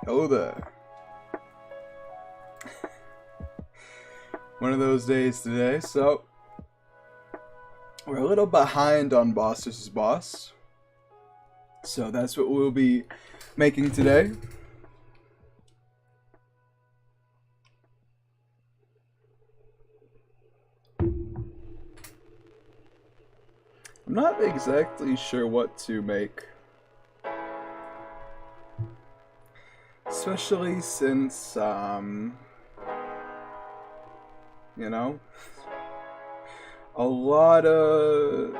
Hello there. One of those days today, so we're a little behind on Boss vs. Boss. So that's what we'll be making today. I'm not exactly sure what to make. Especially since, you know, a lot of,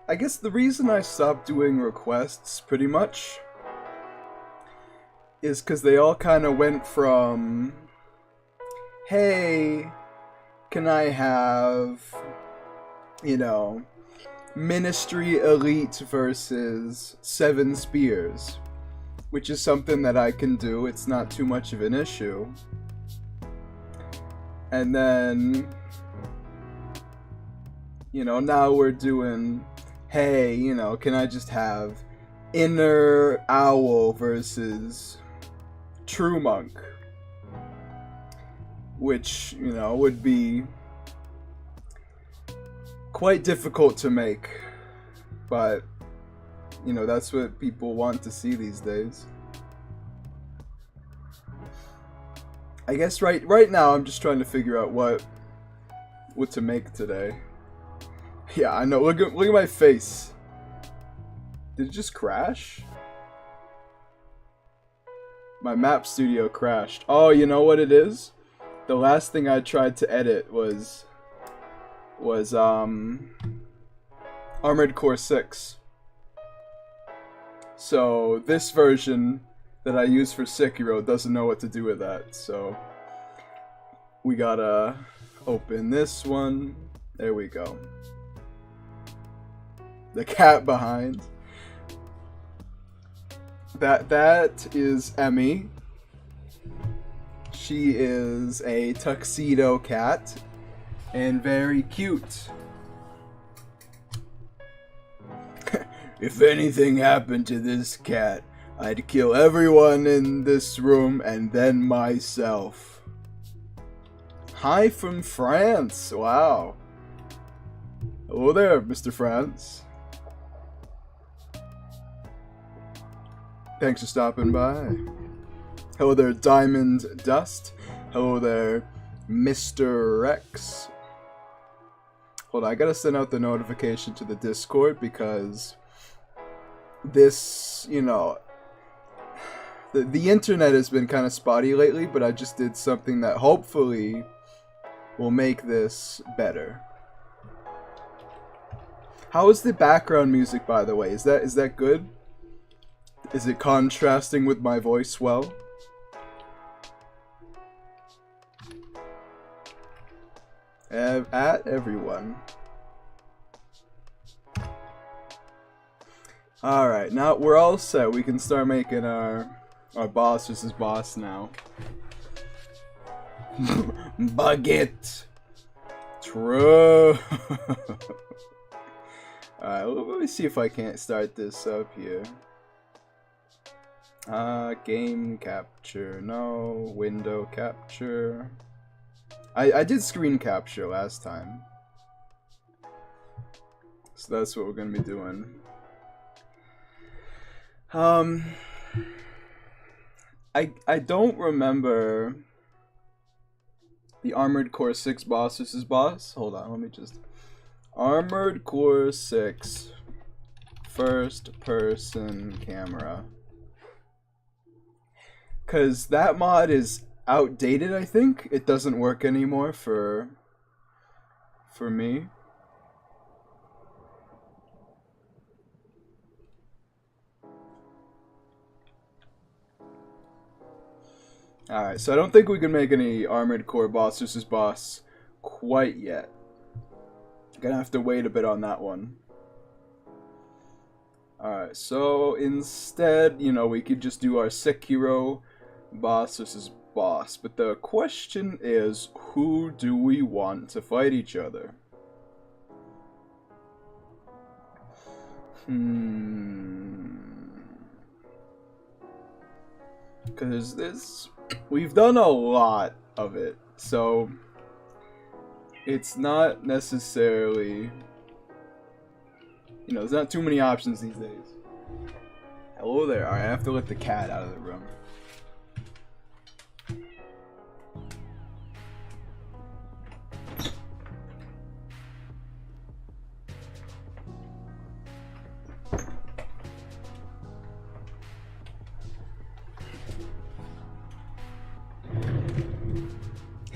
I guess the reason I stopped doing requests, pretty much, is because they all kind of went from, hey, can I have, you know, Ministry Elite versus Seven Spears, which is something that I can do, it's not too much of an issue. And then, you know, now we're doing, hey, you know, can I just have Inner Owl versus True Monk? Which, you know, would be quite difficult to make, but, you know, that's what people want to see these days. I guess right now I'm just trying to figure out what to make today. Yeah, I know. Look at my face. Did it just crash? My map studio crashed. Oh, you know what it is? The last thing I tried to edit was Armored Core 6. So this version that I use for Sekiro doesn't know what to do with that, so we gotta open this one. There we go. The cat behind. That is Emmy. She is a tuxedo cat and very cute. If anything happened to this cat, I'd kill everyone in this room and then myself. Hi from France. Wow. Hello there, Mr. France. Thanks for stopping by. Hello there, Diamond Dust. Hello there, Mr. Rex. Hold on, I gotta send out the notification to the Discord because this, you know, the internet has been kind of spotty lately, but I just did something that hopefully will make this better. How is the background music, by the way? Is that good? Is it contrasting with my voice well? At everyone. Alright, now we're all set. We can start making our boss versus boss now. Baguette! True! Alright, let me see if I can't start this up here. Game capture, no. Window capture. I did screen capture last time. So that's what we're gonna be doing. I don't remember the Armored Core 6 boss versus boss. Hold on, let me just... Armored Core 6 first person camera. Cause that mod is outdated, I think. It doesn't work anymore for me. Alright, so I don't think we can make any Armored Core boss versus boss quite yet. Gonna have to wait a bit on that one. Alright, so instead, you know, we could just do our Sekiro boss versus boss. But the question is, who do we want to fight each other? Because we've done a lot of it, so it's not necessarily, there's not too many options these days. Hello there. Alright, I have to let the cat out of the room.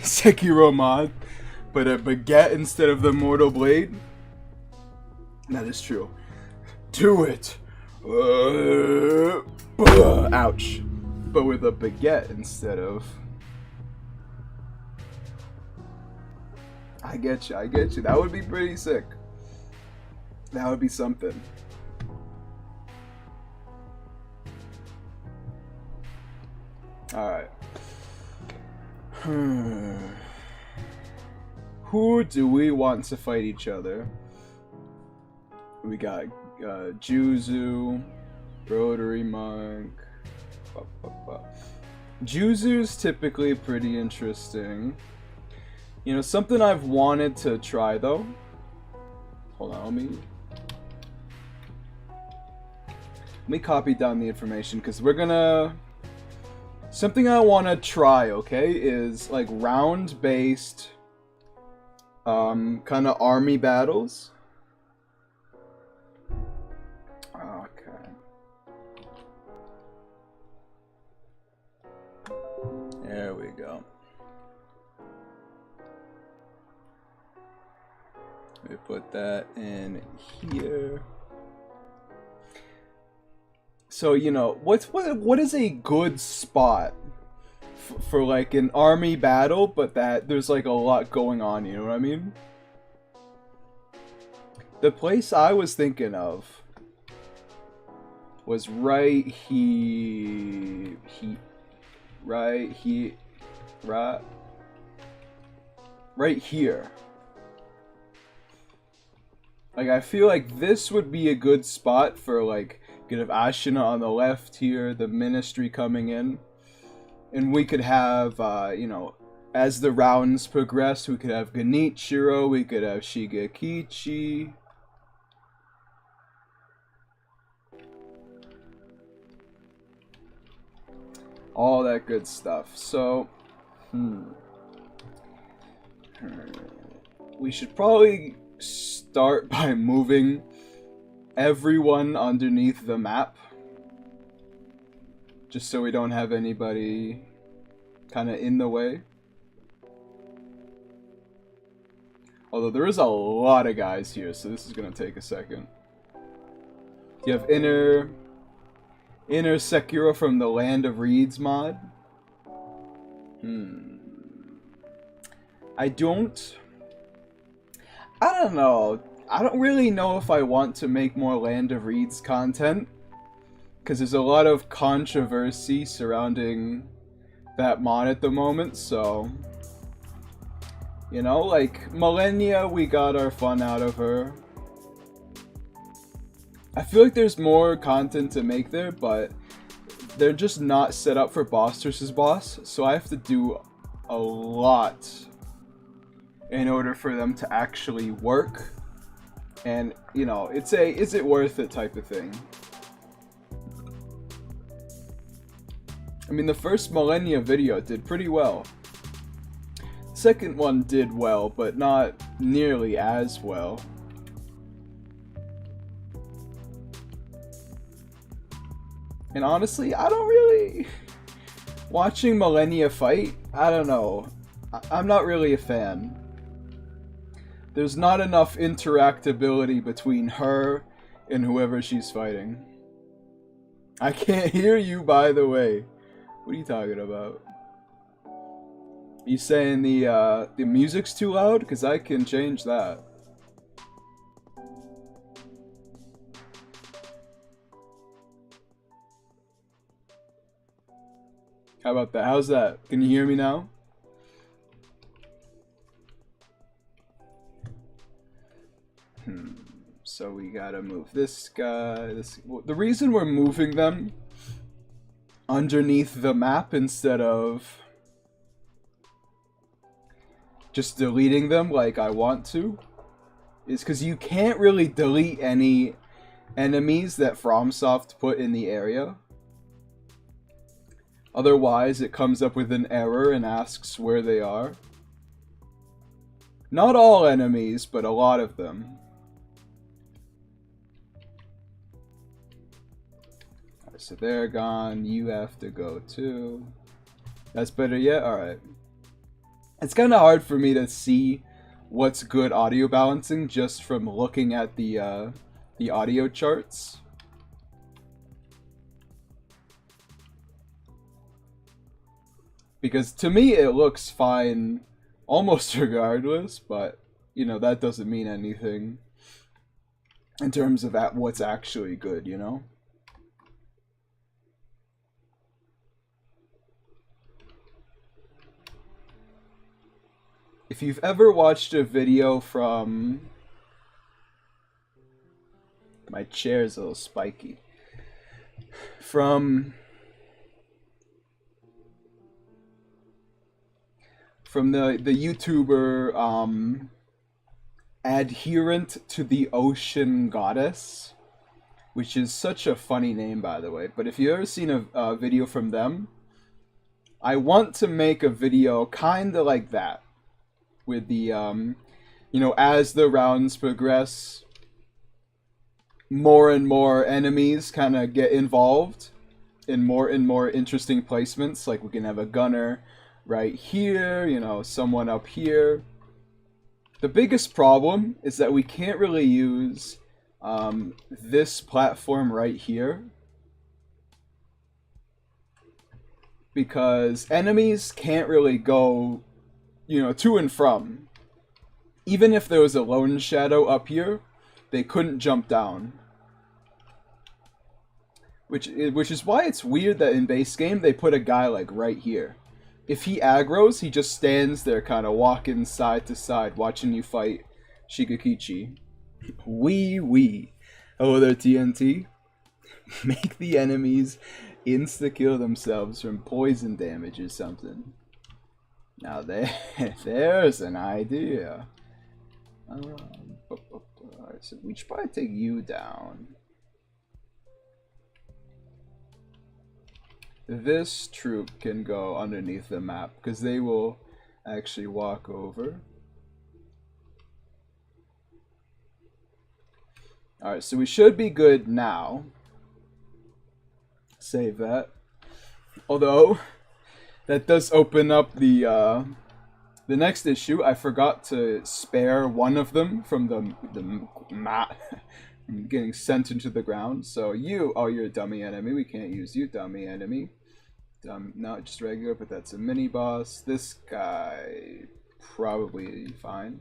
Sekiro mod, but a baguette instead of the mortal blade? That is true. Do it! Ouch. But with a baguette instead of... I get you. That would be pretty sick. That would be something. Alright. Who do we want to fight each other? We got Juzu, Rotary Monk. Juzu's typically pretty interesting. Something I've wanted to try though. Hold on, let me copy down the information because we're gonna. Something I want to try, okay, is like round-based, kind of army battles. Okay. There we go. We put that in here. So, what is a good spot for like an army battle, but that there's like a lot going on, you know what I mean? The place I was thinking of was right here. Right here. Like, I feel like this would be a good spot for like, could have Ashina on the left here, the ministry coming in. And we could have, as the rounds progress, we could have Genichiro, we could have Shigekichi. All that good stuff. So, we should probably start by moving everyone underneath the map, just so we don't have anybody kind of in the way. Although there is a lot of guys here, so this is gonna take a second. You have inner Sekiro from the Land of Reeds mod. I don't know. I don't really know if I want to make more Land of Reeds content, because there's a lot of controversy surrounding that mod at the moment, so... like, Millennia, we got our fun out of her. I feel like there's more content to make there, but they're just not set up for boss versus boss, so I have to do a lot in order for them to actually work. And, it's a is it worth it type of thing. I mean, the first Millennia video did pretty well. Second one did well, but not nearly as well. And honestly, I don't really... Watching Millennia fight, I don't know. I'm not really a fan. There's not enough interactability between her and whoever she's fighting. I can't hear you, by the way. What are you talking about? You saying the music's too loud? Because I can change that. How about that? How's that? Can you hear me now? So we gotta move this guy. The reason we're moving them underneath the map instead of just deleting them like I want to is because you can't really delete any enemies that FromSoft put in the area. Otherwise, it comes up with an error and asks where they are. Not all enemies, but a lot of them. Alright, so they're gone. You have to go too. That's better yet? Alright. It's kind of hard for me to see what's good audio balancing just from looking at the audio charts. Because to me it looks fine almost regardless, but you know, that doesn't mean anything in terms of what's actually good, you know? If you've ever watched a video from... My chair's a little spiky. From the YouTuber Adherent to the Ocean Goddess, which is such a funny name, by the way. But if you've ever seen a video from them, I want to make a video kind of like that. With the, you know, as the rounds progress, more and more enemies kind of get involved in more and more interesting placements. Like we can have a gunner right here, you know, someone up here. The biggest problem is that we can't really use this platform right here, because enemies can't really go, you know, to and from. Even if there was a lone shadow up here, they couldn't jump down. Which is why it's weird that in base game they put a guy like right here. If he aggroes, he just stands there kind of walking side to side watching you fight Shigekichi. Wee. Hello there, TNT. Make the enemies insta-kill themselves from poison damage or something. Now there's an idea. Alright, so we should probably take you down. This troop can go underneath the map because they will actually walk over. Alright, so we should be good now. Save that. Although that does open up the next issue. I forgot to spare one of them from the map getting sent into the ground. So you're a dummy enemy. We can't use you, dummy enemy. Not just regular, but that's a mini boss. This guy probably fine.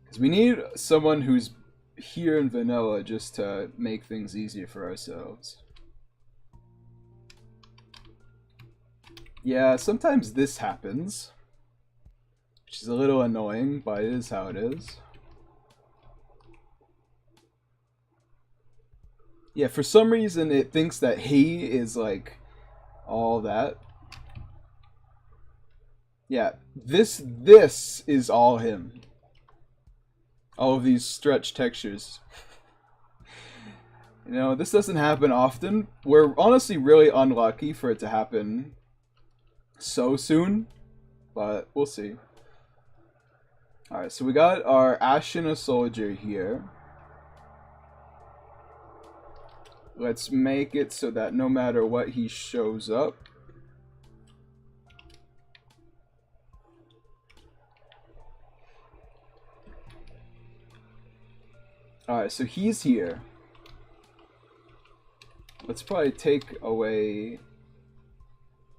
Because we need someone who's here in vanilla just to make things easier for ourselves. Yeah, sometimes this happens, which is a little annoying, but it is how it is. Yeah, for some reason it thinks that he is like all that. Yeah, this is all him. All of these stretch textures. You know, this doesn't happen often. We're honestly really unlucky for it to happen so soon, but we'll see. Alright, so we got our Ashina soldier here. Let's make it so that no matter what, he shows up. Alright, so he's here. Let's probably take away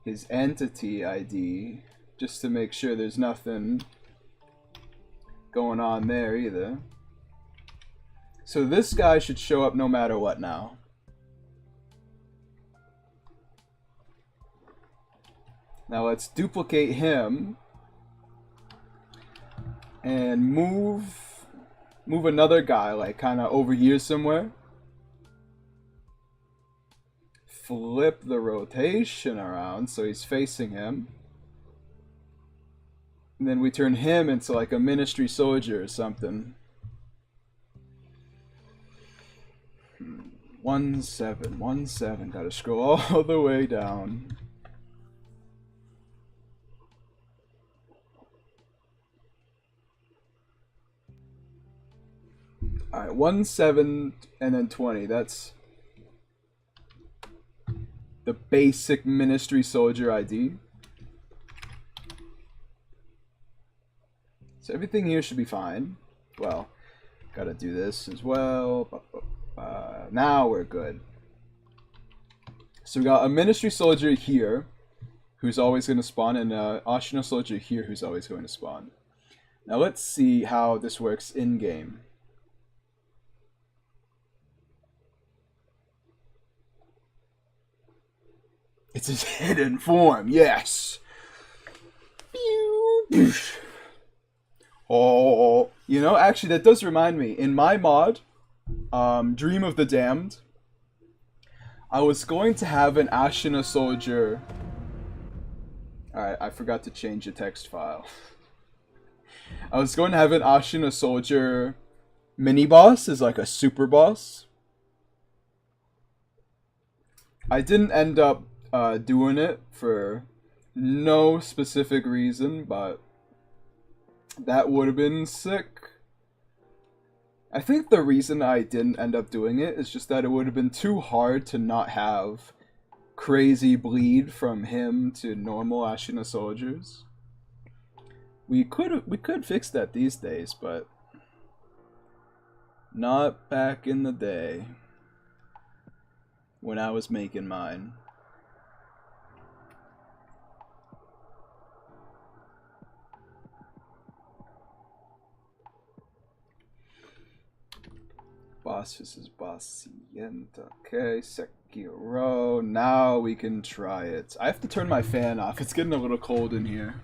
his entity ID just to make sure there's nothing going on there either. So this guy should show up no matter what now. Now let's duplicate him and move another guy like kind of over here somewhere. flip the rotation around so he's facing him. And then we turn him into like a ministry soldier or something. 1717. Gotta scroll all the way down. Alright, 17 and then 20. That's the basic ministry soldier ID. So everything here should be fine. Well, gotta do this as well. Now we're good. So we got a ministry soldier here, who's always going to spawn, and an Ashina soldier here, who's always going to spawn. Now let's see how this works in-game. It's his hidden form, yes! Oh, you know, actually that does remind me. In my mod, Dream of the Damned, I was going to have an Ashina soldier. Alright, I forgot to change the text file. I was going to have an Ashina soldier mini boss as like a super boss. I didn't end up doing it for no specific reason, but that would have been sick. I think the reason I didn't end up doing it is just that it would have been too hard to not have crazy bleed from him to normal Ashina soldiers. We could fix that these days, but not back in the day when I was making mine. Boss versus boss. Okay, Sekiro. Now we can try it. I have to turn my fan off. It's getting a little cold in here.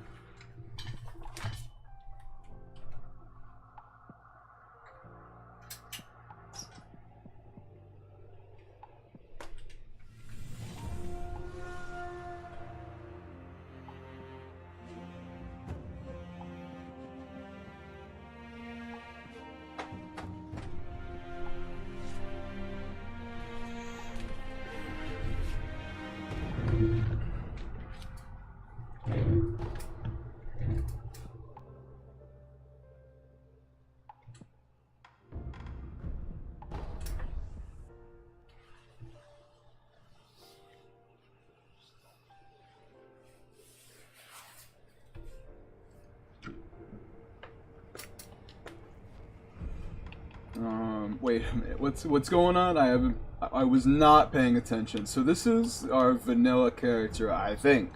Wait a minute. What's going on? I was not paying attention. So this is our vanilla character, I think.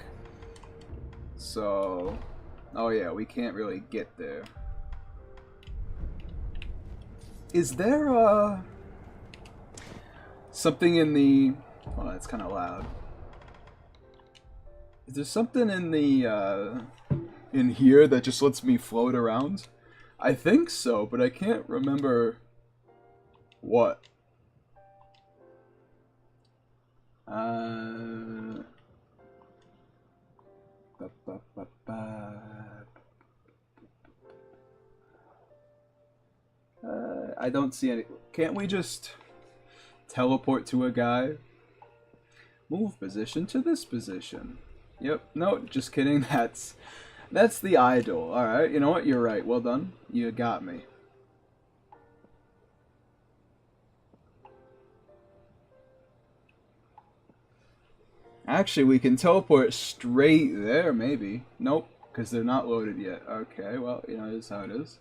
So, oh yeah, we can't really get there. Is there something in the? Oh, that's kind of loud. Is there something in the in here that just lets me float around? I think so, but I can't remember what. I don't see any. Can't we just teleport to a guy? Move position to this position. Yep. No, just kidding. That's the idol. All right. You know what? You're right. Well done. You got me. Actually, we can teleport straight there, maybe. Nope, because they're not loaded yet. Okay, well, you know, this is how it is.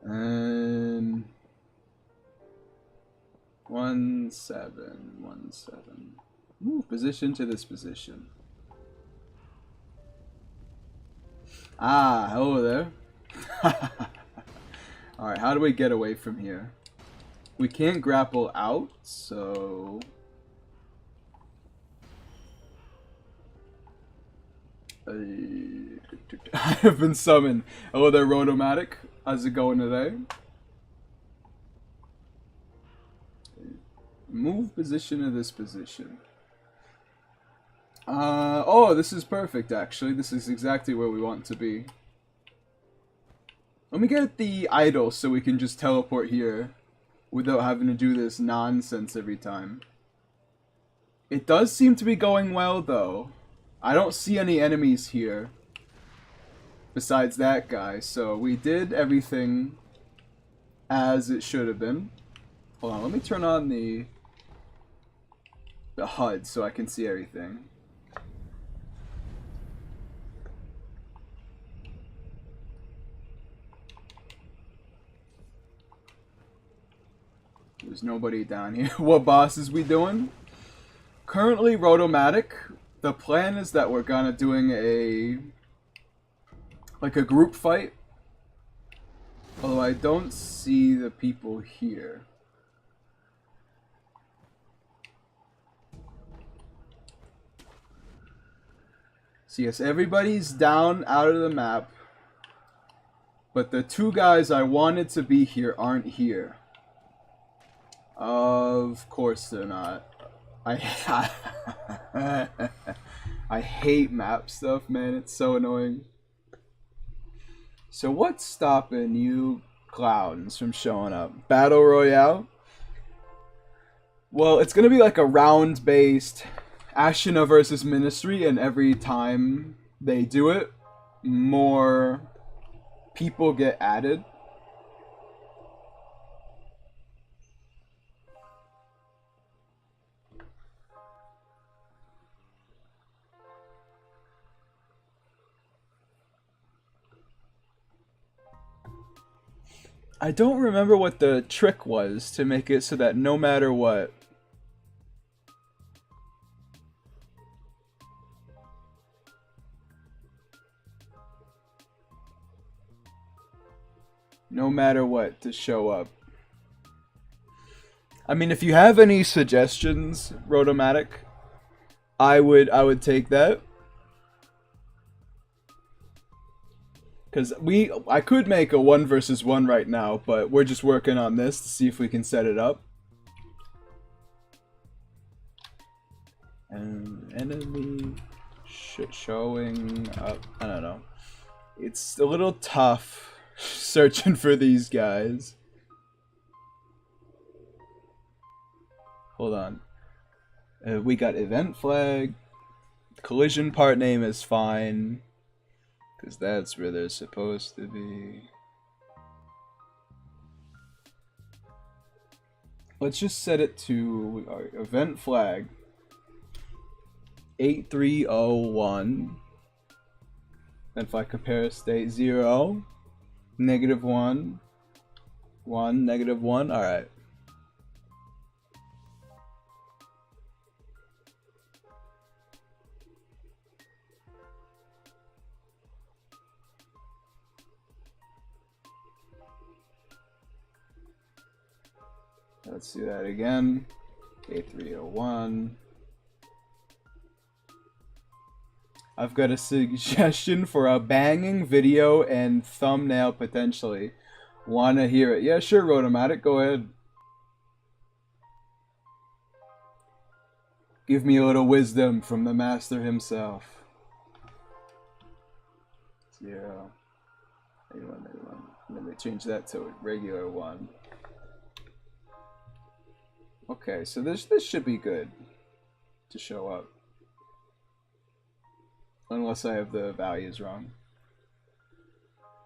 And 1717. Move position to this position. Ah, hello there. Alright, how do we get away from here? We can't grapple out, so I have been summoned. Hello there, Rotomatic. How's it going today? Move position to this position. Oh, this is perfect, actually. This is exactly where we want to be. Let me get the idol so we can just teleport here without having to do this nonsense every time. It does seem to be going well, though. I don't see any enemies here besides that guy, so we did everything as it should have been. Hold on, let me turn on the HUD so I can see everything. There's nobody down here. What boss is we doing? Currently Rotomatic. The plan is that we're gonna doing like a group fight. Although I don't see the people here. So yes, everybody's down out of the map. But the two guys I wanted to be here aren't here. Of course they're not. I hate map stuff, man. It's so annoying. So what's stopping you clowns from showing up? Battle Royale? Well, it's gonna be like a round-based Ashina versus Ministry, and every time they do it, more people get added. I don't remember what the trick was to make it so that no matter what, to show up. I mean, if you have any suggestions, Rotomatic, I would take that. Because I could make a 1 versus 1 right now, but we're just working on this to see if we can set it up. And enemy showing up. I don't know. It's a little tough searching for these guys. Hold on. We got event flag. Collision part name is fine. Because that's where they're supposed to be. Let's just set it to our event flag. 8301. Then if I compare state 0, -1, 1, -1, alright. Let's do that again. A301. I've got a suggestion for a banging video and thumbnail potentially. Wanna hear it? Yeah, sure, Rotomatic, go ahead. Give me a little wisdom from the master himself. 0. 81, 81. Let me change that to a regular 1. Okay, so this should be good to show up. Unless I have the values wrong.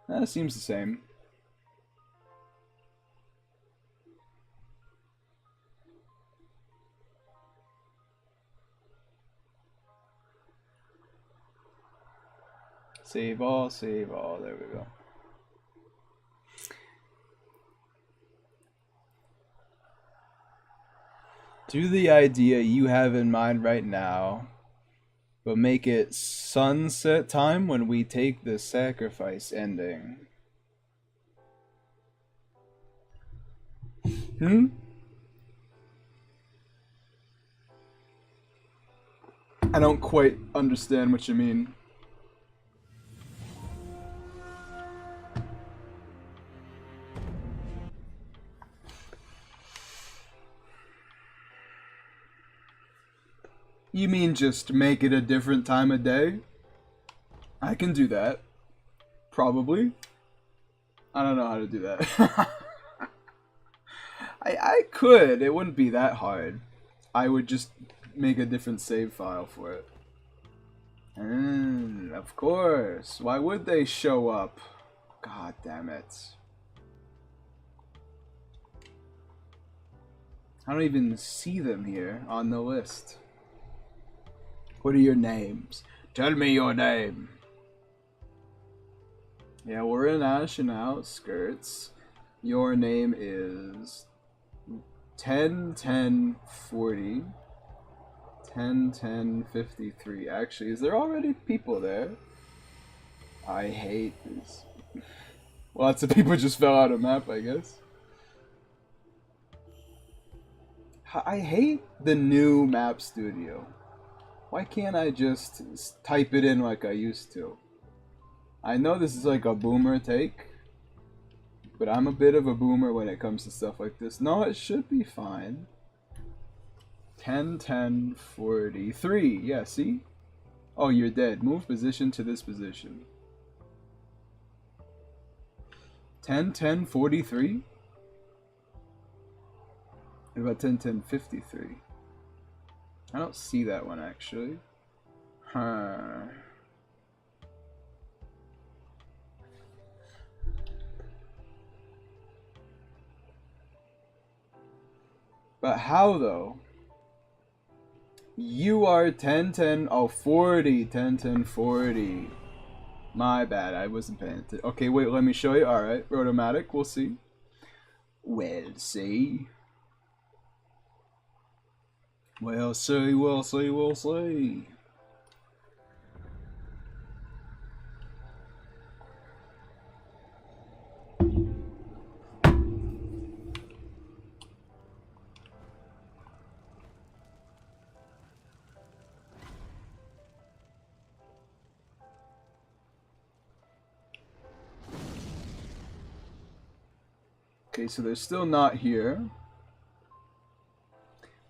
That seems the same. Save all, save all. There we go. Do the idea you have in mind right now, but make it sunset time when we take the sacrifice ending. I don't quite understand what you mean. You mean just make it a different time of day? I can do that. Probably. I don't know how to do that. I could. It wouldn't be that hard. I would just make a different save file for it. Of course. Why would they show up? God damn it. I don't even see them here on the list. What are your names? Tell me your name. Yeah, we're in Ashen Outskirts. Your name is 101040. 101053. Actually, is there already people there? I hate this. Lots of people just fell out of map, I guess. I hate the new map studio. Why can't I just type it in like I used to? I know this is like a boomer take, but I'm a bit of a boomer when it comes to stuff like this. No, it should be fine. 101043. Yeah, see? Oh, you're dead. Move position to this position. 101043? What about 101053? I don't see that one actually. Huh. But how though? You are 1010. Oh, 40. 101040. My bad. I wasn't paying attention. Okay, wait. Let me show you. All right, Rotomatic. We'll see. We'll see. We'll see. We'll see. We'll see. Okay, so they're still not here.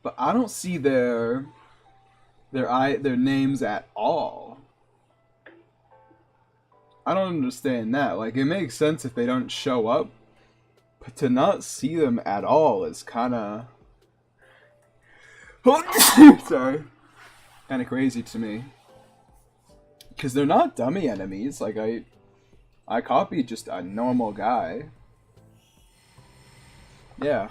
But I don't see their names at all. I don't understand that. Like, it makes sense if they don't show up, but to not see them at all is kind of sorry, kind of crazy to me. Because they're not dummy enemies. Like, I copied just a normal guy. Yeah.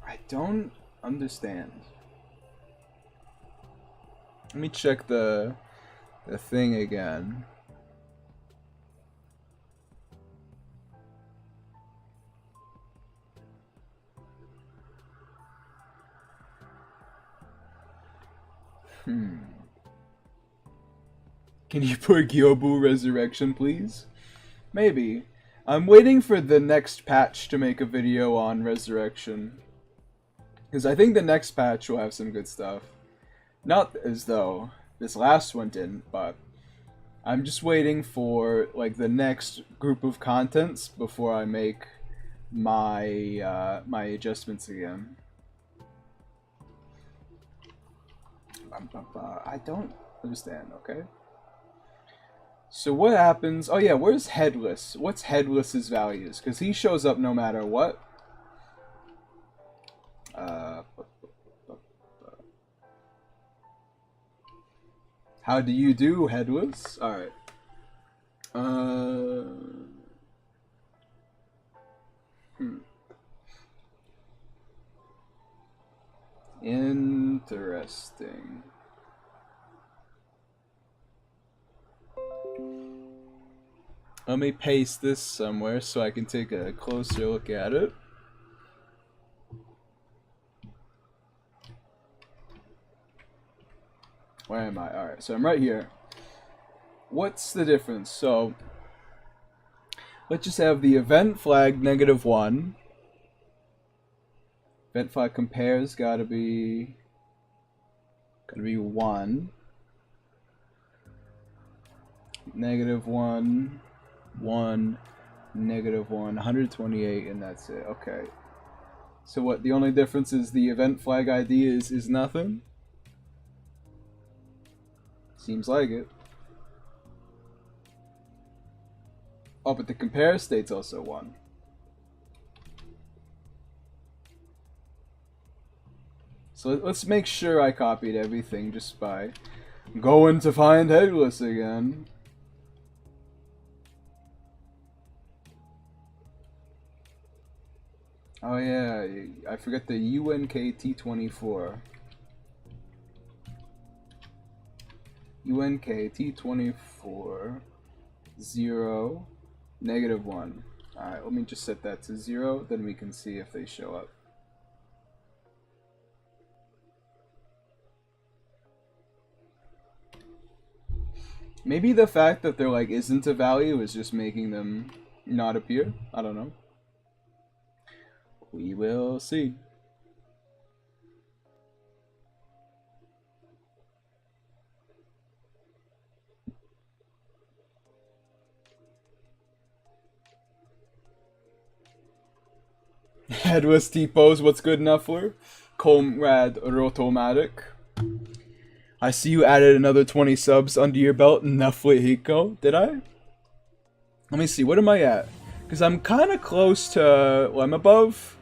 I don't understand. Let me check the thing again. Can you put Gyobu Resurrection, please? Maybe. I'm waiting for the next patch to make a video on Resurrection. Because I think the next patch will have some good stuff. Not as though this last one didn't, but I'm just waiting for like the next group of contents before I make my my adjustments again. I don't understand, okay? So what happens? Oh yeah, where's Headless? What's Headless's values? Because he shows up no matter what. How do you do, Headless? Alright. Interesting. Let me paste this somewhere so I can take a closer look at it. Where am I? Alright, so I'm right here. What's the difference? So, let's just have the event flag -1. Event flag compares gotta be 1. -1. 1, -1, 128, and that's it. Okay. So what, the only difference is the event flag ID is nothing? Seems like it. Oh, but the compare state's also 1. So let's make sure I copied everything just by going to find Headless again. Oh yeah, I forgot the UNKT24. UNKT24 0 -1. Alright, let me just set that to 0, then we can see if they show up. Maybe the fact that there like isn't a value is just making them not appear. I don't know. We will see. Headless T-pose, what's good enough for? Comrade Rotomatic. I see you added another 20 subs under your belt, Netflix Hiko. Did I? Let me see, what am I at? Because I'm kind of close to, well, I'm above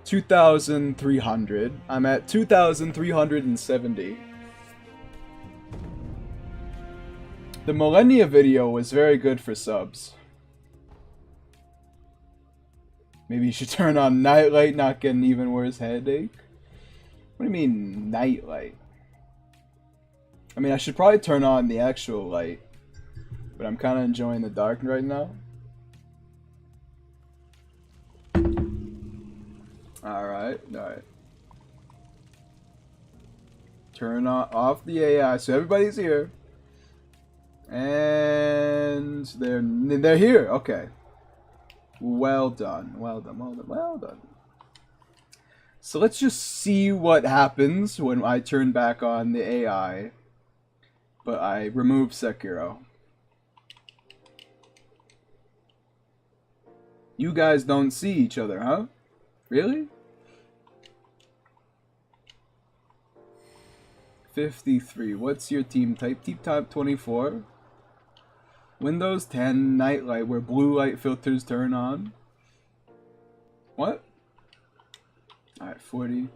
2,300. I'm at 2,370. The Millennia video was very good for subs. Maybe you should turn on Nightlight, not get an even worse headache. What do you mean, Nightlight? I mean, I should probably turn on the actual light. But I'm kind of enjoying the dark right now. Alright. Turn off the AI, so everybody's here. And they're here, okay. Well done. So let's just see what happens when I turn back on the AI, but I remove Sekiro. You guys don't see each other, huh? Really? 53. What's your team type? Team type 24. Windows 10 Nightlight, where blue light filters turn on. What? Alright, 40.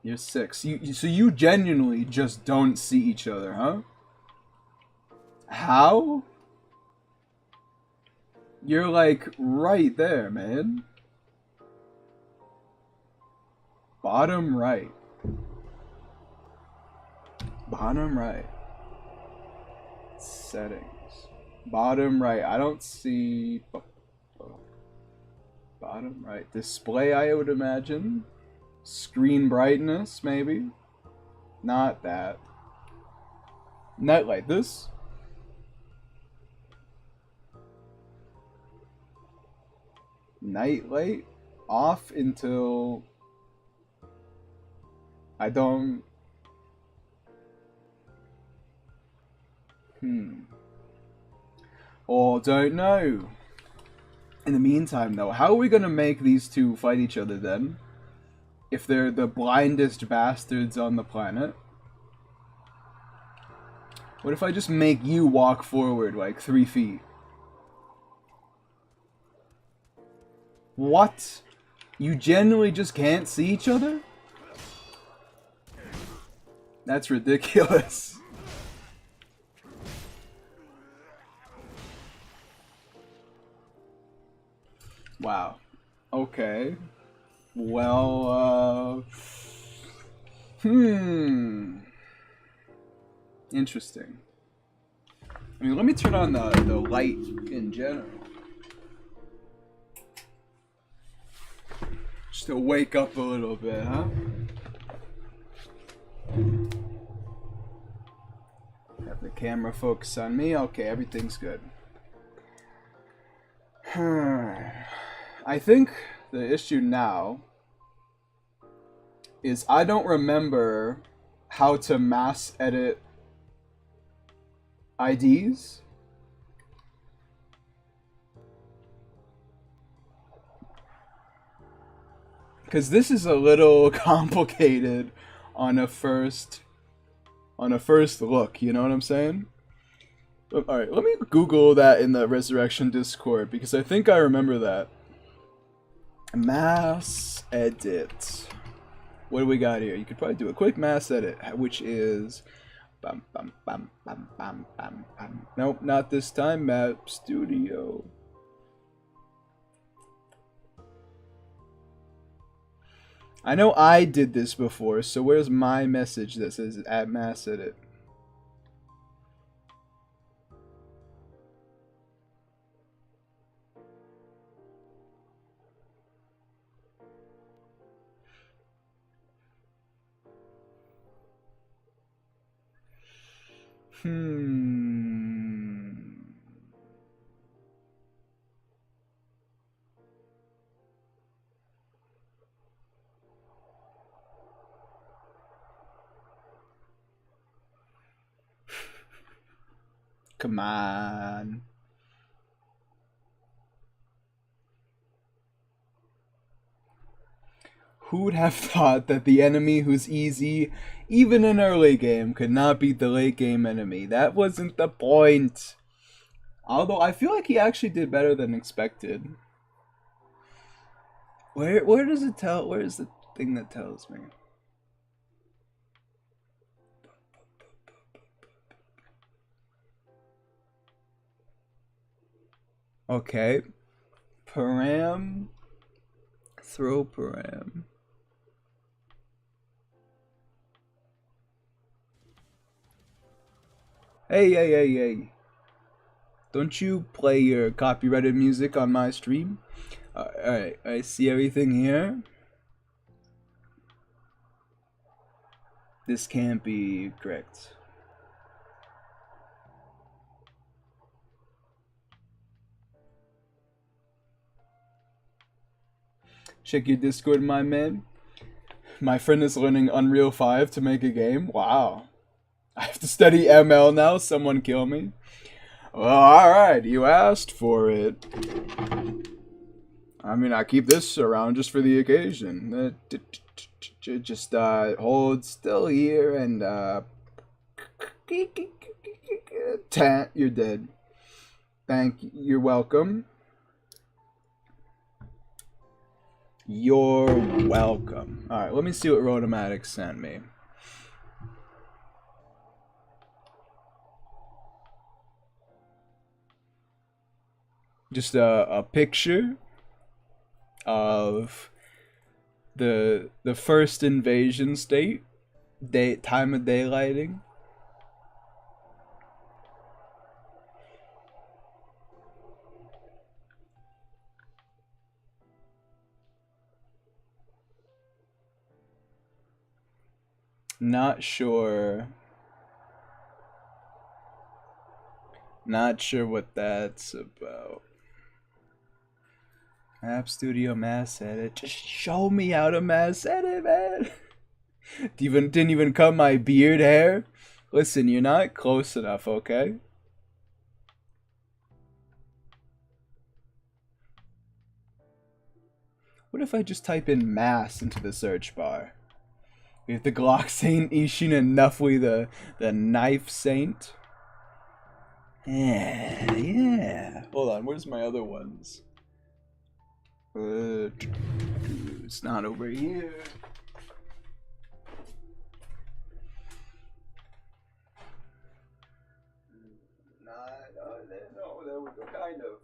You're 6. So you genuinely just don't see each other, huh? How? You're like right there, man. Bottom right. Bottom right. Settings. Bottom right. I don't see... Bottom right. Display, I would imagine. Screen brightness, maybe. Not that. Nightlight. This? Nightlight? Off until... I don't... Oh, don't know. In the meantime, though, how are we gonna make these two fight each other then? If they're the blindest bastards on the planet? What if I just make you walk forward like 3 feet? What? You genuinely just can't see each other? That's ridiculous. Wow. Okay. Well, interesting. I mean, let me turn on the light in general. Just to wake up a little bit, huh? Have the camera focus on me. Okay, everything's good. I think the issue now is I don't remember how to mass edit IDs. Because this is a little complicated on a first look, you know what I'm saying? Alright, let me Google that in the Resurrection Discord, because I think I remember that. Mass edit. What do we got here? You could probably do a quick mass edit, which is... Bam, bam, bam, bam, bam, bam, bam. Nope, not this time. Map Studio. I know I did this before, so where's my message that says add mass edit? Come on. Who would have thought that the enemy who's easy, even in early game, could not beat the late game enemy? That wasn't the point. Although I feel like he actually did better than expected. Where does it tell? Where is the thing that tells me? Okay. Param. Throw Param. Hey. Don't you play your copyrighted music on my stream? Alright, I see everything here. This can't be correct. Check your Discord, my man. My friend is learning Unreal 5 to make a game. Wow. I have to study ML now. Someone kill me. Well, alright. You asked for it. I mean, I keep this around just for the occasion. Just hold still here and you're dead. Thank you. You're welcome. You're welcome. Alright, let me see what Rotomatic sent me. Just a picture of the first invasion state, time of daylighting. Not sure what that's about. App Studio mass edit. Just show me how to mass edit, man. Didn't even cut my beard hair. Listen, you're not close enough, okay? What if I just type in mass into the search bar? We have the Glock Saint, Ishin, and Nuffly, the Knife Saint. Yeah. Hold on, where's my other ones? It's not over here. No, there we go, kind of.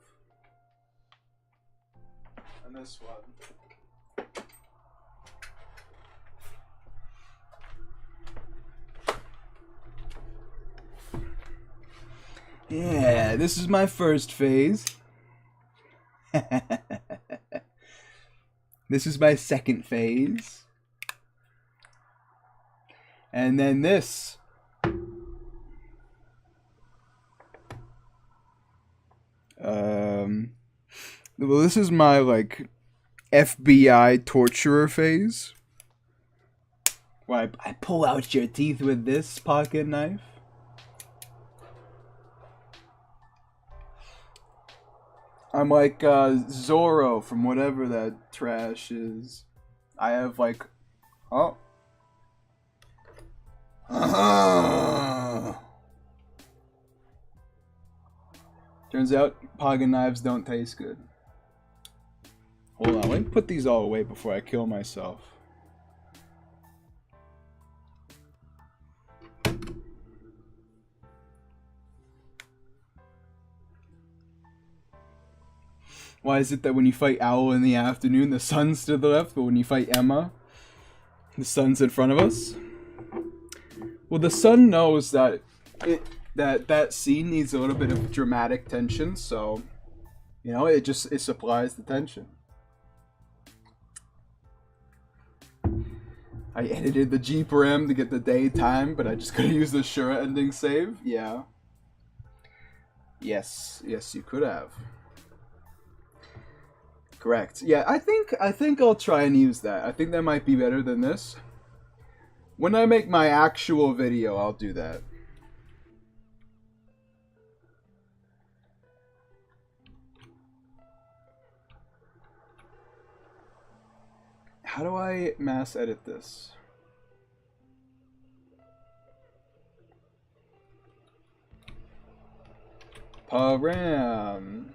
And this one. Yeah, this is my first phase. This is my second phase. And then this. Well, this is my, like, FBI torturer phase. Where I pull out your teeth with this pocket knife. I'm like Zorro from whatever that trash is. I have like, oh. Turns out Paga knives don't taste good. Hold on, let me put these all away before I kill myself. Why is it that when you fight Owl in the afternoon, the sun's to the left, but when you fight Emma, the sun's in front of us? Well, the sun knows that that scene needs a little bit of dramatic tension, so you know, it supplies the tension. I edited the G-Param to get the daytime, but I just could have used the Shura ending save. Yeah. Yes, you could have. Correct. Yeah, I think I'll try and use that. I think that might be better than this. When I make my actual video, I'll do that. How do I mass edit this? Param.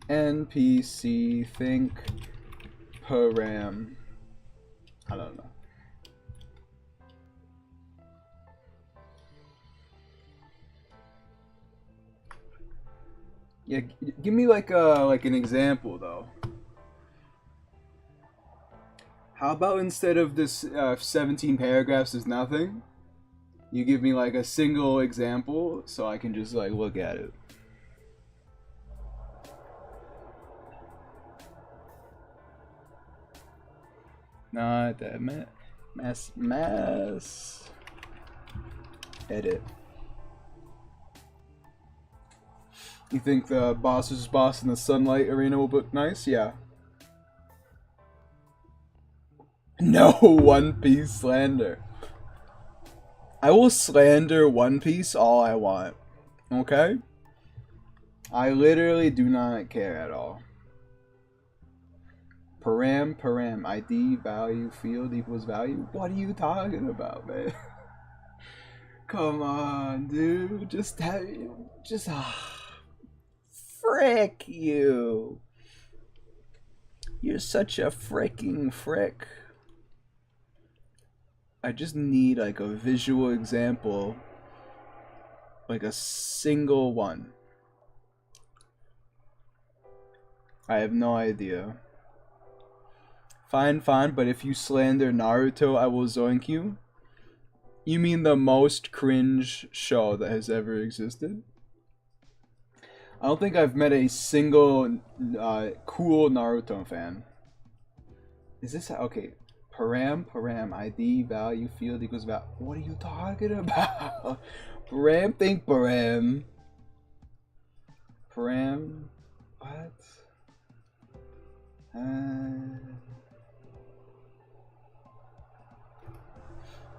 NPC think param. I don't know. Yeah, give me like an example though. How about instead of this 17 paragraphs is nothing, you give me like a single example so I can just like look at it. Not that mass edit. You think the boss is boss in the Sunlight Arena will look nice? Yeah. No One Piece slander. I will slander One Piece all I want. Okay? I literally do not care at all. Param, ID, value, field equals value? What are you talking about, man? Come on, dude. Frick you. You're such a freaking frick. I just need like a visual example. Like a single one. I have no idea. Fine, but if you slander Naruto, I will zoink you. You mean the most cringe show that has ever existed? I don't think I've met a single cool Naruto fan. Is this okay? Param, ID, value, field equals value. What are you talking about? Param, think Param. Param, what?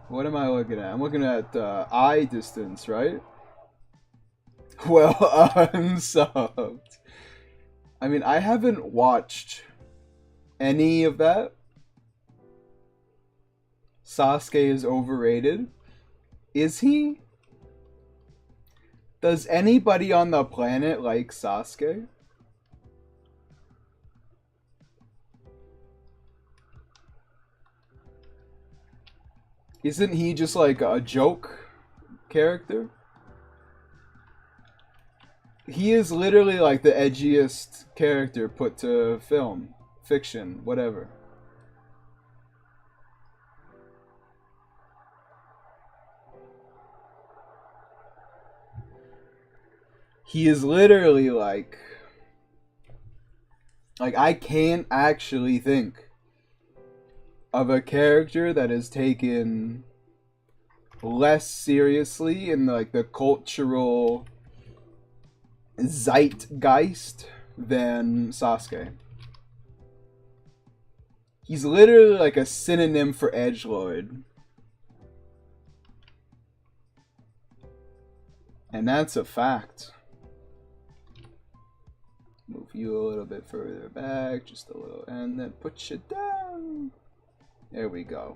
What am I looking at? I'm looking at eye distance, right? Well, unsubbed. I mean, I haven't watched any of that. Sasuke is overrated. Is he? Does anybody on the planet like Sasuke? Isn't he just like a joke character? He is literally like the edgiest character put to film, fiction, whatever. He is literally like I can't actually think of a character that is taken less seriously in like the cultural zeitgeist than Sasuke. He's literally like a synonym for edgelord. And that's a fact. Move you a little bit further back, just a little, and then put you down. There we go.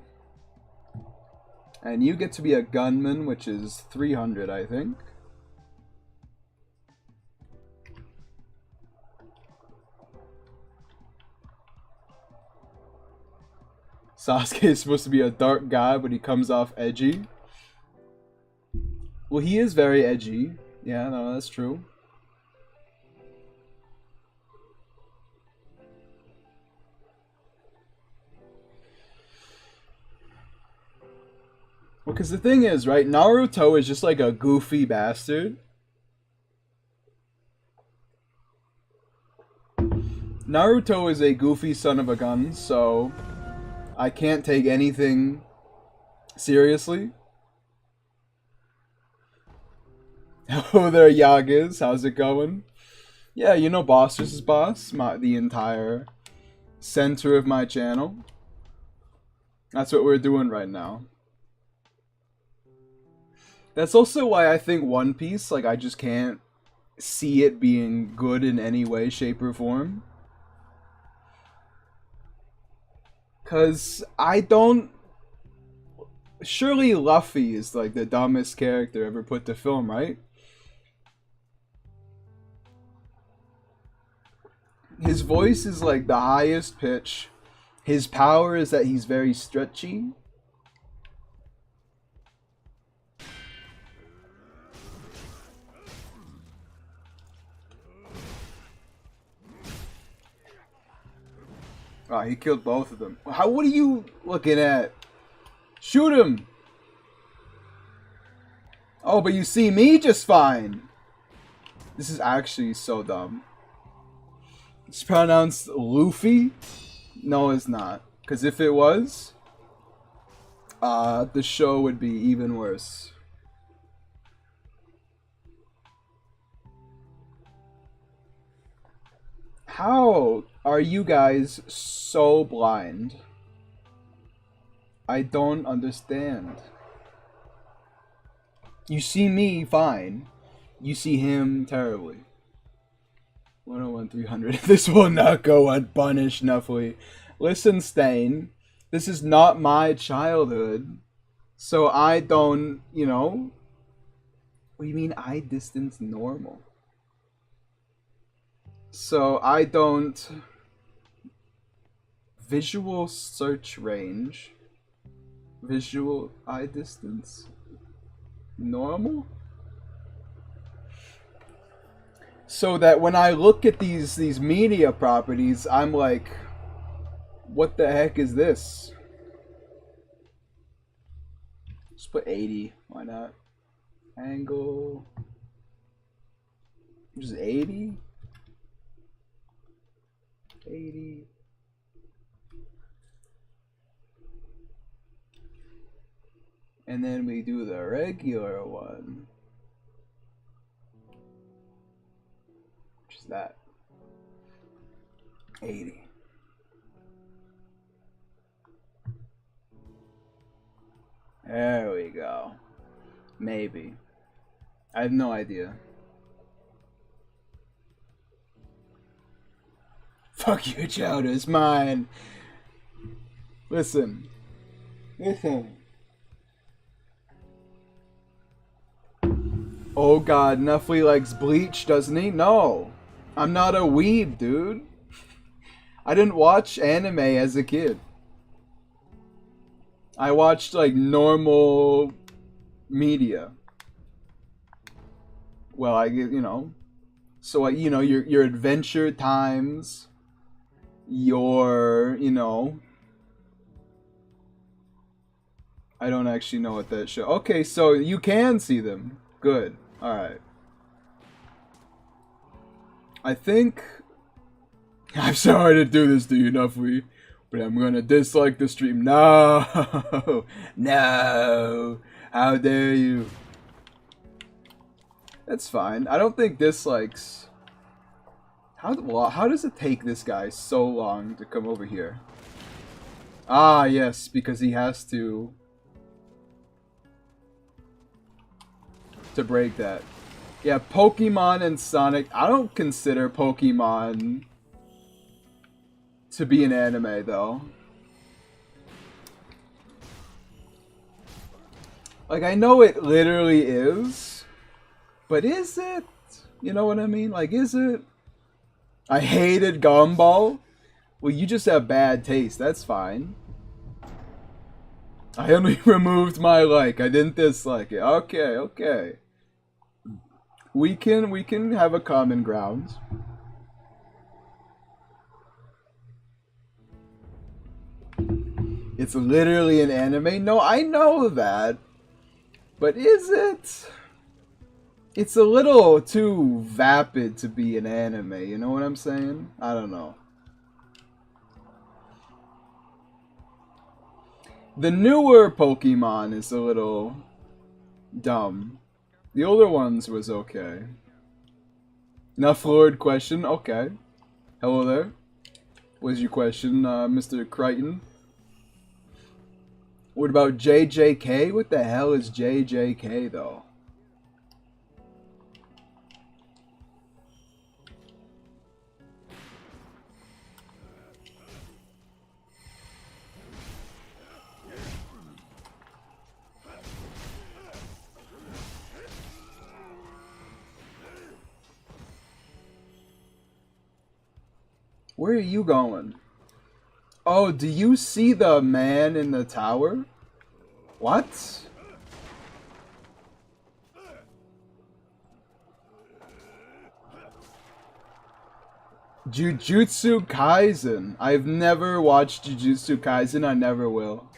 And you get to be a gunman, which is 300, I think. Sasuke is supposed to be a dark guy, but he comes off edgy. Well, he is very edgy. Yeah, no, that's true. Well, because the thing is, right, Naruto is just like a goofy bastard. Naruto is a goofy son of a gun, so I can't take anything seriously. Hello there, Yagas. How's it going? Yeah, you know Boss vs. Boss, the entire center of my channel. That's what we're doing right now. That's also why I think One Piece, like, I just can't see it being good in any way, shape, or form. Because I don't... Surely Luffy is, like, the dumbest character ever put to film, right? His voice is, like, the highest pitch. His power is that he's very stretchy. Oh, he killed both of them. What are you looking at? Shoot him! Oh, but you see me just fine. This is actually so dumb. It's pronounced Luffy? No, it's not. Because if it was, the show would be even worse. How are you guys so blind? I don't understand. You see me fine. You see him terribly. 101 300. This will not go unpunished, Nuffly. Listen, Stain. This is not my childhood. So I don't, you know. What do you mean I distance normal? So I don't... Visual search range. Visual eye distance. Normal? So that when I look at these media properties, I'm like, what the heck is this? Just put 80. Why not? Angle. Just 80? 80. And then we do the regular one. Which is that. 80. There we go. Maybe. I have no idea. Fuck you, Chowder, it's mine. Listen. Listen. Oh god, Nuffly likes Bleach, doesn't he? No. I'm not a weeb, dude. I didn't watch anime as a kid. I watched, like, normal media. Well, I get, you know. So, you know, your Adventure Times, your, you know. I don't actually know what that show. Okay, so you can see them. Good. Alright. I think... I'm sorry to do this to you, Nuffly, but I'm gonna dislike the stream. No! No! How dare you? That's fine. I don't think dislikes... How does it take this guy so long to come over here? Ah, yes, because he has to break that. Yeah, Pokemon and Sonic. I don't consider Pokemon to be an anime, though. Like, I know it literally is, but is it? You know what I mean? Like, is it? I hated Gumball. Well, you just have bad taste. That's fine. I only removed my like. I didn't dislike it. Okay, okay. We can have a common ground. It's literally an anime. No, I know that. But is it? It's a little too vapid to be an anime, you know what I'm saying? I don't know. The newer Pokemon is a little dumb. The older ones was okay. Enough Lord question, okay. Hello there. What's your question, Mr. Crichton? What about JJK? What the hell is JJK though? Where are you going? Oh, do you see the man in the tower? What? Jujutsu Kaisen. I've never watched Jujutsu Kaisen. I never will.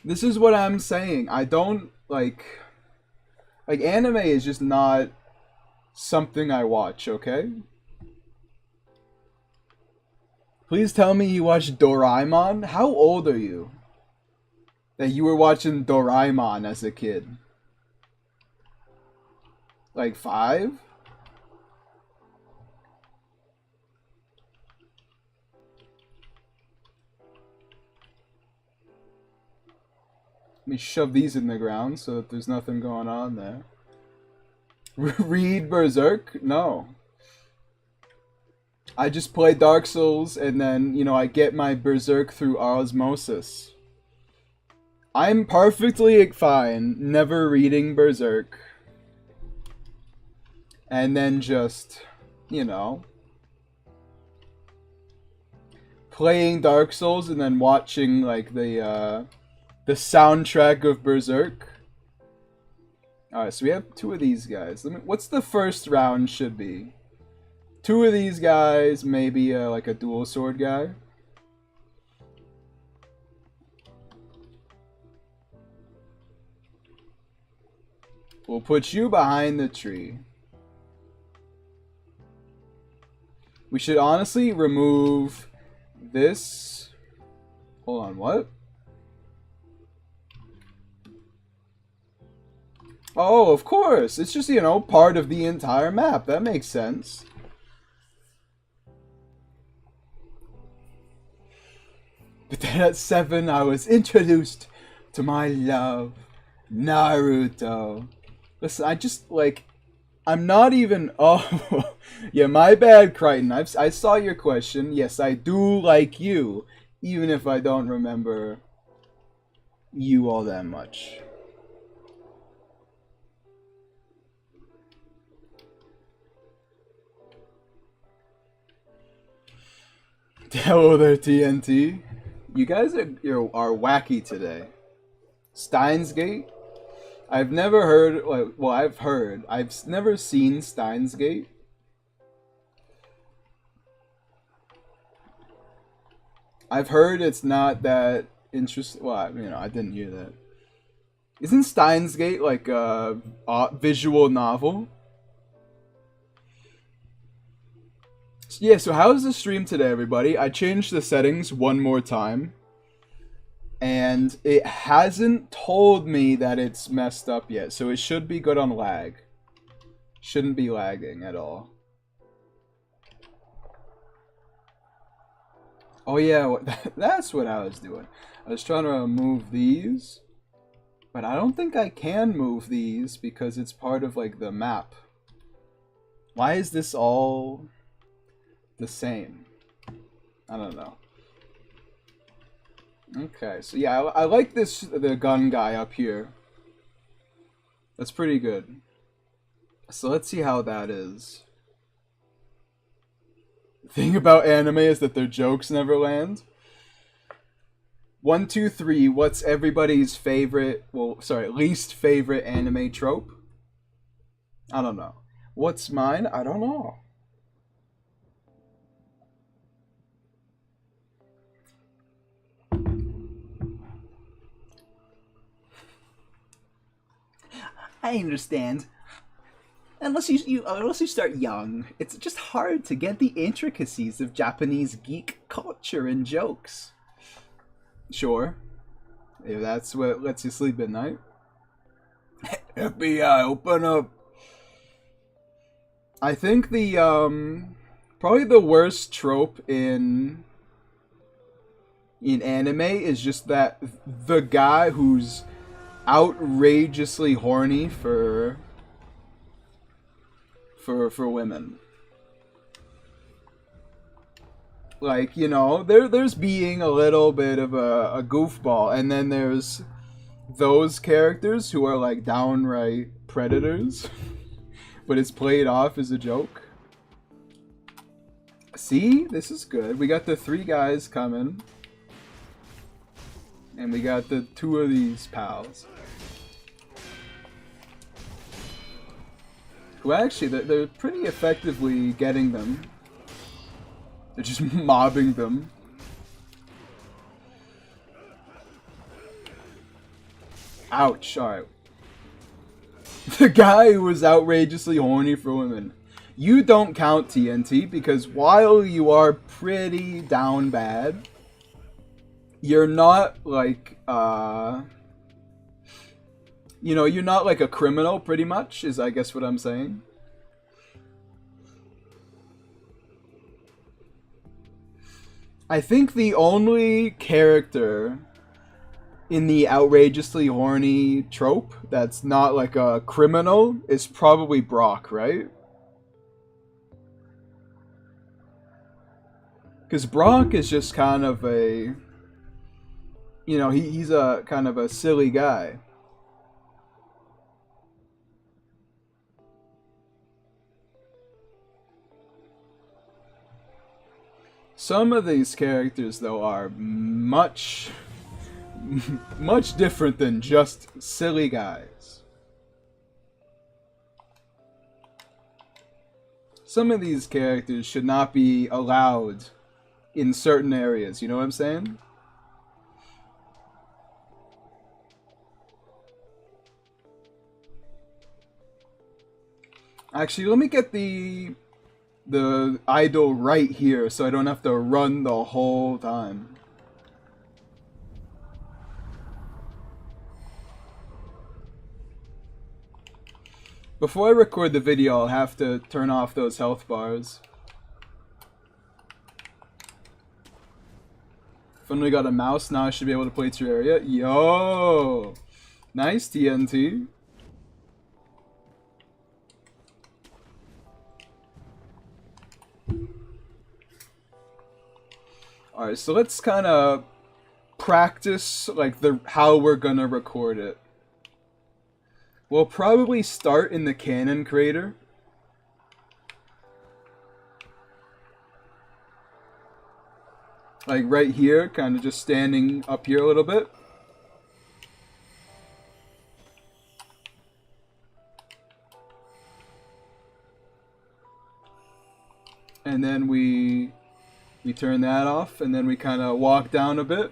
This is what I'm saying. I don't like anime is just not something I watch, okay? Please tell me you watched Doraemon? How old are you? That you were watching Doraemon as a kid? Like 5? Let me shove these in the ground so that there's nothing going on there. Read Berserk? No. I just play Dark Souls and then, you know, I get my Berserk through osmosis. I'm perfectly fine never reading Berserk. And then just, you know, playing Dark Souls and then watching like the soundtrack of Berserk. Alright, so we have 2 of these guys. What's the first round should be? 2 of these guys, maybe like a dual sword guy. We'll put you behind the tree. We should honestly remove this. Hold on, what? Oh, of course. It's just, you know, part of the entire map. That makes sense. But then at 7, I was introduced to my love, Naruto. Listen, I just, like, I'm not even... Oh, yeah, my bad, Crichton. I saw your question. Yes, I do like you, even if I don't remember you all that much. Hello there, TNT. You guys are wacky today. Steins Gate? I've never heard, well, I've heard. I've never seen Steins Gate. I've heard it's not that interesting. Well, you know, I didn't hear that. Isn't Steins Gate like a visual novel? Yeah, so how's the stream today, everybody? I changed the settings one more time. And it hasn't told me that it's messed up yet, so it should be good on lag. Shouldn't be lagging at all. Oh yeah, that's what I was doing. I was trying to remove these. But I don't think I can move these because it's part of like the map. Why is this all the same? I don't know. Okay, so yeah, I like the gun guy up here. That's pretty good. So let's see how that is. The thing about anime is that their jokes never land. 1, 2, 3. What's everybody's favorite? Well, sorry, least favorite anime trope? I don't know. What's mine? I don't know. I understand. Unless you start young, it's just hard to get the intricacies of Japanese geek culture and jokes. Sure. If that's what lets you sleep at night. FBI, open up. I think the probably the worst trope in anime is just that the guy who's outrageously horny for women. Like, you know, there's being a little bit of a goofball, and then there's those characters who are like downright predators, but it's played off as a joke. See? This is good. We got the 3 guys coming. And we got the 2 of these pals. Who actually, they're pretty effectively getting them. They're just mobbing them. Ouch, alright. The guy who was outrageously horny for women. You don't count, TNT, because while you are pretty down bad, you're not like, you know, you're not like a criminal, pretty much, is I guess what I'm saying. I think the only character in the outrageously horny trope that's not like a criminal is probably Brock, right? Because Brock is just kind of a, you know, he's a kind of a silly guy. Some of these characters, though, are much different than just silly guys. Some of these characters should not be allowed in certain areas, you know what I'm saying? Actually, let me get the idol right here so I don't have to run the whole time. Before I record the video, I'll have to turn off those health bars. Finally got a mouse, now I should be able to play Terraria. Yo! Nice, TNT. Alright, so let's kind of practice like how we're gonna record it. We'll probably start in the cannon crater. Like right here, kind of just standing up here a little bit. And then we turn that off, and then we kind of walk down a bit.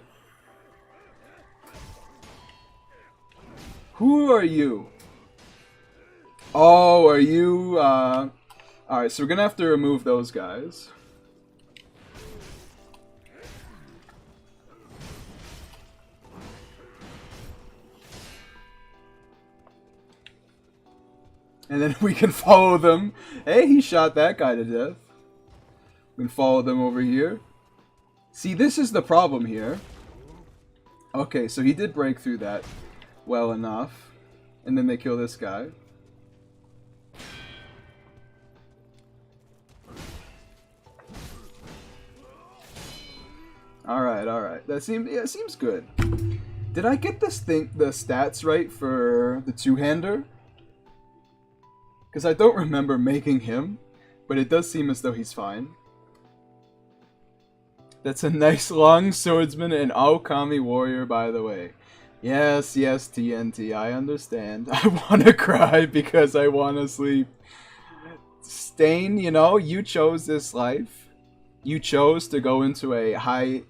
Who are you? Oh, are you, Alright, so we're gonna have to remove those guys. And then we can follow them. Hey, he shot that guy to death. We can follow them over here. See, this is the problem here. Okay, so he did break through that. well enough. And then they kill this guy. Alright. That seems good. Did I get the stats right for the two-hander? Because I don't remember making him, but it does seem as though he's fine. That's a nice long swordsman and Aokami warrior, by the way. Yes, TNT, I understand. I want to cry because I want to sleep. Stain, you know, you chose this life. You chose to go into a high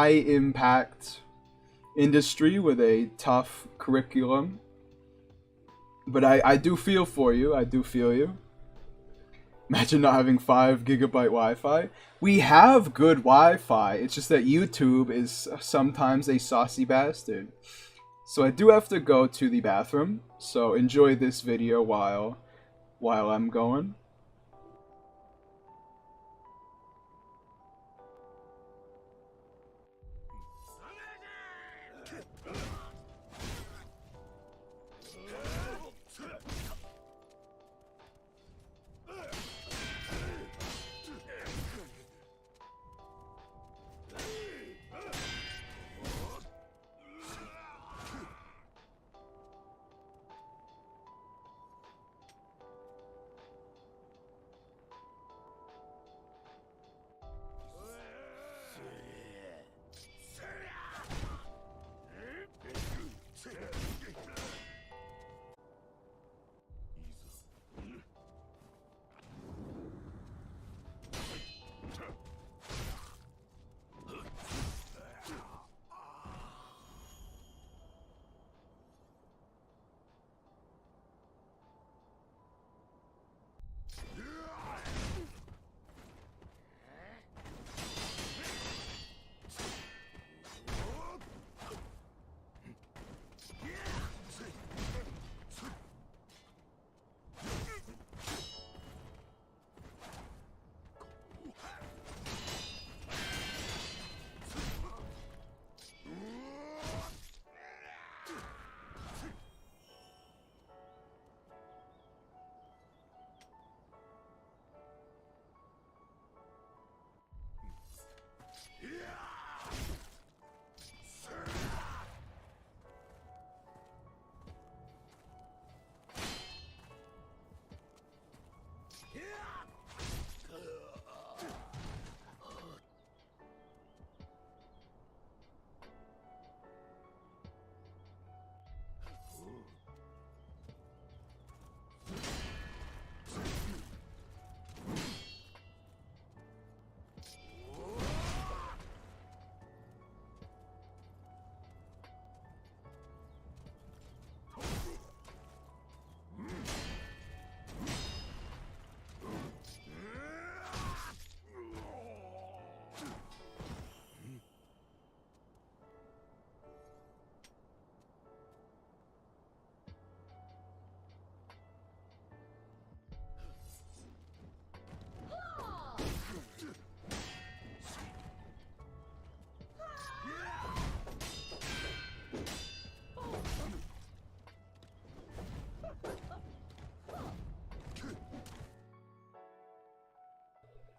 impact industry with a tough curriculum. But I do feel for you. I do feel you. Imagine not having 5 gigabyte Wi-Fi. We have good Wi-Fi. It's just that YouTube is sometimes a saucy bastard. So I do have to go to the bathroom. So enjoy this video while I'm going.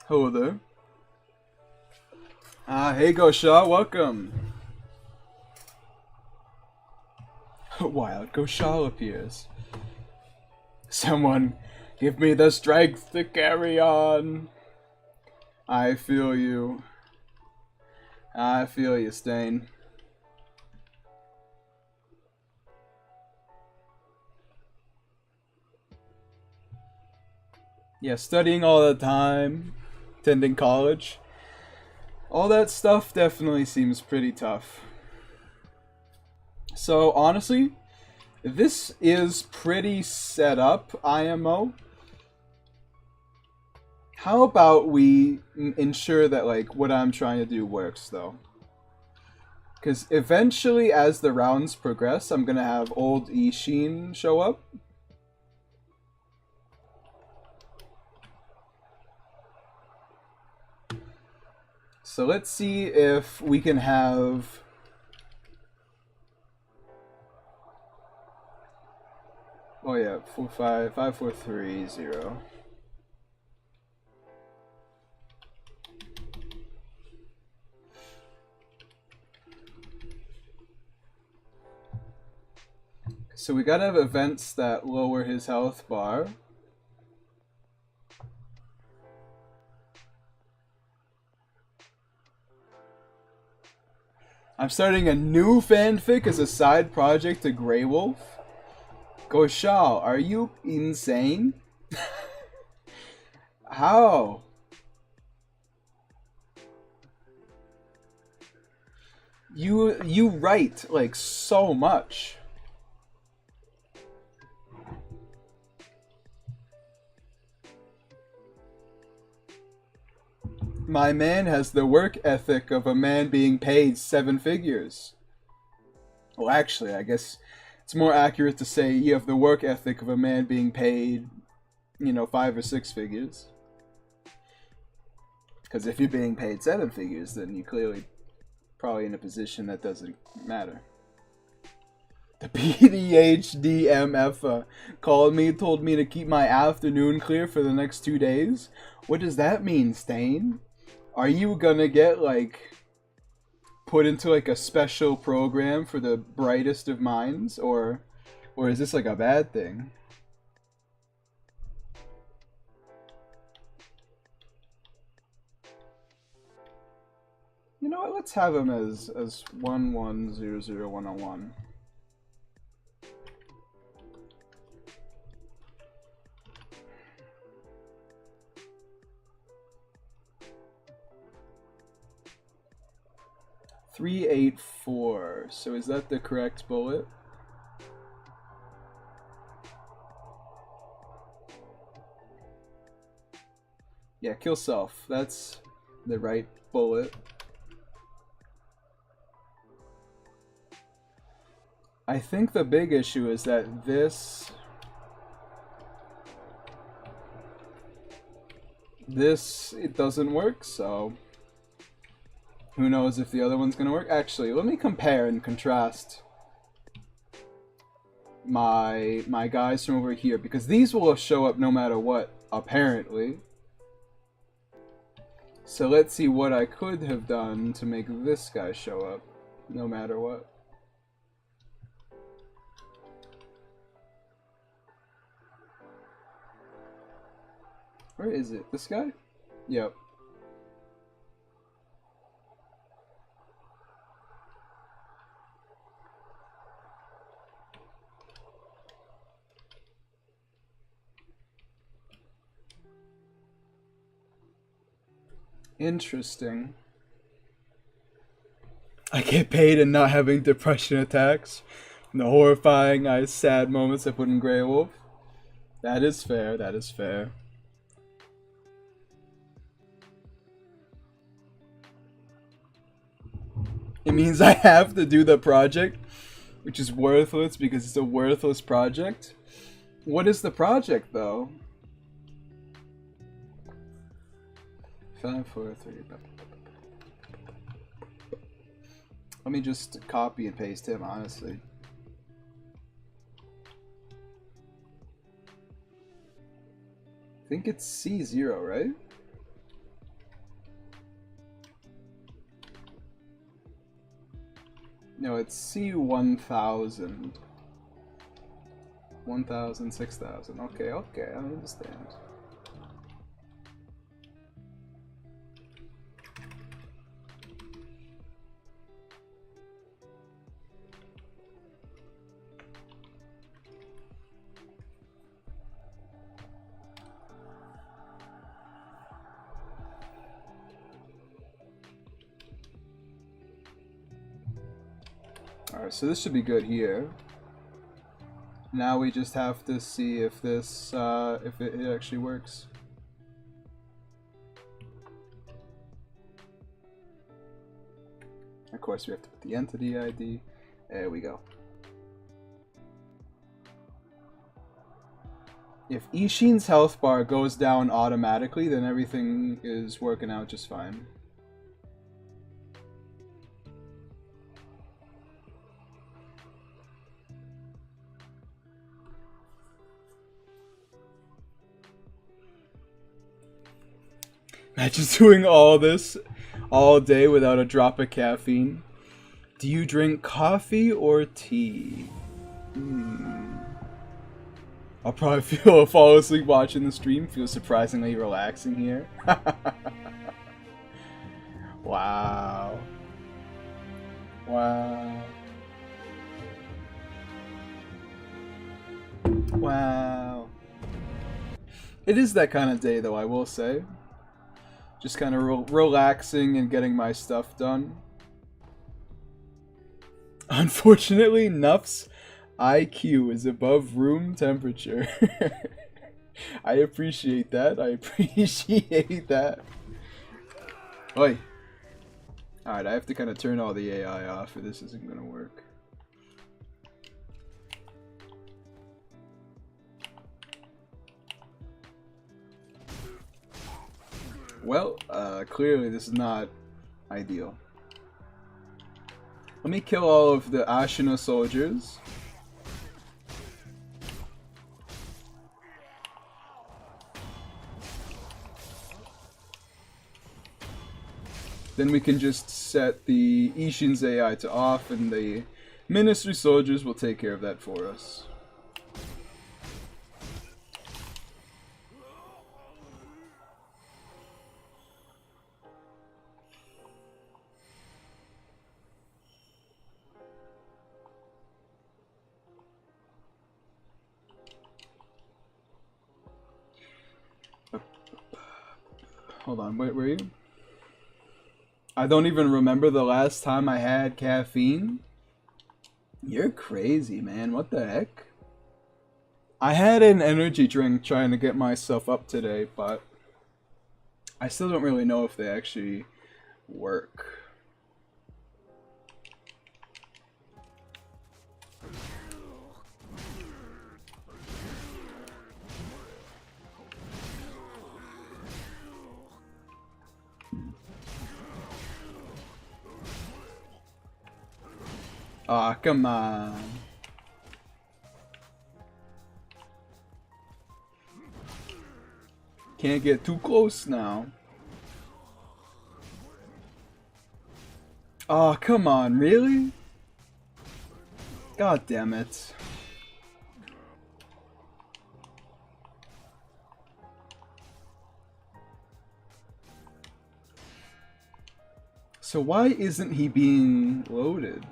Hello there. Hey Gosha, welcome. Wild Goshal appears. Someone give me the strength to carry on. I feel you. I feel you, Stain. Yeah, studying all the time, attending college. All that stuff definitely seems pretty tough. So, honestly, this is pretty set up, IMO. How about we ensure that, like, what I'm trying to do works, though? Because eventually, as the rounds progress, I'm gonna have old Ishin show up. So let's see if we can have Oh yeah, 455430. So we gotta have events that lower his health bar. I'm starting a new fanfic as a side project to Grey Wolf. Goshal, are you insane? How? You write like so much. My man has the work ethic of a man being paid 7 figures. Well, actually, I guess it's more accurate to say you have the work ethic of a man being paid, 5 or 6 figures. Because if you're being paid 7 figures, then you clearly probably in a position that doesn't matter. The PDHDMF called me, told me to keep my afternoon clear for the next 2 days. What does that mean, Stain? Are you gonna get put into a special program for the brightest of minds, or is this a bad thing? You know what? Let's have him as 1100101. $384. So is that the correct bullet? Yeah, kill self. That's the right bullet. I think the big issue is that this it doesn't work, so who knows if the other one's gonna work. Actually, let me compare and contrast my guys from over here, because these will show up no matter what, apparently. So let's see what I could have done to make this guy show up no matter what. Where is it? This guy? Yep. Interesting. I get paid and not having depression attacks. And the horrifying, sad moments I put in Grey Wolf. That is fair, that is fair. It means I have to do the project, which is worthless because it's a worthless project. What is the project, though? 5, 4, 3. Let me just copy and paste him, honestly. I think it's C0, right? No, it's C1000. 1000, 6000. Okay, okay, I understand. Alright, so this should be good here. Now we just have to see if this, if it actually works. Of course, we have to put the entity ID. There we go. If Ishin's health bar goes down automatically, then everything is working out just fine. Imagine doing all this all day without a drop of caffeine. Do you drink coffee or tea? I'll probably fall asleep watching the stream. Feel surprisingly relaxing here. Wow. Wow. Wow. It is that kind of day, though, I will say. Just kind of relaxing and getting my stuff done. Unfortunately, Nuff's IQ is above room temperature. I appreciate that. I appreciate that. Oi. Alright, I have to kind of turn all the AI off or this isn't going to work. Well, clearly this is not ideal. Let me kill all of the Ashina soldiers. Then we can just set the Ishin's AI to off and the Ministry soldiers will take care of that for us. Hold on, wait, where are you? I don't even remember the last time I had caffeine. You're crazy, man. What the heck? I had an energy drink trying to get myself up today, but I still don't really know if they actually work. Aw, come on. Can't get too close now. Aw, come on, really? God damn it. So why isn't he being loaded?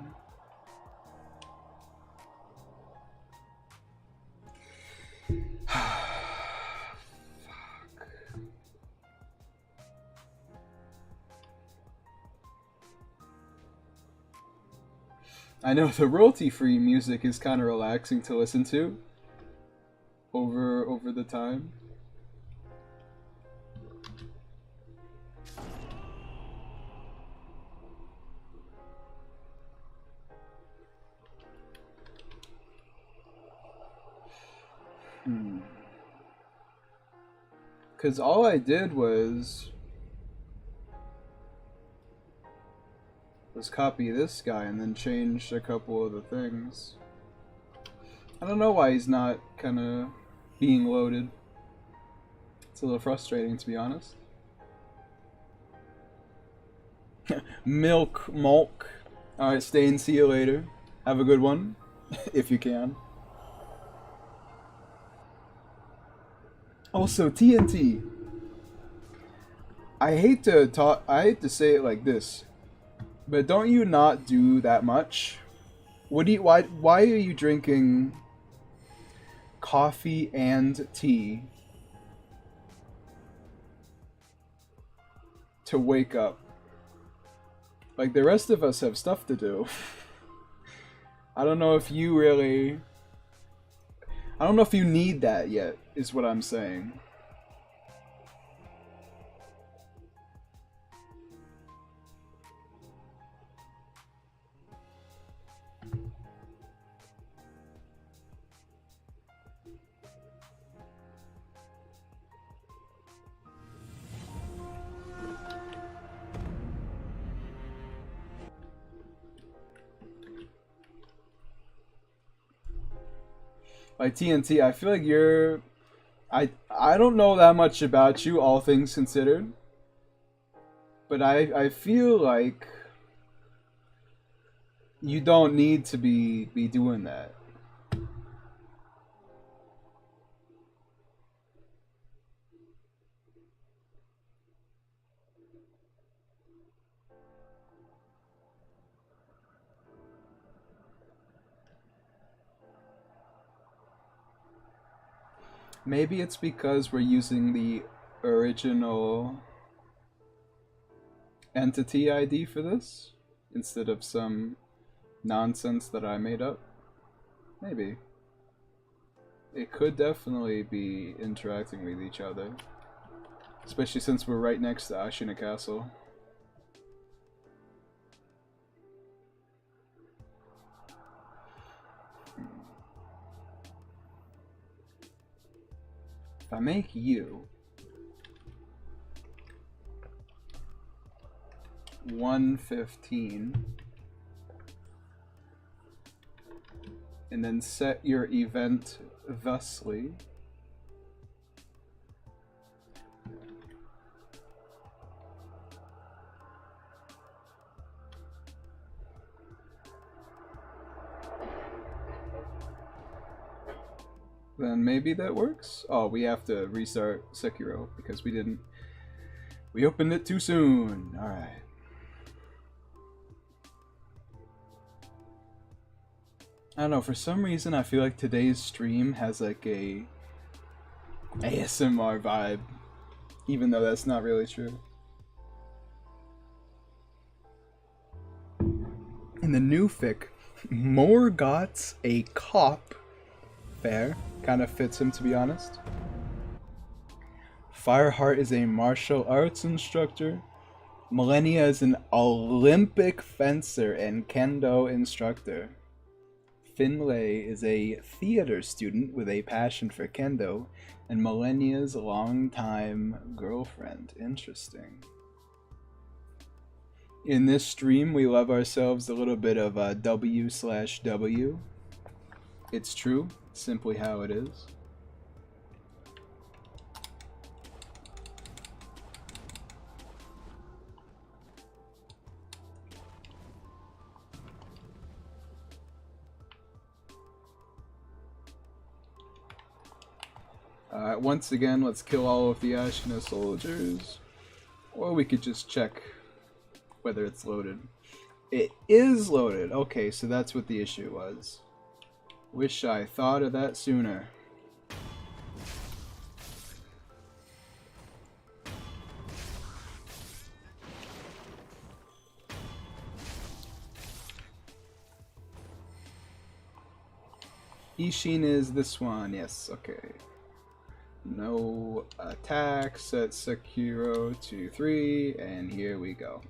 I know the royalty-free music is kind of relaxing to listen to over the time. Because all I did was copy this guy and then change a couple of the things. I don't know why he's not kind of being loaded. It's a little frustrating, to be honest. Milk. Alright, stay and see you later. Have a good one, if you can. Also, TNT. I hate to say it like this, but don't you not do that much? Why are you drinking coffee and tea to wake up? Like, the rest of us have stuff to do. I don't know if you need that yet, is what I'm saying. Like TNT, I feel like I don't know that much about you, all things considered. But I feel like you don't need to be doing that. Maybe it's because we're using the original entity ID for this instead of some nonsense that I made up. Maybe. It could definitely be interacting with each other. Especially since we're right next to Ashina Castle. If I make you 115 and then set your event thusly, then maybe that works. Oh, we have to restart Sekiro because we opened it too soon. Alright. I don't know, for some reason I feel like today's stream has like a ASMR vibe, even though that's not really true. In the new fic, Morgott's a cop. Fair. Kind of fits him, to be honest. Fireheart is a martial arts instructor. Millennia is an Olympic fencer and kendo instructor. Finlay is a theater student with a passion for kendo, and Millennia's longtime girlfriend. Interesting. In this stream, we love ourselves a little bit of W/W. It's true, simply how it is. Once again, let's kill all of the Ashina soldiers. Or we could just check whether it's loaded. It is loaded! Okay, so that's what the issue was. Wish I thought of that sooner. Ishin is this one, yes, okay. No attack, set Sekiro to 3, and here we go.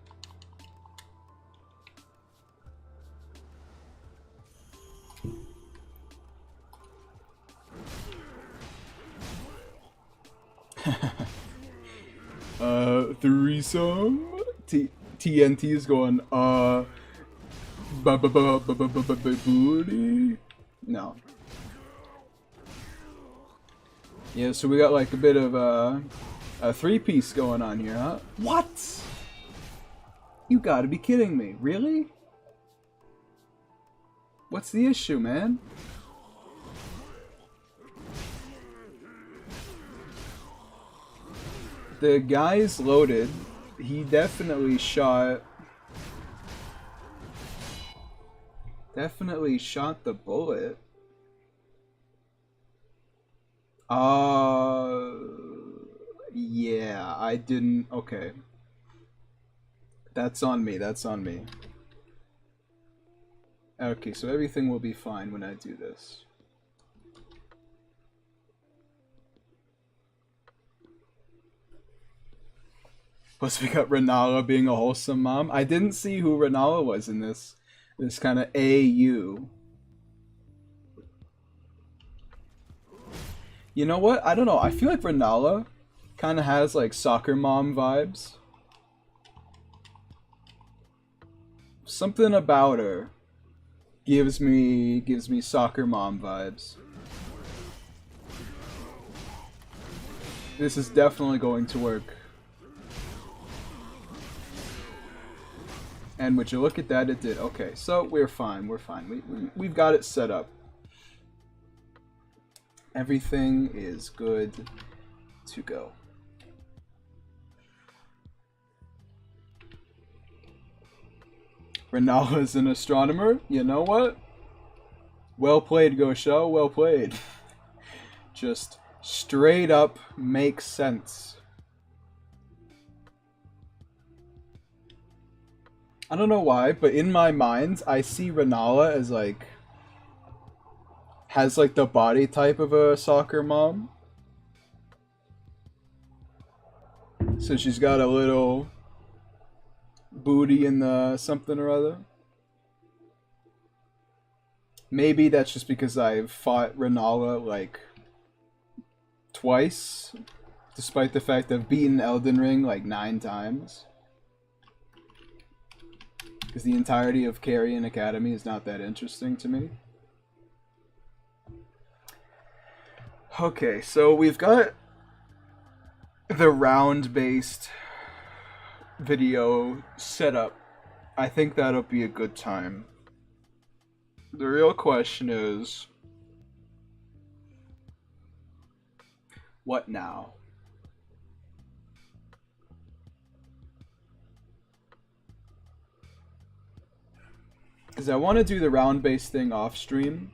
Threesome? TNT is going, booty? No. Yeah, so we got like a bit of a three-piece going on here, huh? What? You gotta be kidding me. Really? What's the issue, man? The guy's loaded. He definitely shot the bullet. Yeah, I didn't. Okay. That's on me, that's on me. Okay, so everything will be fine when I do this. Plus we got Renala being a wholesome mom. I didn't see who Renala was in this kind of AU. You know what? I don't know. I feel like Renala kind of has like soccer mom vibes. Something about her gives me soccer mom vibes. This is definitely going to work. And would you look at that, it did. Okay, so we're fine, we're fine. We've got it set up. Everything is good to go. Renala is an astronomer? You know what? Well played, Gosho, well played. Just straight up makes sense. I don't know why, but in my mind, I see Renala as like has like the body type of a soccer mom. So she's got a little booty in the something or other. Maybe that's just because I've fought Renala like twice, despite the fact I've beaten Elden Ring like 9 times. Because the entirety of Carrion Academy is not that interesting to me. Okay, so we've got the round-based video set up. I think that'll be a good time. The real question is, what now? Because I want to do the round-based thing off-stream,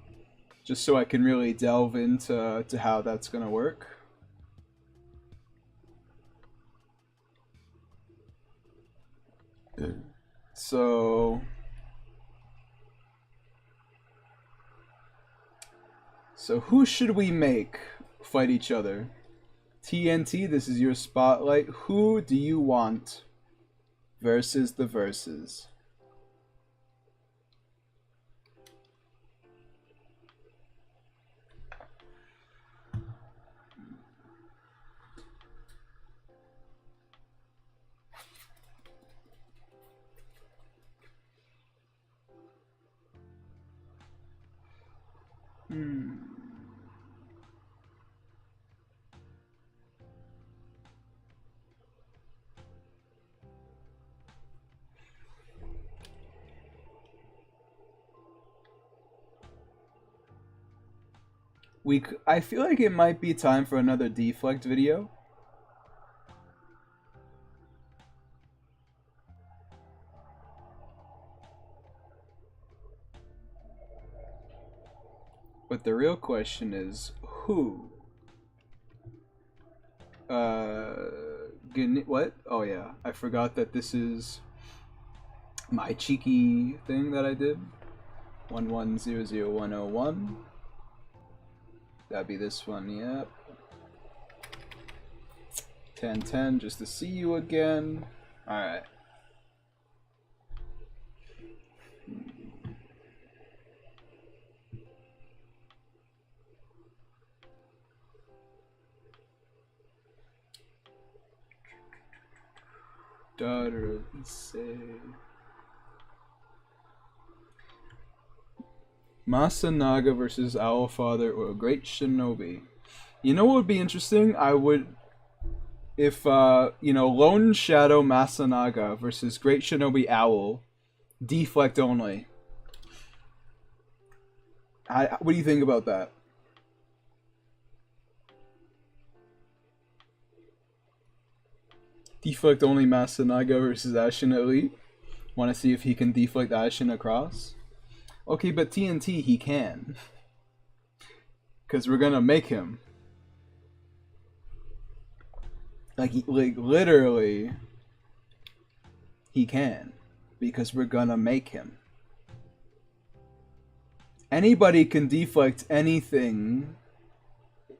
just so I can really delve into how that's going to work. So who should we make fight each other? TNT, this is your spotlight. Who do you want versus the verses? I feel like it might be time for another deflect video. But the real question is, who? What? Oh yeah, I forgot that this is my cheeky thing that I did. 1100101. That'd be this one, yep. 1010, just to see you again. Alright. Daughter of Issei. Masanaga versus Owlfather or Great Shinobi. You know what would be interesting? I would, if you know, Lone Shadow Masanaga versus Great Shinobi Owl, deflect only. What do you think about that? Deflect only Masanaga versus Ashen Elite. Want to see if he can deflect Ashen across? Okay, but TNT he can. Because we're gonna make him. Like literally, he can. Because we're gonna make him. Anybody can deflect anything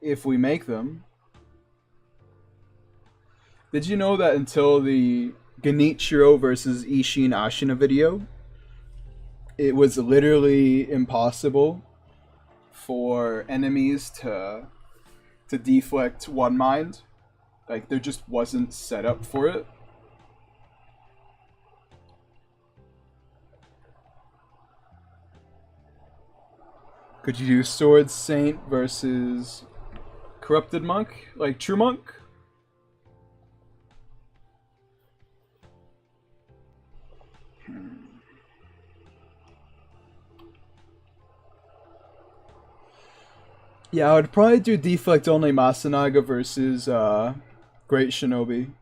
if we make them. Did you know that until the Genichiro versus Ishin Ashina video, it was literally impossible for enemies to deflect one mind? Like, there just wasn't set up for it. Could you do Sword Saint versus Corrupted Monk? Like True Monk? Yeah, I would probably do deflect only Masanaga versus Great Shinobi.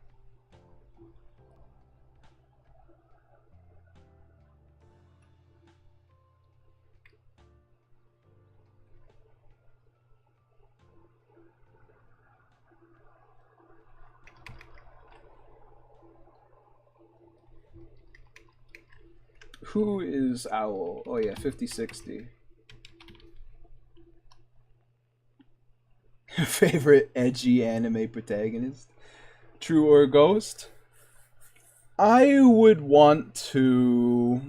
Who is Owl? Oh yeah, 5060. Favorite edgy anime protagonist? True or Ghost? I would want to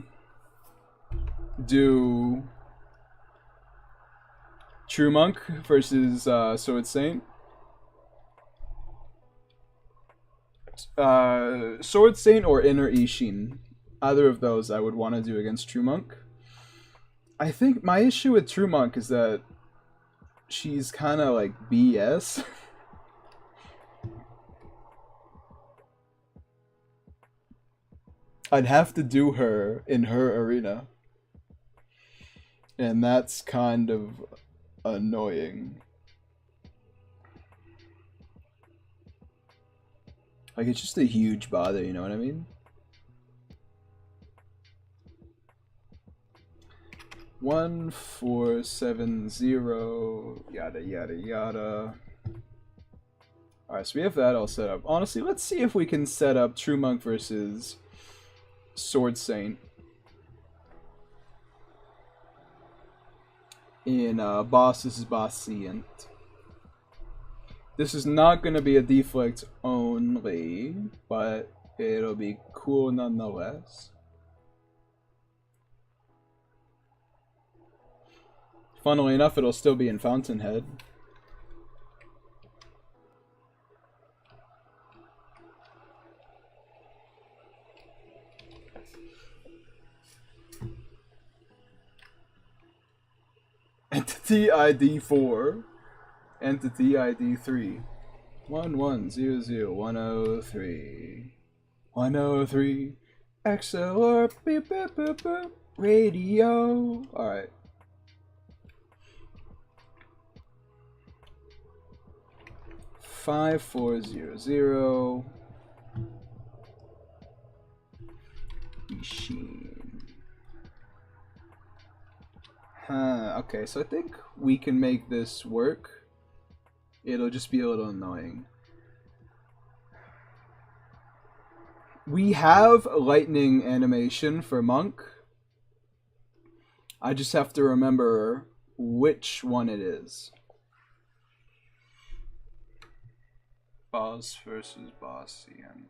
do True Monk versus Sword Saint. Sword Saint or Inner Ishin. Either of those I would want to do against True Monk. I think my issue with True Monk is that she's kind of like BS. I'd have to do her in her arena. And that's kind of annoying. Like, it's just a huge bother, you know what I mean? 1470, yada yada yada. Alright, so we have that all set up. Honestly, let's see if we can set up True Monk versus Sword Saint in Boss vs. Bossient. This is not going to be a deflect only, but it'll be cool nonetheless. Funnily enough, it'll still be in Fountainhead. Entity ID 4. Entity ID 3. 1100103. 103. XLR beep beep beep beep. Radio. Alright. Five 400 machine. Okay, so I think we can make this work. It'll just be a little annoying. We have lightning animation for Monk. I just have to remember which one it is. Boss versus Bossient.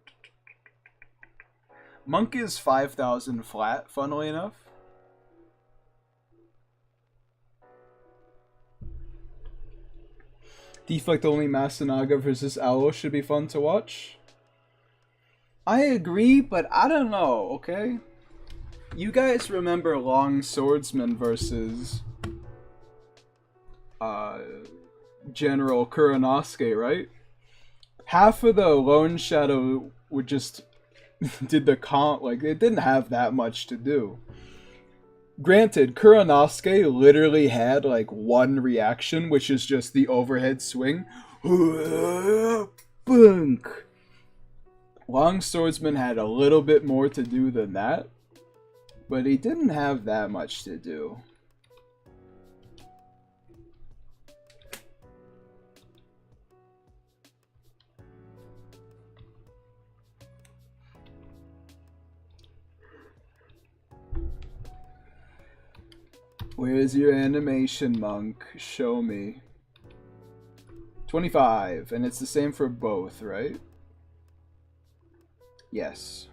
Monk is 5,000 flat, funnily enough. Deflect only Masanaga versus Owl should be fun to watch. I agree, but I don't know, okay? You guys remember Long Swordsman versus General Kuranosuke, right? Half of the Lone Shadow would just did the comp, like, it didn't have that much to do. Granted, Kuranosuke literally had like one reaction, which is just the overhead swing. Bunk. Long Swordsman had a little bit more to do than that, but he didn't have that much to do. Where's your animation, Monk? Show me. 25, and it's the same for both, right? Yes.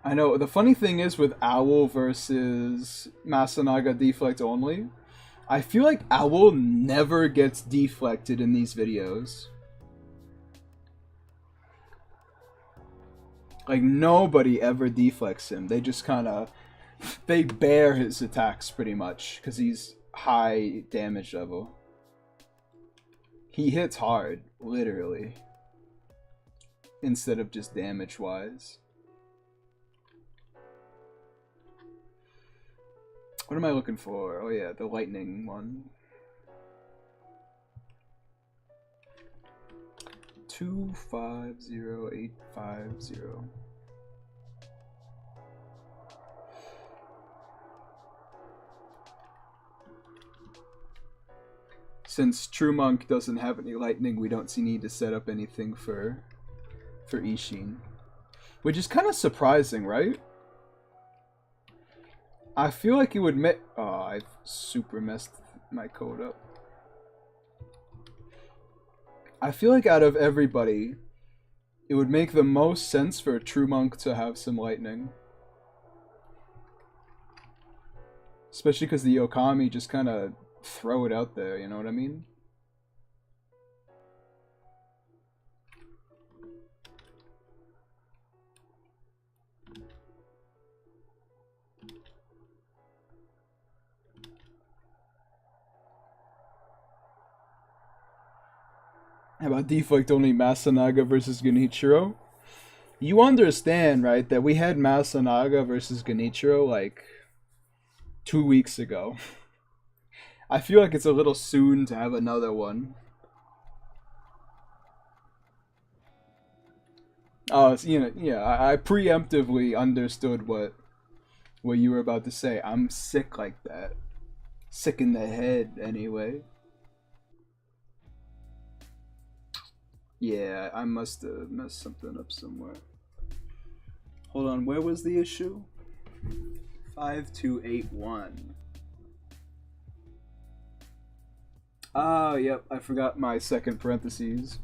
I know, the funny thing is with Owl versus Masanaga deflect only, I feel like Owl never gets deflected in these videos. Like, nobody ever deflects him. They just kind of... They bear his attacks, pretty much, because he's high damage level. He hits hard, literally. instead of just damage-wise. What am I looking for? Oh yeah, the lightning one. 250850. Since True Monk doesn't have any lightning, we don't need to set up anything for Ishin. Which is kind of surprising, right? I feel like it would oh, I super messed my code up. I feel like out of everybody, it would make the most sense for a True Monk to have some lightning. Especially because the Okami just kind of throw it out there, you know what I mean? How about deflect only Masanaga versus Genichiro? You understand, right, that we had Masanaga versus Genichiro like 2 weeks ago. I feel like it's a little soon to have another one. Oh, so, you know, yeah, I preemptively understood what you were about to say. I'm sick like that. Sick in the head, anyway. Yeah, I must have messed something up somewhere. Hold on, where was the issue? 5281. Oh, yep, I forgot my second parentheses.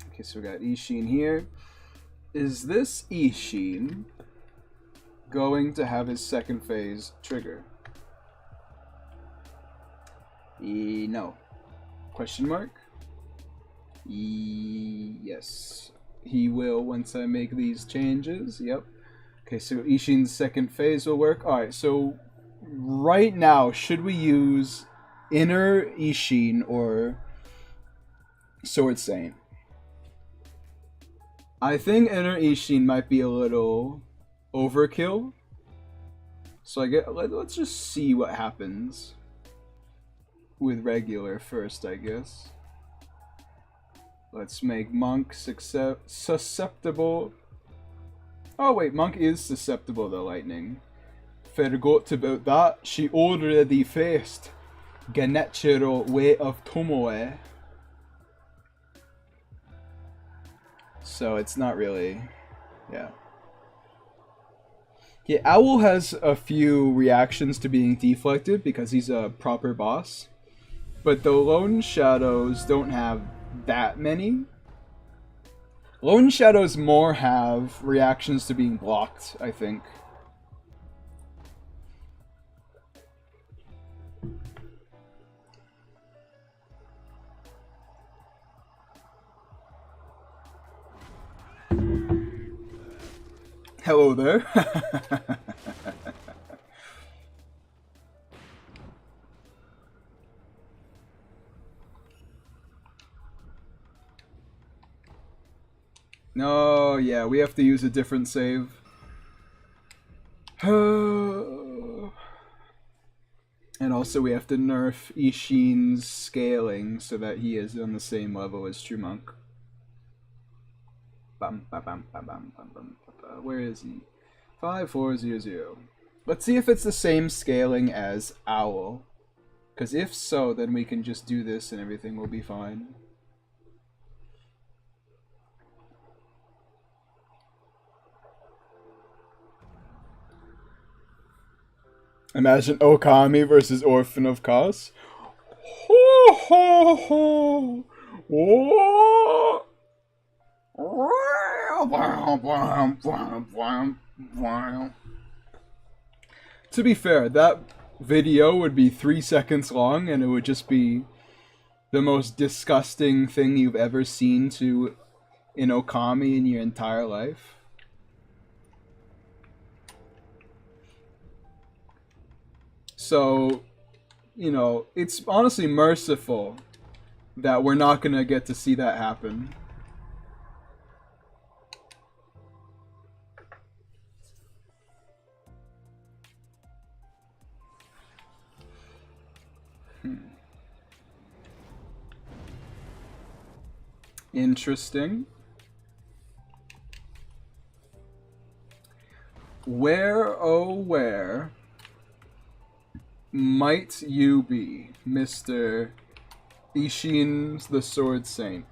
Okay, so we got Ishin here. Is this Ishin going to have his second phase trigger? No. Question mark? Yes. He will once I make these changes. Yep. Okay, so Ishin's second phase will work. Alright, so right now, should we use Inner Ishin or Sword Saint? I think Inner Ishin might be a little overkill. So let's just see what happens with regular first, I guess. Let's make Monk susceptible. Oh wait, Monk is susceptible to lightning. Forgot about that. She already faced Genichiro Way of Tomoe. So it's not really, yeah. Yeah, Owl has a few reactions to being deflected because he's a proper boss. But the Lone Shadows don't have that many. Lone Shadows more have reactions to being blocked, I think. Hello there. No, yeah, we have to use a different save. And also we have to nerf Ishin's scaling so that he is on the same level as True Monk. Where is he? 5400. Let's see if it's the same scaling as Owl. Because if so, then we can just do this and everything will be fine. Imagine Okami versus Orphan of Kos. Ho ho ho! Whoa! To be fair, that video would be 3 seconds long and it would just be the most disgusting thing you've ever seen to an Okami in your entire life. So, you know, it's honestly merciful that we're not gonna get to see that happen. Interesting. Where, oh where might you be, Mr. Isshin the Sword Saint?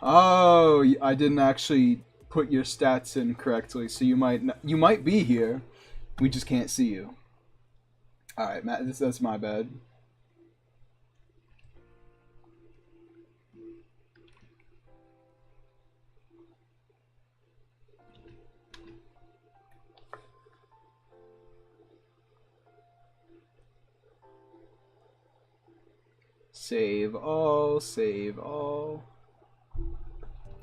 Oh, I didn't actually put your stats in correctly, so you might be here. We just can't see you. All right, Matt, that's my bad. Save all, save all.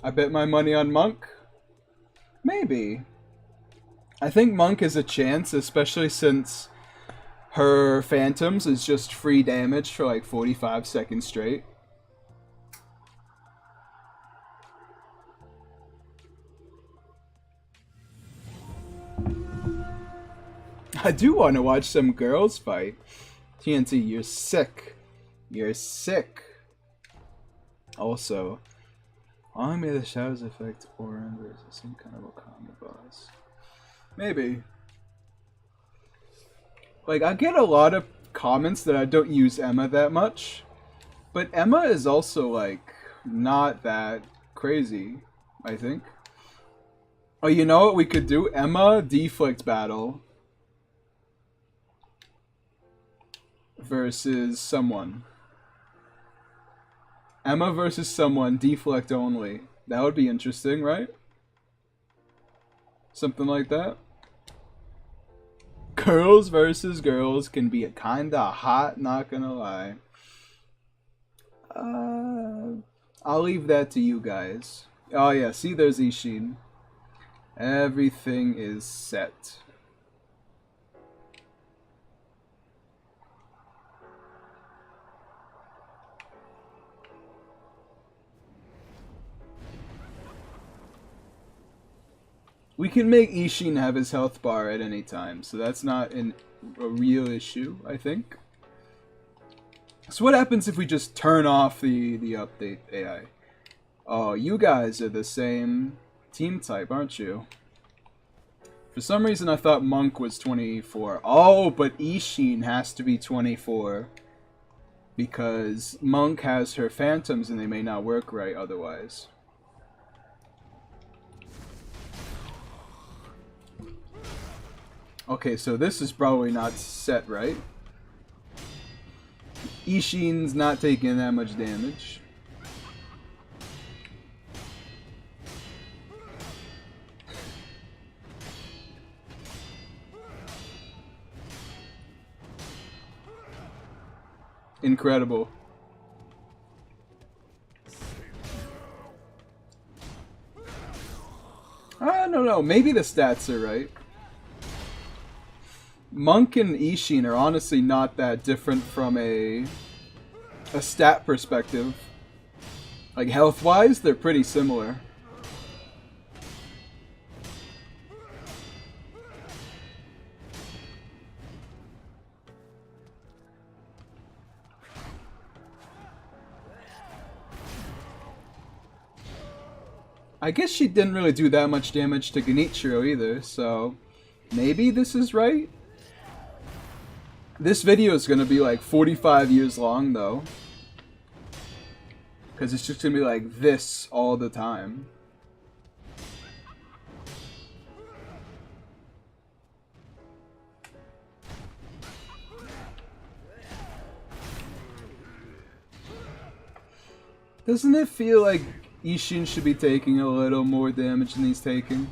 I bet my money on Monk. Maybe. I think Monk is a chance, especially since her Phantoms is just free damage for like 45 seconds straight. I do want to watch some girls fight. TNT, you're sick. You're sick. Also, I made the Shadows effect Orin versus some kind of Okami boss. Maybe. Like, I get a lot of comments that I don't use Emma that much. But Emma is also, like, not that crazy, I think. Oh, you know what we could do? Emma Deflect battle. Versus someone. Emma versus someone, deflect only. That would be interesting, right? Something like that. Girls versus girls can be kinda hot, not gonna lie. I'll leave that to you guys. Oh yeah, see, there's Isshin. Everything is set. We can make Isshin have his health bar at any time, so that's not a real issue, I think. So what happens if we just turn off the update AI? Oh, you guys are the same team type, aren't you? For some reason I thought Monk was 24. Oh, but Isshin has to be 24. Because Monk has her Phantoms and they may not work right otherwise. Okay, so this is probably not set right. Isshin's not taking that much damage. Incredible. I don't know, maybe the stats are right. Monk and Isshin are honestly not that different from a stat perspective. Like, health-wise, they're pretty similar. I guess she didn't really do that much damage to Genichiro either, so maybe this is right? This video is going to be like 45 years long, though. Because it's just going to be like this all the time. Doesn't it feel like Isshin should be taking a little more damage than he's taking?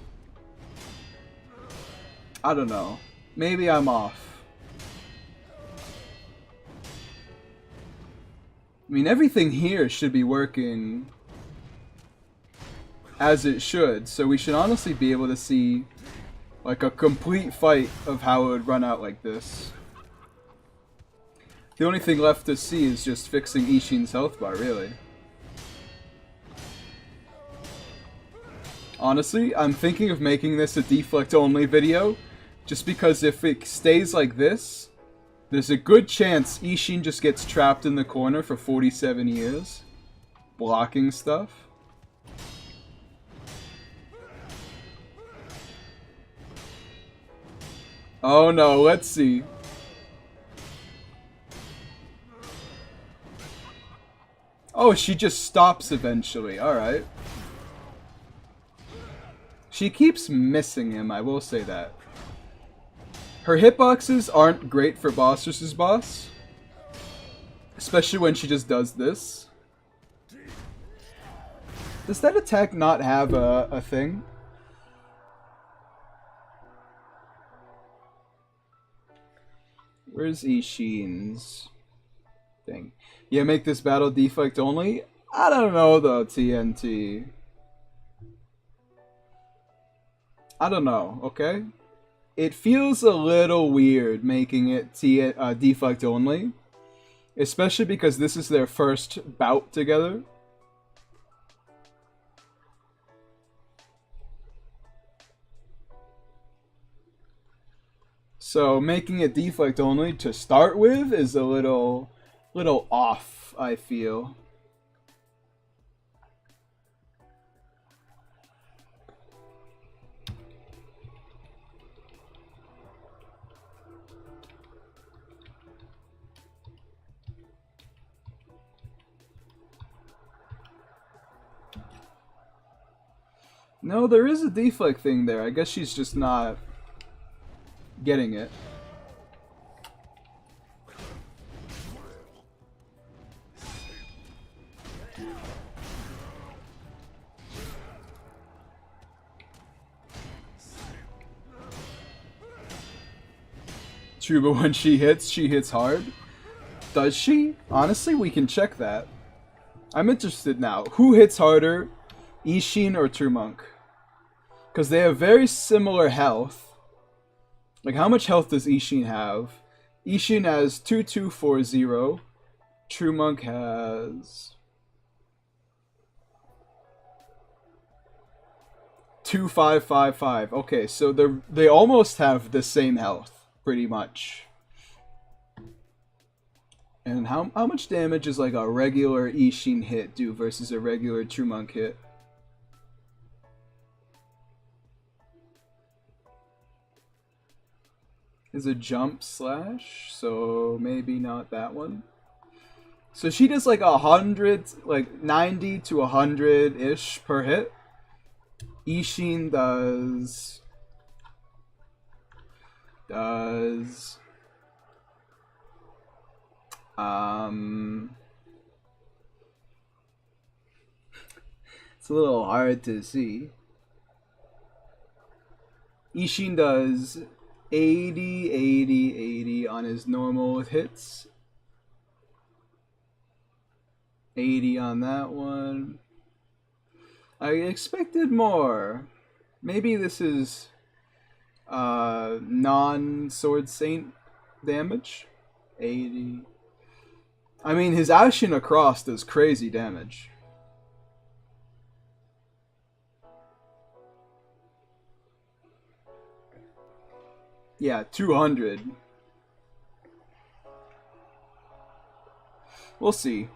I don't know. Maybe I'm off. I mean, everything here should be working as it should, so we should honestly be able to see Like a complete fight of how it would run out like this. The only thing left to see is just fixing Ishin's health bar, really. Honestly, I'm thinking of making this a deflect only video, just because if it stays like this, there's a good chance Ishin just gets trapped in the corner for 47 years, blocking stuff. Oh no, let's see. Oh, she just stops eventually, alright. She keeps missing him, I will say that. Her hitboxes aren't great for boss versus boss. Especially when she just does this. Does that attack not have a thing? Where's Ishin's thing? Yeah, make this battle deflect only? I don't know though, TNT. I don't know, okay? It feels a little weird making it deflect only. Especially because this is their first bout together. So making it deflect only to start with is a little off, I feel. No, there is a deflect thing there. I guess she's just not getting it. True, but when she hits hard. Does she? Honestly, we can check that. I'm interested now. Who hits harder, Ishin or True Monk? Because they have very similar health. Like, how much health does Ishin have? Ishin has 2240. True Monk has 2555. Okay, so they almost have the same health, pretty much. And how much damage is like a regular Ishin hit do versus a regular True Monk hit? Is a jump slash, so maybe not that one. So she does like 100, like 90 to 100-ish per hit. Ishin does it's a little hard to see. Ishin does 80, 80, 80 on his normal hits. 80 on that one. I expected more. Maybe this is non-Sword Saint damage. 80. I mean, his Ashen Across does crazy damage. Yeah, 200. We'll see.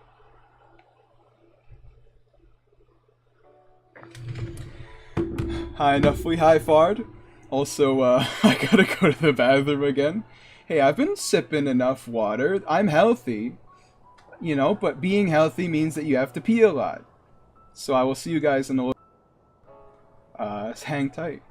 Hi, Nuffly. Hi, Fard. Also, I gotta go to the bathroom again. Hey, I've been sipping enough water. I'm healthy. You know, but being healthy means that you have to pee a lot. So I will see you guys in a little... hang tight.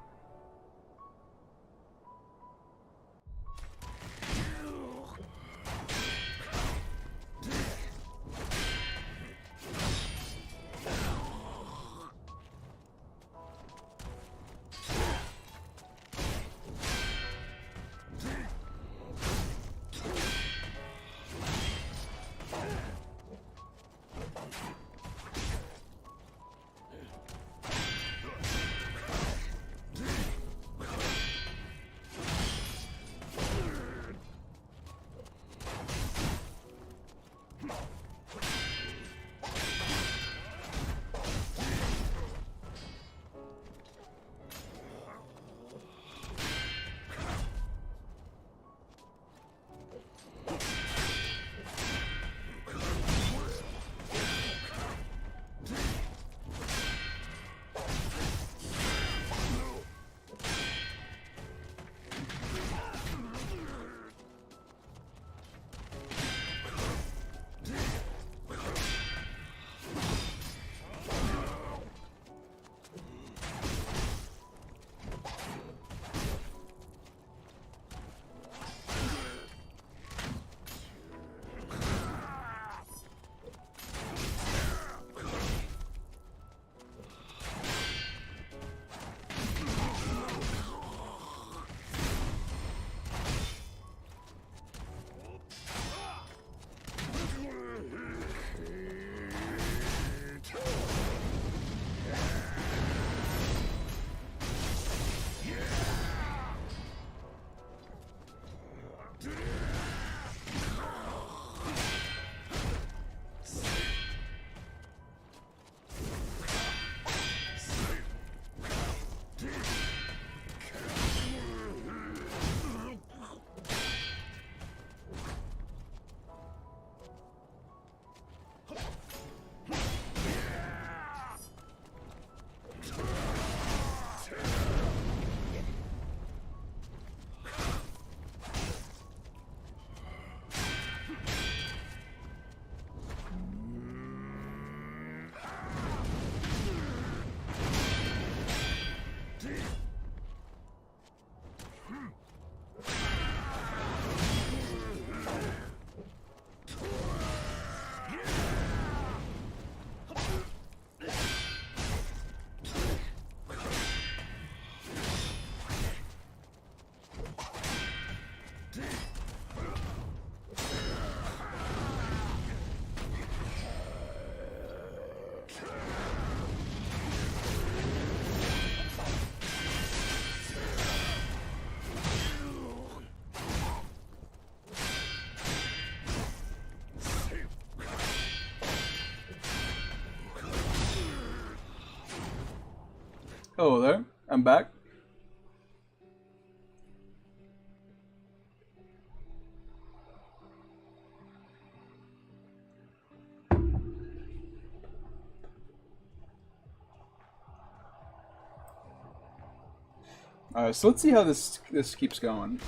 Hello there. I'm back. Alright, so let's see how this keeps going.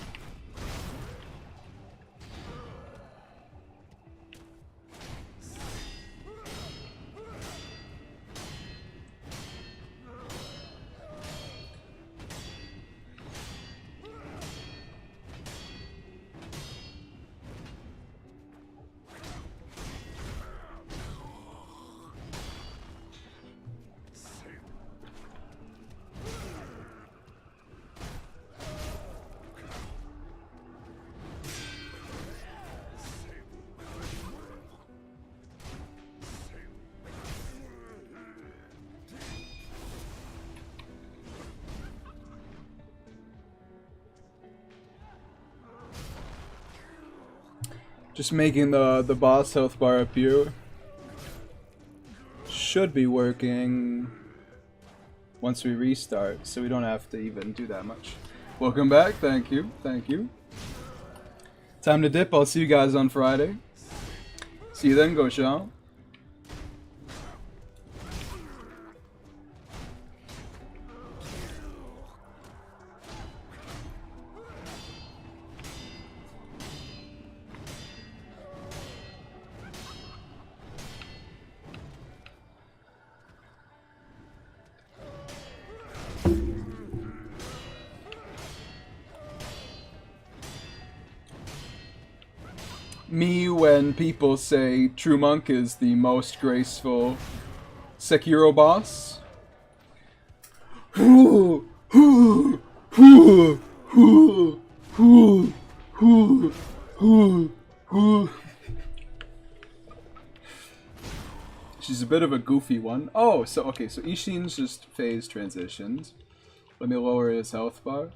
Just making the boss health bar appear. Should be working once we restart, so we don't have to even do that much. Welcome back, thank you, thank you. Time to dip, I'll see you guys on Friday. See you then, Goshan. Me when people say True Monk is the most graceful Sekiro boss. She's a bit of a goofy one. Oh, so okay, so Ishin's just phase transitioned. Let me lower his health bar.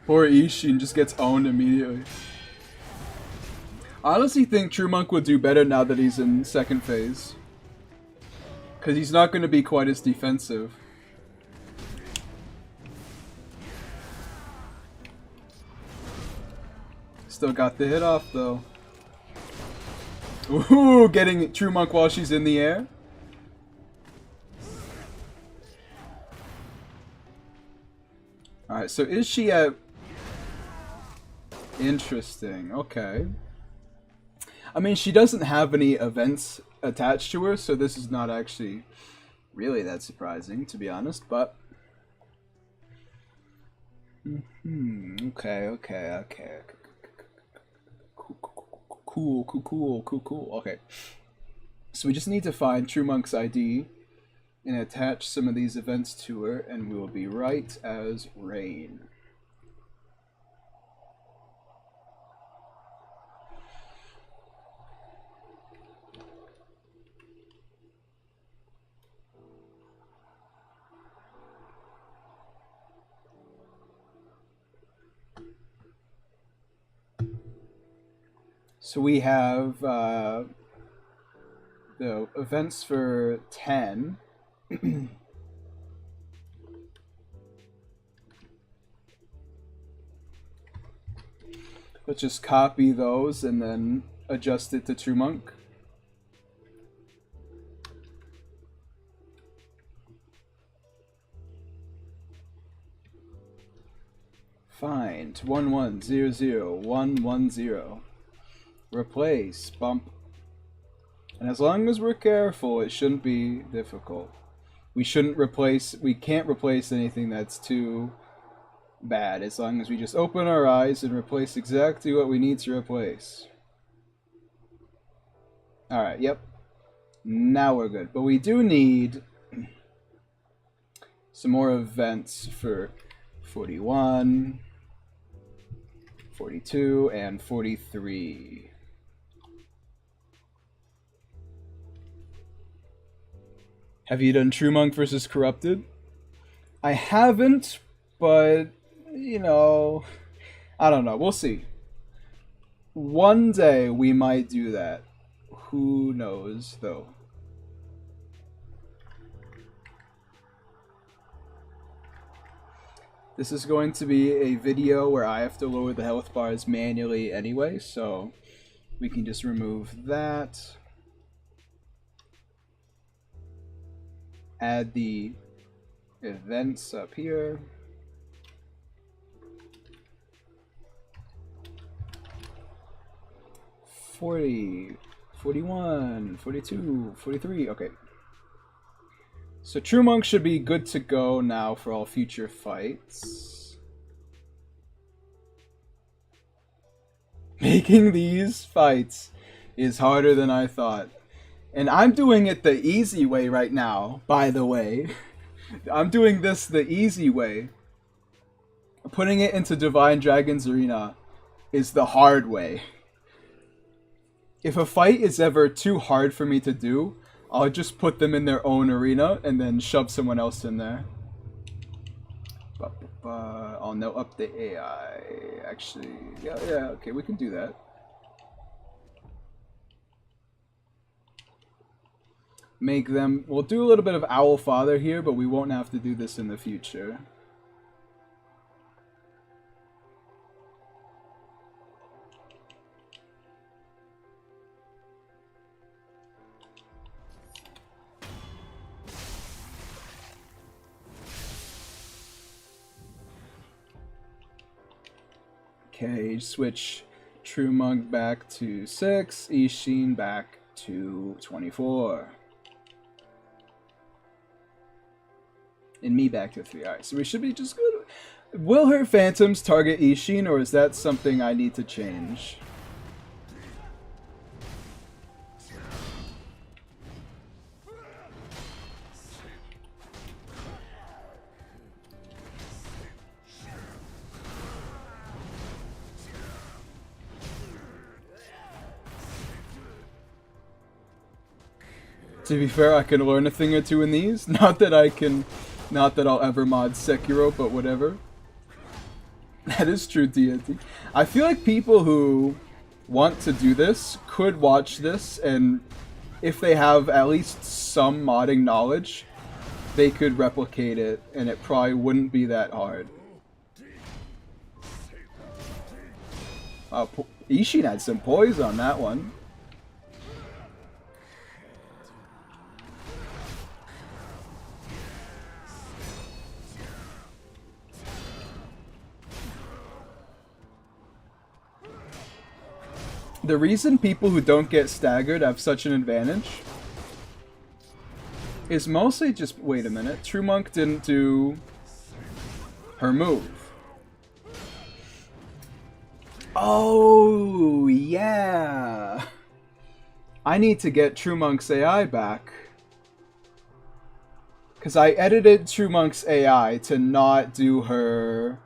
Poor Ishin just gets owned immediately. I honestly think True Monk would do better now that he's in second phase. Because he's not going to be quite as defensive. Still got the hit off though. Ooh, getting True Monk while she's in the air. Alright, so is she at... Interesting, okay. I mean, she doesn't have any events attached to her, so this is not actually really that surprising, to be honest, but... Okay. Cool. Okay. So we just need to find True Monk's ID and attach some of these events to her, and we will be right as rain. So we have the events for 10. Let's just copy those and then adjust it to True Monk. Find 1100-110. Replace bump. And as long as we're careful, it shouldn't be difficult. We can't replace anything that's too bad, as long as we just open our eyes and replace exactly what we need to replace. Alright, yep. Now we're good. But we do need some more events for 41, 42, and 43. Have you done True Monk versus Corrupted? I haven't, but, you know, I don't know. We'll see. One day we might do that. Who knows, though? This is going to be a video where I have to lower the health bars manually anyway, so we can just remove that. Add the events up here. $40, $41, $42, $43. Okay. So True Monk should be good to go now for all future fights. Making these fights is harder than I thought. And I'm doing it the easy way right now, by the way. I'm doing this the easy way. Putting it into Divine Dragon's Arena is the hard way. If a fight is ever too hard for me to do, I'll just put them in their own arena and then shove someone else in there. I'll note up the AI. Actually, yeah, okay, we can do that. Make them... We'll do a little bit of Owl Father here, but we won't have to do this in the future. Okay, switch True Monk back to 6, Ishin back to 24. And me back to 3. Alright, so we should be just good. Will her phantoms target Ishin, or is that something I need to change? To be fair, I can learn a thing or two in these. Not that I'll ever mod Sekiro, but whatever. That is true, TNT. I feel like people who want to do this could watch this, and if they have at least some modding knowledge, they could replicate it, and it probably wouldn't be that hard. Ishin had some poise on that one. The reason people who don't get staggered have such an advantage is mostly just... Wait a minute. True Monk didn't do her move. Oh, yeah. I need to get True Monk's AI back. Because I edited True Monk's AI to not do her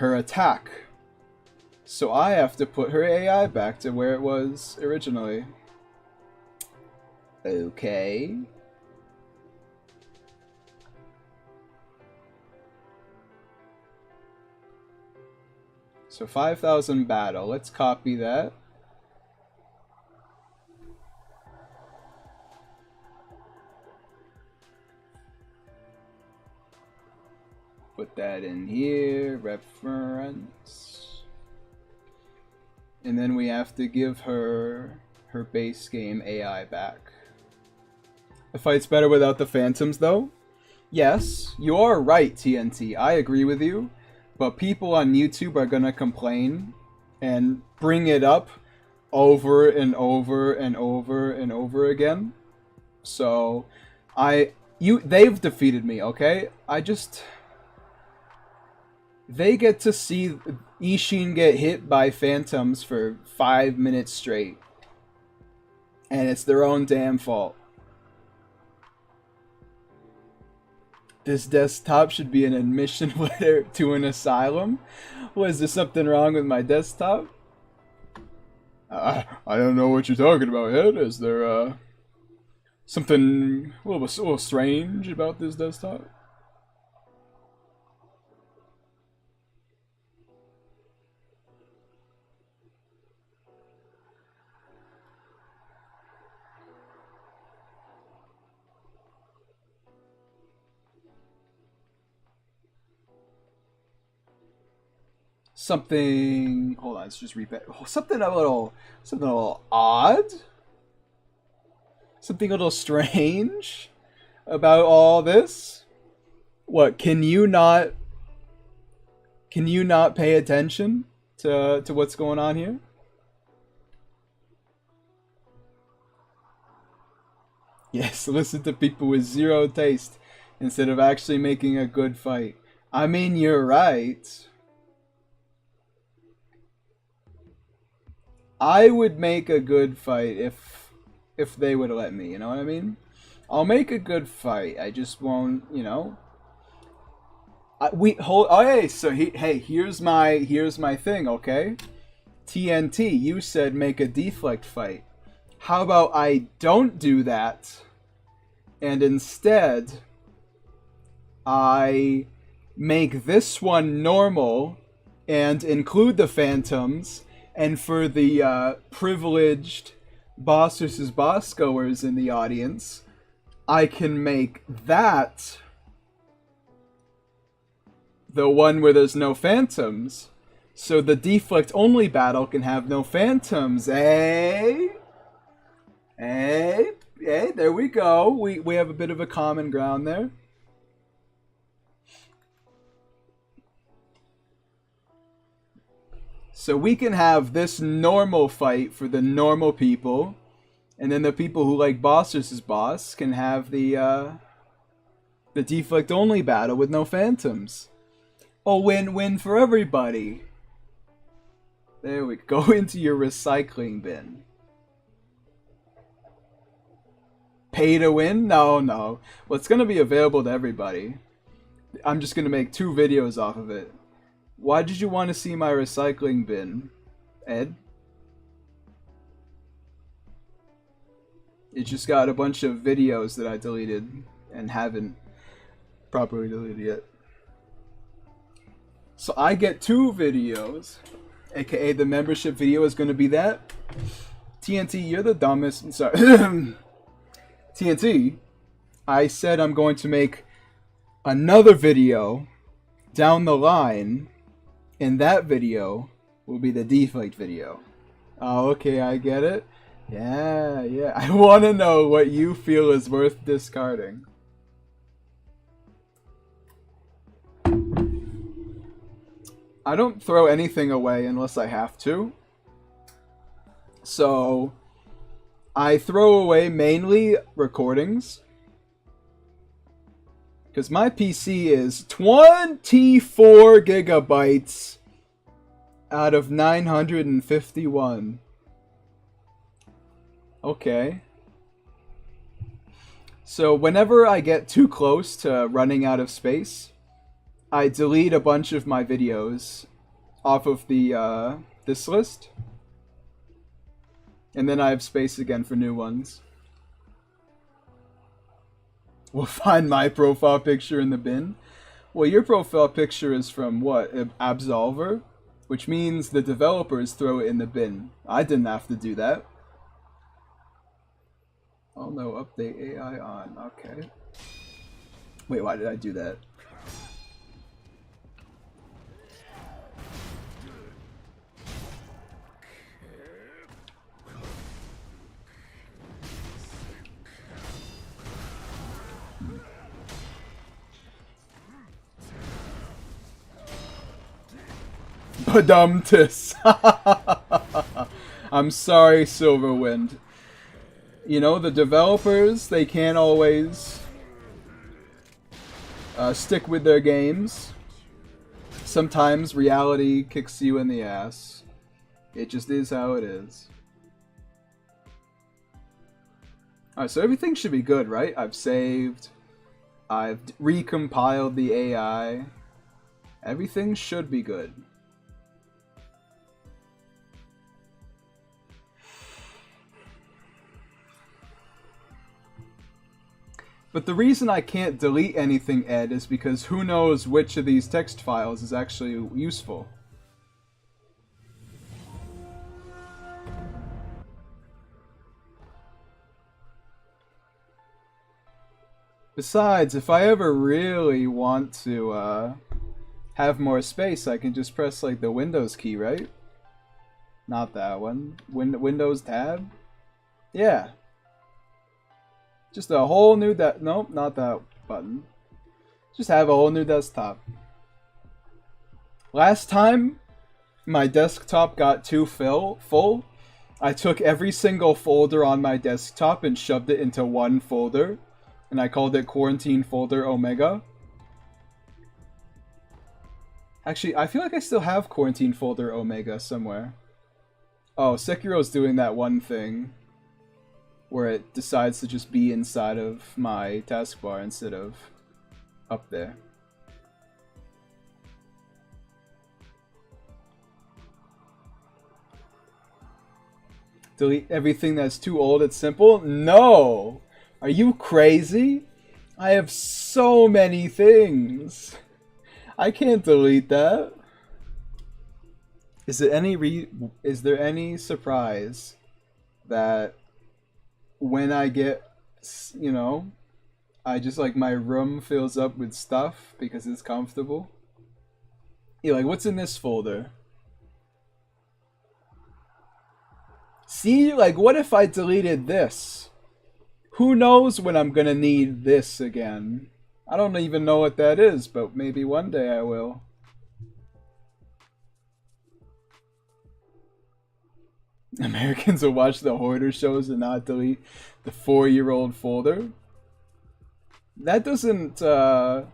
attack. So I have to put her AI back to where it was originally. Okay. So 5,000 battle. Let's copy that. Put that in here. Reference. And then we have to give her her base game AI back. The fight's better without the phantoms, though? Yes, you are right, TNT. I agree with you. But people on YouTube are gonna complain and bring it up over and over and over and over again. So, they've defeated me, okay? They get to see Ishin get hit by phantoms for 5 minutes straight. And it's their own damn fault. This desktop should be an admission letter to an asylum? Was there something wrong with my desktop? I don't know what you're talking about, Ed. Is there something a little strange about this desktop? something. Hold on, let's just read that. Something a little odd. Something a little strange about all this. What, can you not pay attention to what's going on here? Yes, listen to people with zero taste instead of actually making a good fight. I mean, you're right. I would make a good fight if they would let me, you know what I mean? I'll make a good fight. I just won't, you know. Hey, so here's my thing, okay? TNT, you said make a deflect fight. How about I don't do that, and instead I make this one normal and include the phantoms, and for the privileged boss versus boss goers in the audience, I can make that the one where there's no phantoms, so the deflect only battle can have no phantoms. Hey, there we go. We have a bit of a common ground there. So we can have this normal fight for the normal people, and then the people who like boss versus boss can have the deflect only battle with no phantoms. A win-win for everybody. There we go. Into your recycling bin. Pay to win? No. Well, it's going to be available to everybody. I'm just going to make 2 videos off of it. Why did you want to see my recycling bin, Ed? It just got a bunch of videos that I deleted and haven't properly deleted yet. So I get 2 videos, aka the membership video is going to be that. TNT, you're the dumbest. Sorry. TNT, I said I'm going to make another video down the line, and that video will be the deflect video. Oh, okay, I get it. Yeah. I want to know what you feel is worth discarding. I don't throw anything away unless I have to. So I throw away mainly recordings, because my PC is 24 gigabytes out of 951. Okay. So whenever I get too close to running out of space, I delete a bunch of my videos off of the this list, and then I have space again for new ones. We'll find my profile picture in the bin. Well, your profile picture is from what? Absolver? Which means the developers throw it in the bin. I didn't have to do that. Oh no, update AI on. Okay. Wait, why did I do that? Padumtus. I'm sorry, Silverwind. You know, the developers, they can't always stick with their games. Sometimes reality kicks you in the ass. It just is how it is. Alright, so everything should be good, right? I've saved. I've recompiled the AI. Everything should be good. But the reason I can't delete anything, Ed, is because who knows which of these text files is actually useful. Besides, if I ever really want to have more space, I can just press like the Windows key, right? Not that one. Windows tab? Yeah. Just a whole new nope, not that button. Just have a whole new desktop. Last time my desktop got too full, I took every single folder on my desktop and shoved it into one folder, and I called it Quarantine Folder Omega. Actually, I feel like I still have Quarantine Folder Omega somewhere. Oh, Sekiro's doing that one thing where it decides to just be inside of my taskbar instead of up there. Delete everything that's too old, it's simple? No! Are you crazy? I have so many things. I can't delete that. Is there any surprise that when I get, you know, I just like my room fills up with stuff because it's comfortable? Yeah, like what's in this folder? See, like what if I deleted this? Who knows when I'm gonna need this again? I don't even know what that is, but maybe one day I will. Americans will watch the Hoarder shows and not delete the 4-year-old folder? That doesn't, does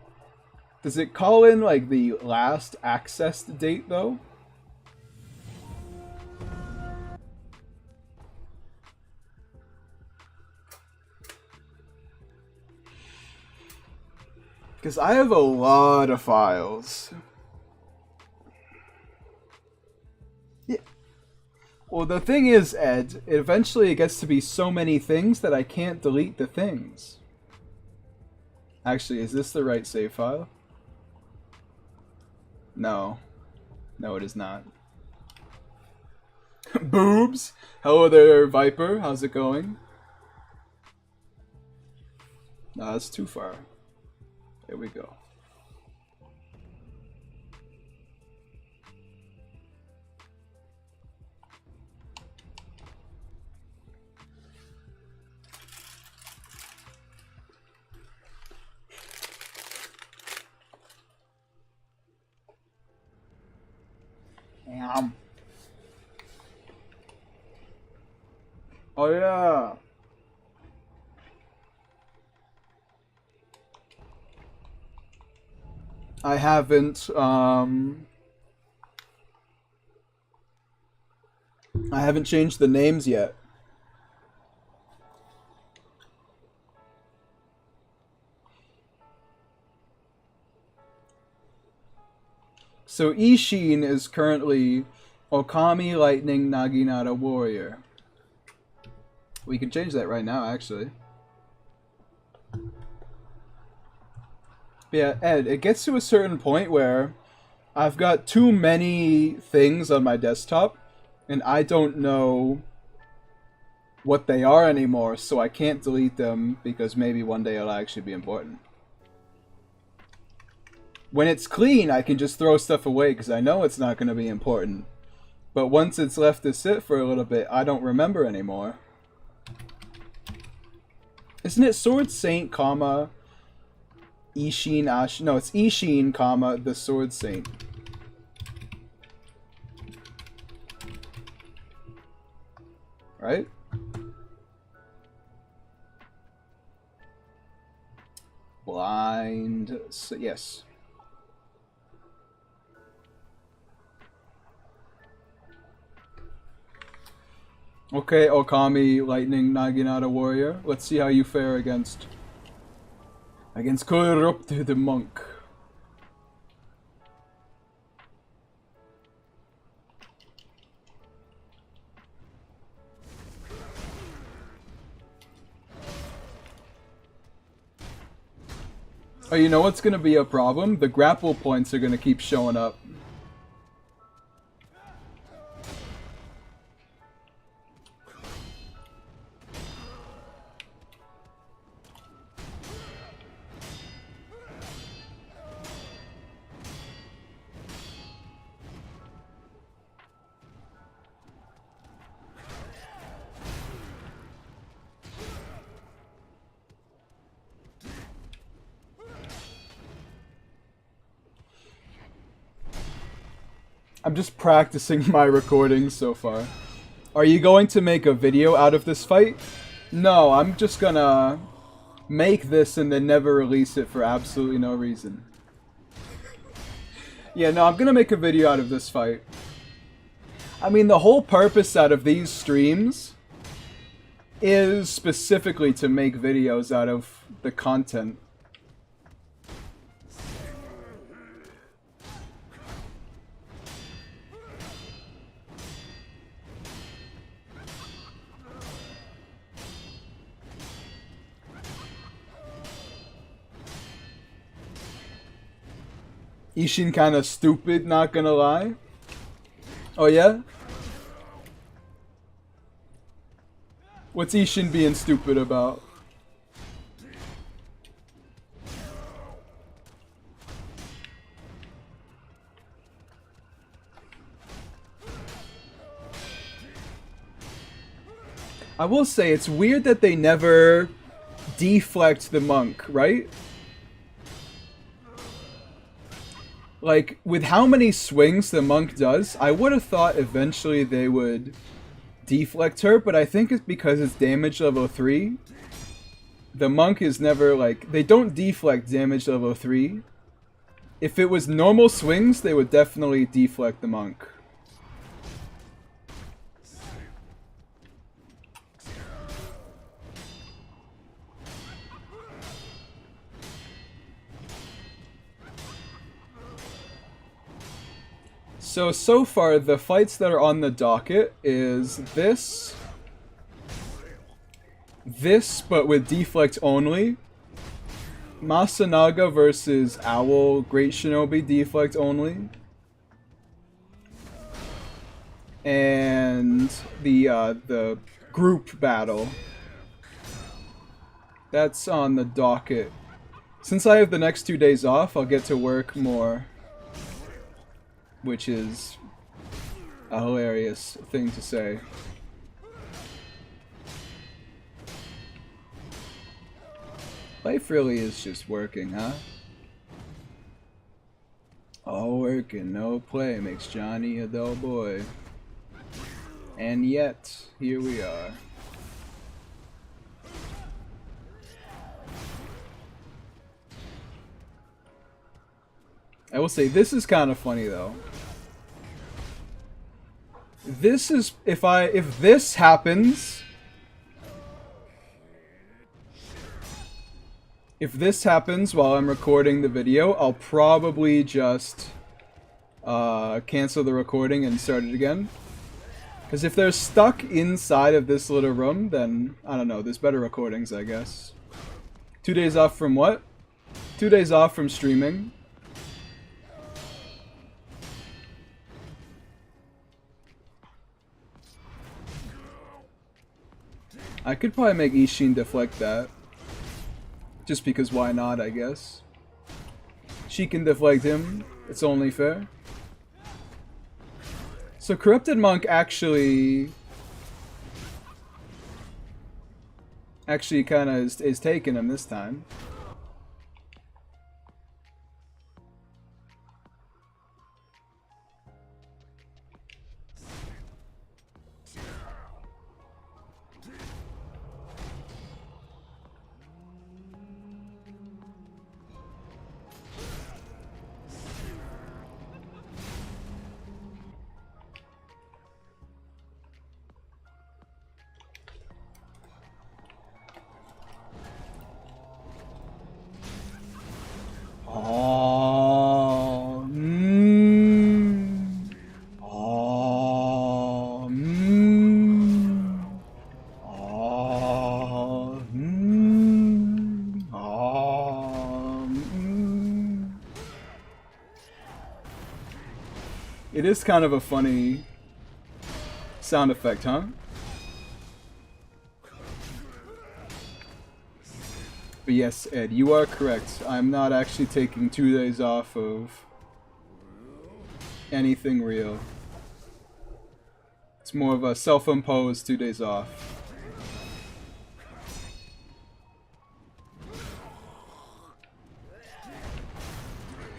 it call in, like, the last accessed date, though? Because I have a lot of files. Yeah. Well, the thing is, Ed, eventually it gets to be so many things that I can't delete the things. Actually, is this the right save file? No. No, it is not. Boobs! Hello there, Viper. How's it going? No, that's too far. There we go. Oh yeah. I haven't changed the names yet. So Ishin is currently Okami Lightning Naginata Warrior. We can change that right now, actually. Yeah, Ed, it gets to a certain point where I've got too many things on my desktop, and I don't know what they are anymore, so I can't delete them because maybe one day it'll actually be important. When it's clean, I can just throw stuff away because I know it's not going to be important. But once it's left to sit for a little bit, I don't remember anymore. Isn't it Sword Saint, comma, Ishin Ash? No, it's Ishin, comma, the Sword Saint. Right? Blind. So, yes. Okay, Okami Lightning Naginata Warrior. Let's see how you fare against Corrupted the Monk. Oh, you know what's gonna be a problem? The grapple points are gonna keep showing up. I'm just practicing my recordings so far. Are you going to make a video out of this fight? No, I'm just gonna make this and then never release it for absolutely no reason. Yeah, no, I'm gonna make a video out of this fight. I mean, the whole purpose out of these streams is specifically to make videos out of the content. Ishin kinda stupid, not gonna lie. Oh yeah? What's Ishin being stupid about? I will say, it's weird that they never deflect the monk, right? Like, with how many swings the monk does, I would have thought eventually they would deflect her, but I think it's because it's damage level 3. The monk is never, like, they don't deflect damage level 3. If it was normal swings, they would definitely deflect the monk. So far, the fights that are on the docket is this, but with deflect only, Masanaga versus Owl Great Shinobi, deflect only, and the group battle. That's on the docket. Since I have the next 2 days off, I'll get to work more, which is a hilarious thing to say. Life really is just working, huh? All work and no play makes Johnny a dull boy. And yet, here we are. I will say, this is kind of funny though. This is, if this happens, while I'm recording the video, I'll probably just cancel the recording and start it again. Because if they're stuck inside of this little room, then, I don't know, there's better recordings, I guess. 2 days off from what? 2 days off from streaming. I could probably make Ishin deflect that. Just because why not, I guess. She can deflect him. It's only fair. So Corrupted Monk actually kind of is taking him this time. It is kind of a funny sound effect, huh? But yes, Ed, you are correct. I'm not actually taking 2 days off of anything real. It's more of a self-imposed 2 days off.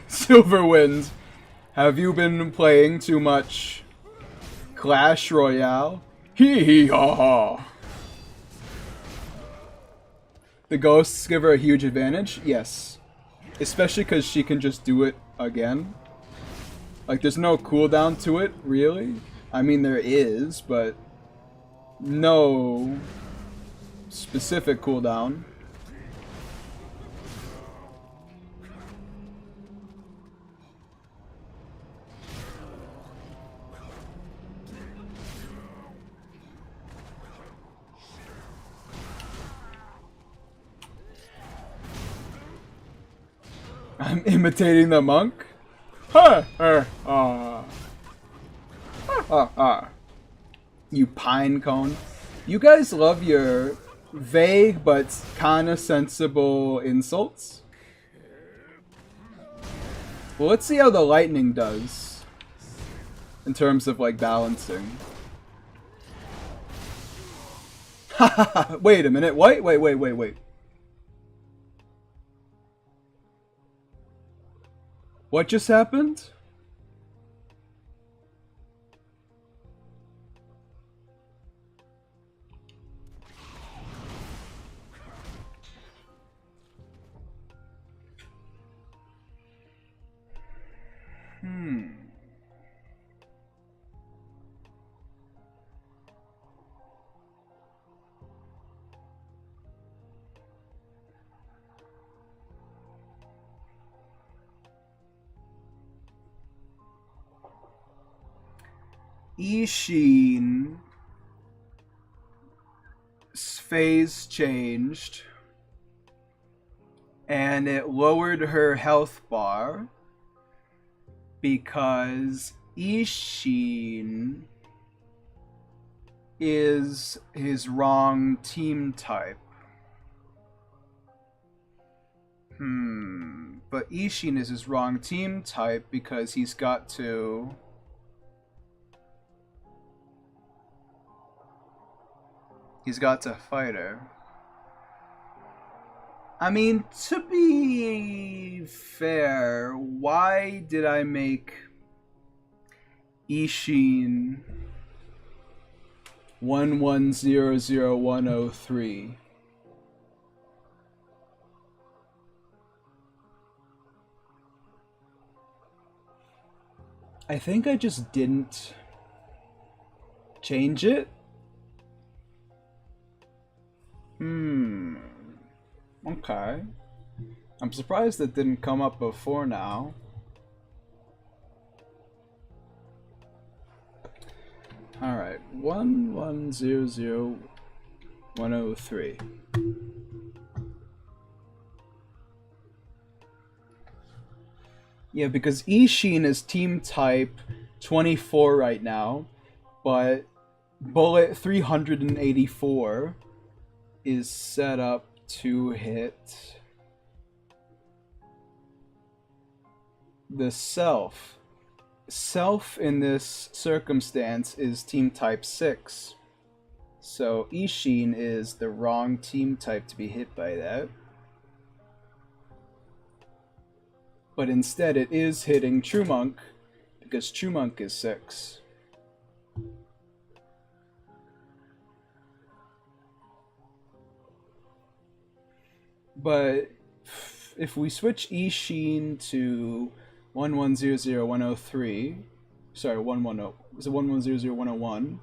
Silver Wind. Have you been playing too much Clash Royale? Hee hee ha ha. The ghosts give her a huge advantage? Yes. Especially because she can just do it again. Like, there's no cooldown to it, really. I mean, there is, but no specific cooldown. I'm imitating the monk? You pine cone. You guys love your vague but kinda sensible insults. Well, let's see how the lightning does in terms of like balancing. Wait a minute. Wait. What just happened? Ishin's phase changed and it lowered her health bar because Ishin is his wrong team type. But Ishin is his wrong team type because he's got to fight her. I mean, to be fair, why did I make Ishin 1100103? I think I just didn't change it. Okay. I'm surprised it didn't come up before now. Alright, 1100103. Yeah, because Ishin is team type 24 right now, but bullet 384 is set up to hit the self. Self in this circumstance is team type 6. So Ishin is the wrong team type to be hit by that. But instead it is hitting True Monk because True Monk is 6. But if we switch Ishin to 1100103, sorry, 110, is it 1100101?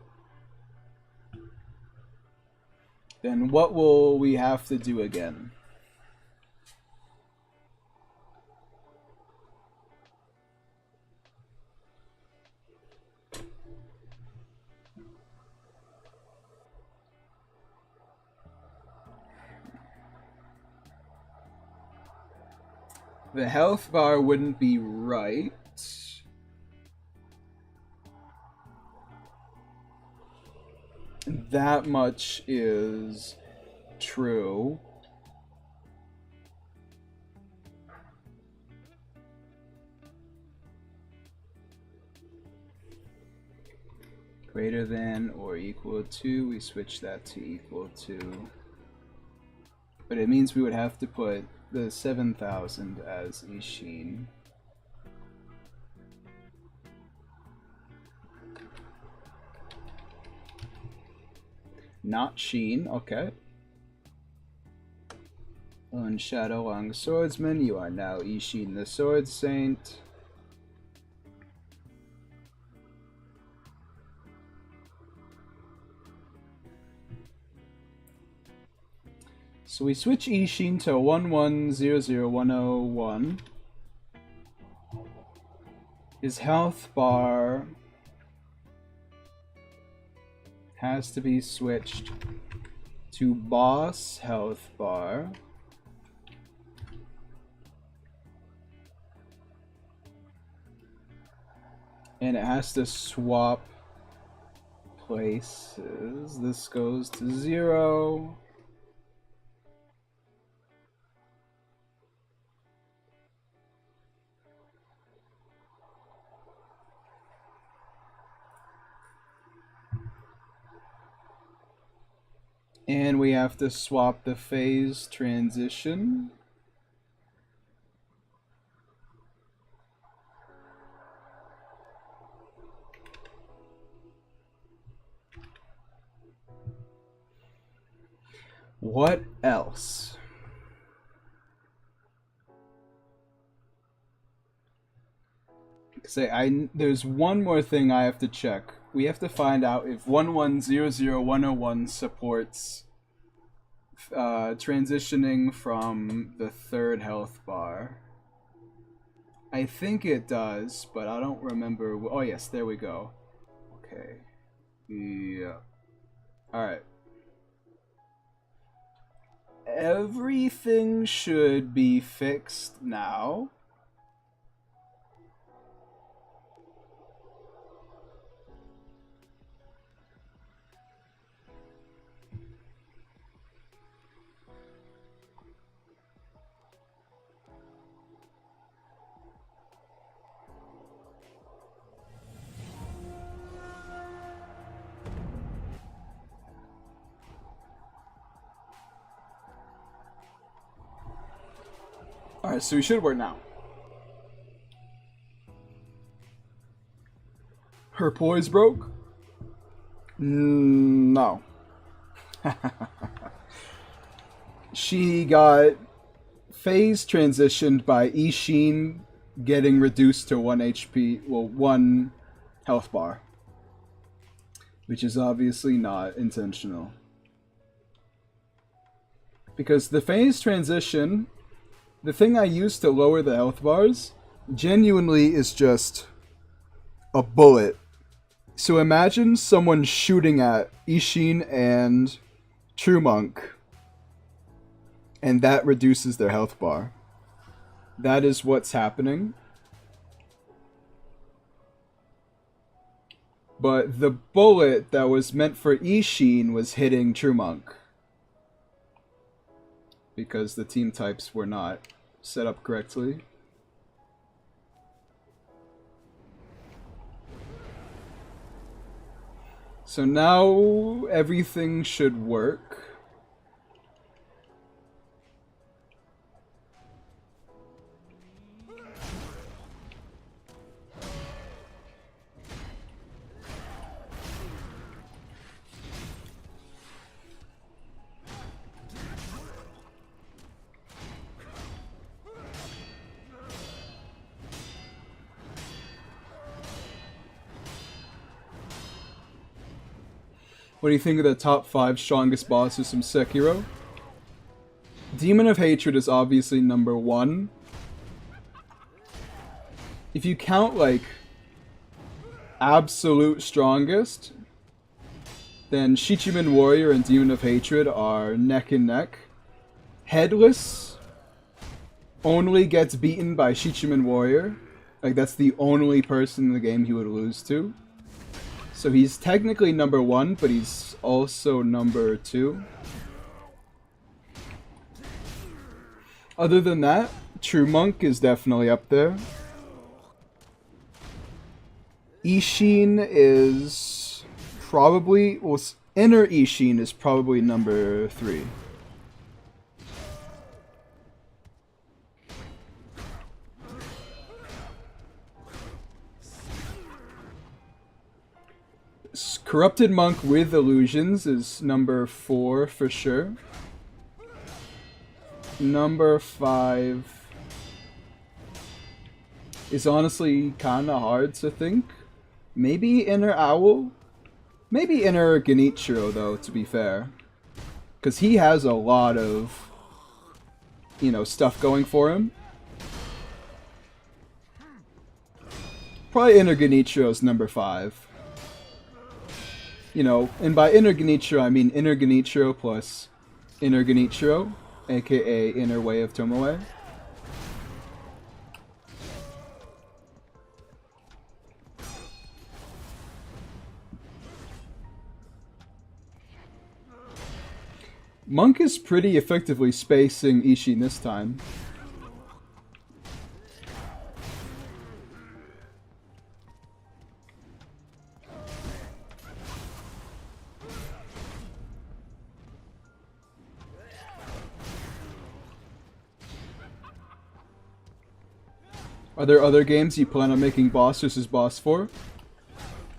Then what will we have to do again? The health bar wouldn't be right. That much is true. Greater than or equal to, we switch that to equal to. But it means we would have to put the 7,000 as Ishin. Not Sheen, okay. Unshadowlong Swordsman, you are now Ishin the Sword Saint. So we switch Ishin to 1100101. His health bar has to be switched to boss health bar. And it has to swap places. This goes to 0. And we have to swap the phase transition. What else? There's one more thing I have to check. We have to find out if 1100101 supports transitioning from the third health bar. I think it does, but I don't remember. Oh yes, there we go. Okay. Yeah. Alright. Everything should be fixed now. Alright, so we should work now. Her poise broke? No. She got phase transitioned by Ishin getting reduced to 1 HP, well, 1 health bar. Which is obviously not intentional. Because the phase transition, the thing I use to lower the health bars, genuinely is just a bullet. So imagine someone shooting at Ishin and True Monk, and that reduces their health bar. That is what's happening. But the bullet that was meant for Ishin was hitting True Monk. Because the team types were not set up correctly. So now everything should work. What do you think of the top 5 strongest bosses from Sekiro? Demon of Hatred is obviously number 1. If you count, like, absolute strongest, then Shichiman Warrior and Demon of Hatred are neck and neck. Headless only gets beaten by Shichiman Warrior. Like, that's the only person in the game he would lose to. So he's technically number 1, but he's also number 2. Other than that, True Monk is definitely up there. Ishin is probably... well, Inner Ishin is probably number 3. Corrupted Monk with Illusions is number 4 for sure. Number 5 is honestly kinda hard to think. Maybe Inner Owl? Maybe Inner Genichiro though, to be fair. Because he has a lot of, you know, stuff going for him. Probably Inner Genichiro's number 5. You know, and by Inner Genichiro, I mean Inner Genichiro plus Inner Genichiro, aka Inner Way of Tomoe. Monk is pretty effectively spacing Ishin this time. Are there other games you plan on making boss versus boss for?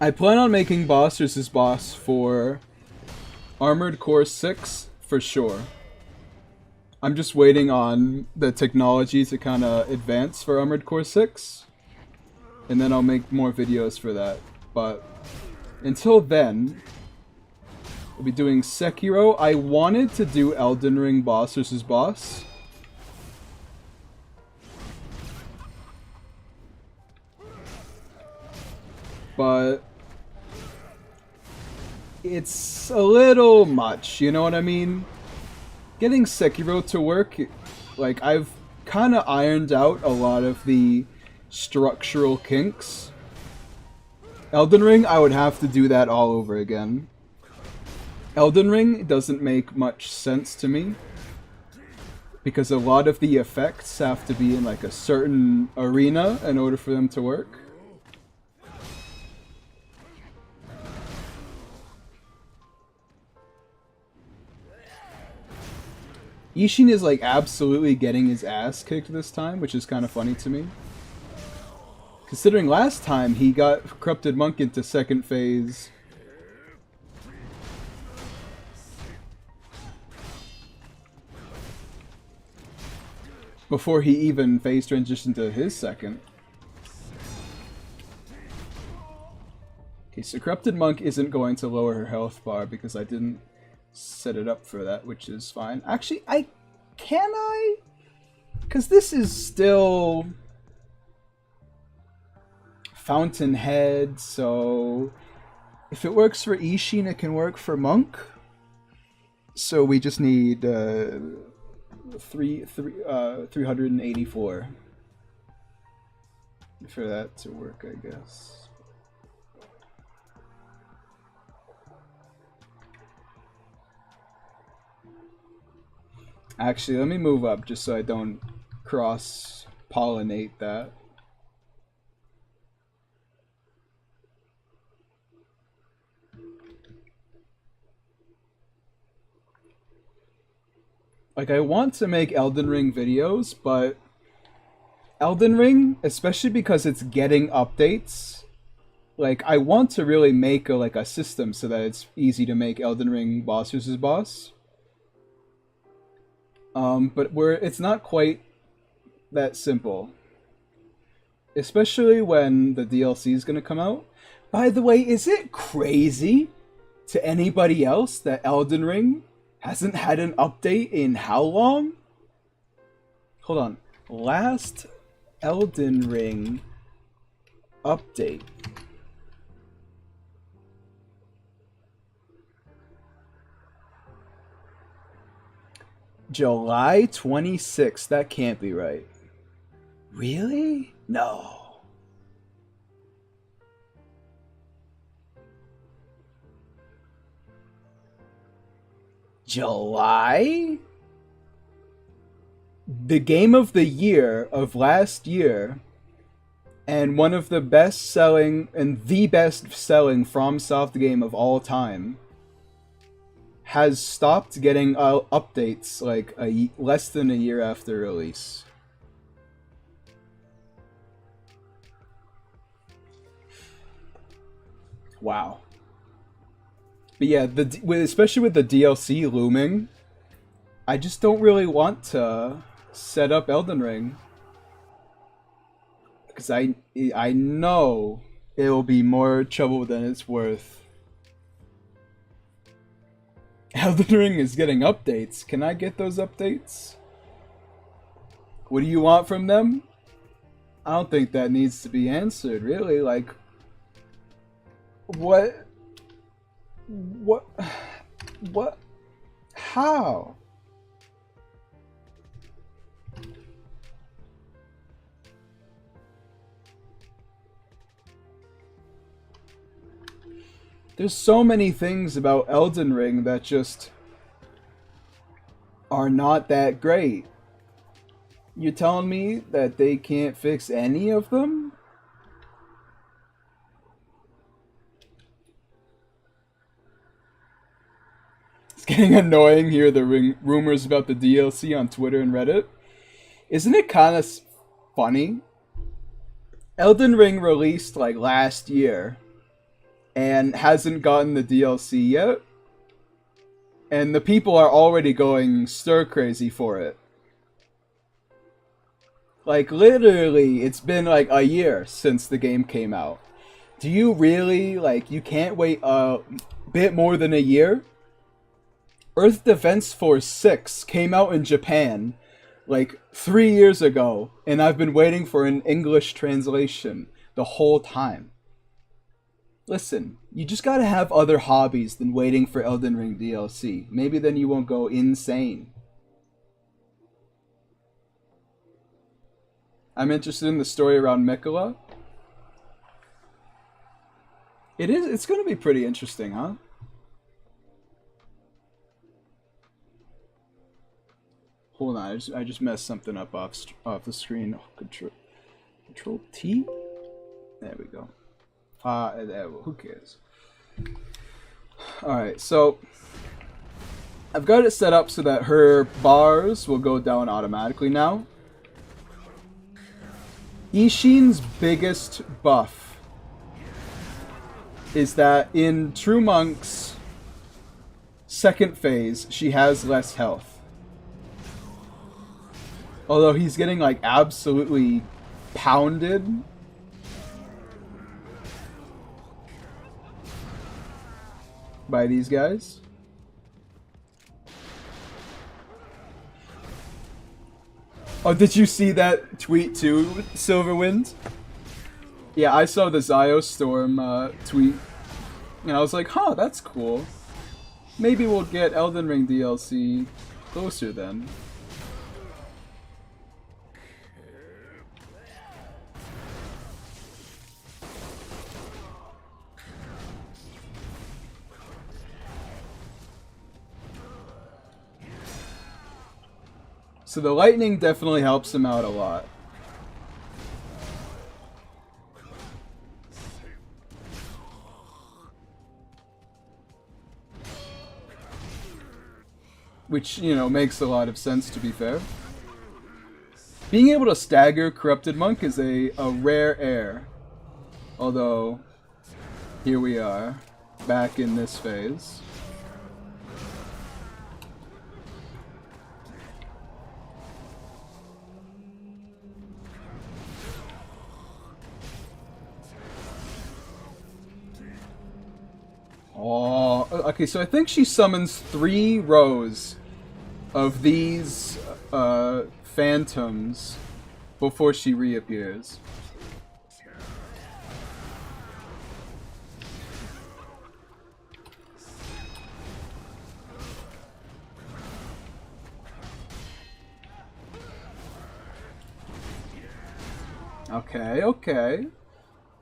I plan on making boss versus boss for Armored Core 6 for sure. I'm just waiting on the technology to kind of advance for Armored Core 6, and then I'll make more videos for that. But until then, we'll be doing Sekiro. I wanted to do Elden Ring boss versus boss. But it's a little much, you know what I mean? Getting Sekiro to work, like, I've kind of ironed out a lot of the structural kinks. Elden Ring, I would have to do that all over again. Elden Ring doesn't make much sense to me, because a lot of the effects have to be in, like, a certain arena in order for them to work. Ishin is like absolutely getting his ass kicked this time, which is kind of funny to me. Considering last time he got Corrupted Monk into second phase. Before he even phase transitioned to his second. Okay, so Corrupted Monk isn't going to lower her health bar because I didn't set it up for that, which is fine. Actually, can I? Because this is still Fountainhead, so if it works for Ishin, it can work for Monk. So we just need 384 for that to work, I guess. Actually, let me move up just so I don't cross-pollinate that. Like, I want to make Elden Ring videos, but Elden Ring, especially because it's getting updates, like, I want to really make a system so that it's easy to make Elden Ring boss versus boss. But it's not quite that simple. Especially when the DLC is going to come out. By the way, is it crazy to anybody else that Elden Ring hasn't had an update in how long? Hold on. Last Elden Ring update. July 26th. That can't be right. Really? No. July? The game of the year of last year, and one of the best-selling and the best-selling FromSoft game of all time, has stopped getting updates like less than a year after release. Wow. But yeah, especially with the DLC looming, I just don't really want to set up Elden Ring because I know it will be more trouble than it's worth. Elden Ring is getting updates. Can I get those updates? What do you want from them? I don't think that needs to be answered, really. Like, what? What? What? How? There's so many things about Elden Ring that just are not that great. You're telling me that they can't fix any of them? It's getting annoying here, the rumors about the DLC on Twitter and Reddit. Isn't it kind of funny? Elden Ring released like last year and hasn't gotten the DLC yet. And the people are already going stir crazy for it. Like, literally, it's been like a year since the game came out. Do you really, like, you can't wait a bit more than a year? Earth Defense Force 6 came out in Japan like 3 years ago, and I've been waiting for an English translation the whole time. Listen, you just gotta have other hobbies than waiting for Elden Ring DLC. Maybe then you won't go insane. I'm interested in the story around Miquella. It's gonna be pretty interesting, huh? Hold on, I just messed something up off the screen. Oh, control T? There we go. Who cares? Alright, so I've got it set up so that her bars will go down automatically now. Ishin's biggest buff is that in True Monk's second phase, she has less health. Although he's getting like absolutely pounded. By these guys. Oh, did you see that tweet too, Silverwind? Yeah, I saw the Ziostorm tweet, and I was like, huh, that's cool. Maybe we'll get Elden Ring DLC closer then. So the lightning definitely helps him out a lot. Which, you know, makes a lot of sense, to be fair. Being able to stagger Corrupted Monk is a rare air. Although, here we are, back in this phase. Oh, okay, so I think she summons 3 rows of these phantoms before she reappears. Okay, okay.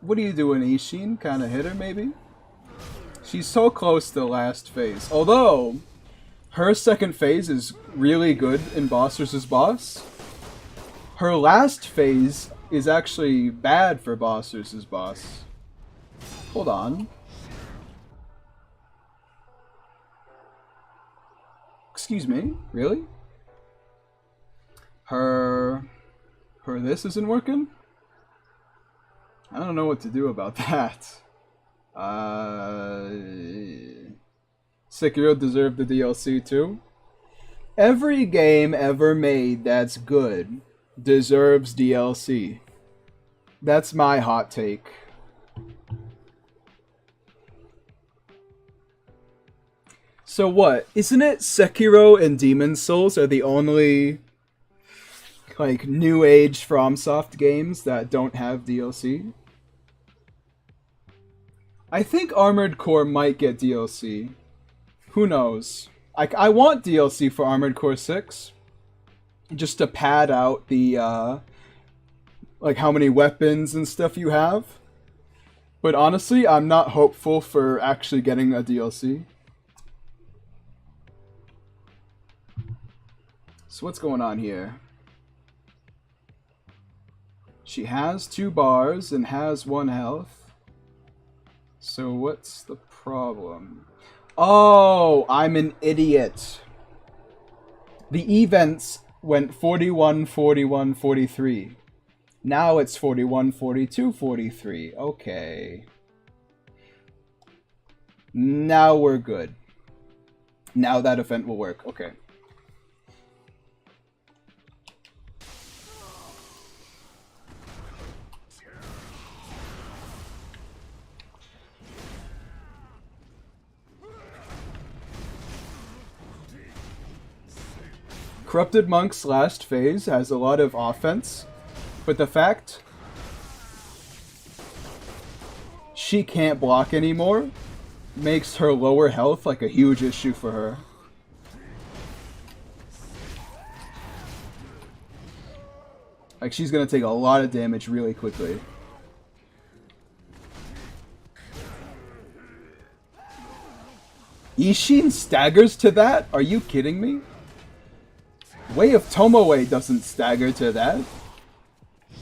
What are you doing, Ishin? Kind of hit her, maybe? She's so close to the last phase. Although, her second phase is really good in Boss vs. Boss. Her last phase is actually bad for Boss vs. Boss. Hold on. Excuse me? Really? Her this isn't working? I don't know what to do about that. Sekiro deserved the DLC too. Every game ever made that's good deserves DLC. That's my hot take. So what? Isn't it Sekiro and Demon's Souls are the only like new age FromSoft games that don't have DLC? I think Armored Core might get DLC. Who knows? I want DLC for Armored Core 6 just to pad out the like how many weapons and stuff you have. But honestly, I'm not hopeful for actually getting a DLC. So what's going on here? She has 2 bars and has 1 health. So what's the problem? Oh, I'm an idiot. The events went 41, 41, 43. Now it's 41, 42, 43. Okay. Now we're good. Now that event will work. Okay. Corrupted Monk's last phase has a lot of offense, but the fact she can't block anymore makes her lower health like a huge issue for her. Like she's gonna take a lot of damage really quickly. Ishin staggers to that? Are you kidding me? Way of Tomoe doesn't stagger to that.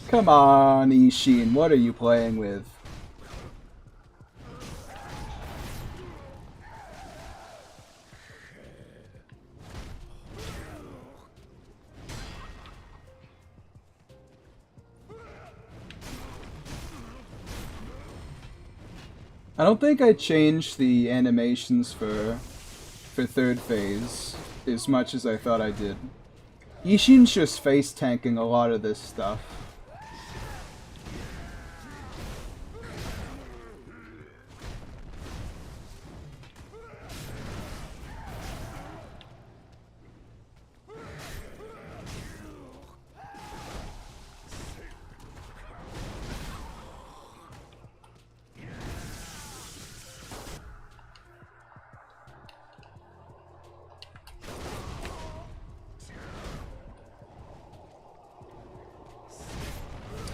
Come on, Ishin, what are you playing with? I don't think I changed the animations for third phase as much as I thought I did. Ishin's just face tanking a lot of this stuff.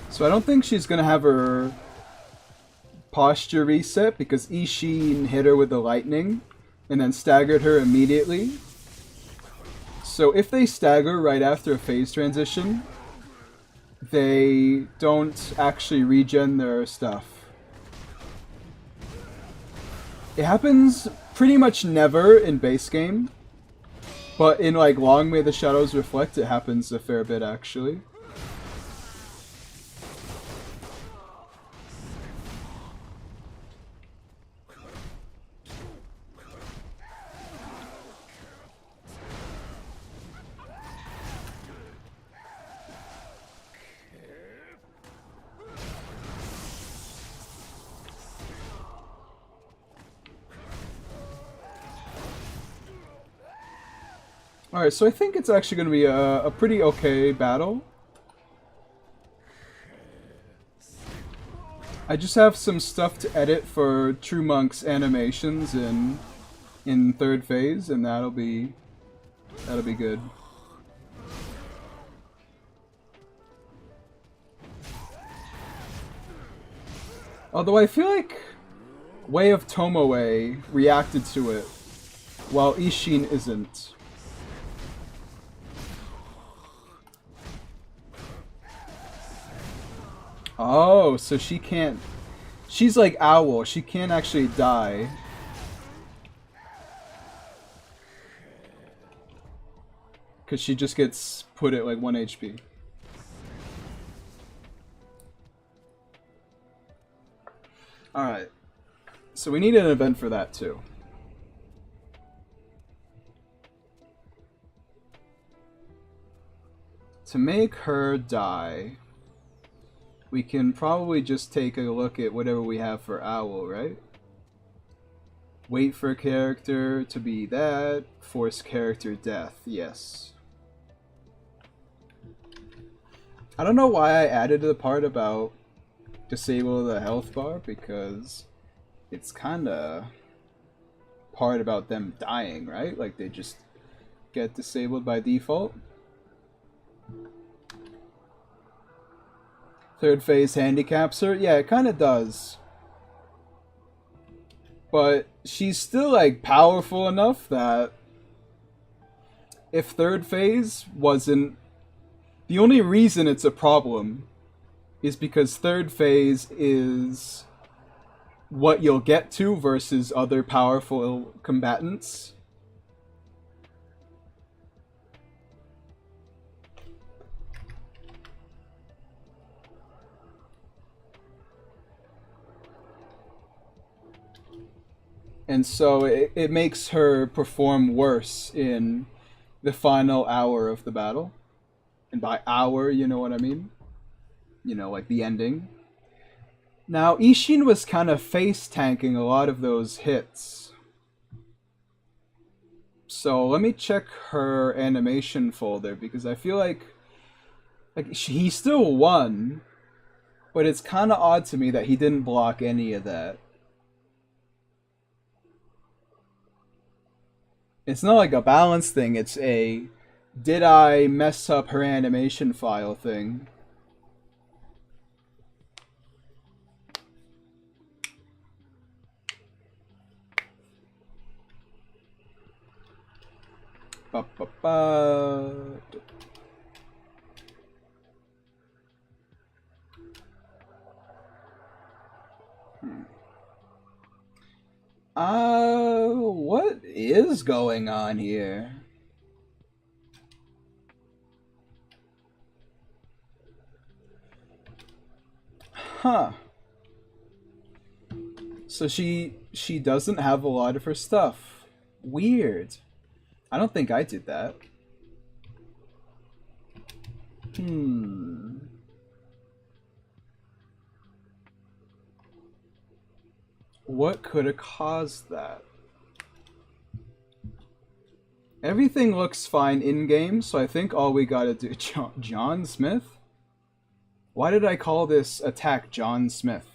So I don't think she's gonna have her posture reset because Ishin hit her with the lightning and then staggered her immediately. So if they stagger right after a phase transition, they don't actually regen their stuff. It happens pretty much never in base game, but in like Long May the Shadows Reflect it happens a fair bit actually. Alright, so I think it's actually going to be a pretty okay battle. I just have some stuff to edit for True Monk's animations in third phase, and that'll be good. Although I feel like Way of Tomoe reacted to it, while Ishin isn't. Oh, so she can't... She's like Owl, she can't actually die. Because she just gets put at like 1 HP. Alright. So we need an event for that too. To make her die, we can probably just take a look at whatever we have for Owl, right? Wait for a character to be that. Force character death, yes. I don't know why I added the part about disable the health bar, because it's kinda part about them dying, right? Like they just get disabled by default. Third phase handicaps her? Yeah, it kinda does. But she's still like powerful enough that if third phase wasn't... The only reason it's a problem is because third phase is what you'll get to versus other powerful combatants. And so it makes her perform worse in the final hour of the battle. And by hour, you know what I mean? You know, like the ending. Now, Ishin was kind of face tanking a lot of those hits. So let me check her animation folder, because I feel like he still won, but it's kind of odd to me that he didn't block any of that. It's not like a balance thing, it's a did I mess up her animation file thing. Ba, ba, ba. What is going on here? Huh. So she doesn't have a lot of her stuff. Weird. I don't think I did that. What could have caused that? Everything looks fine in-game, so I think all we gotta do... John Smith? Why did I call this attack John Smith?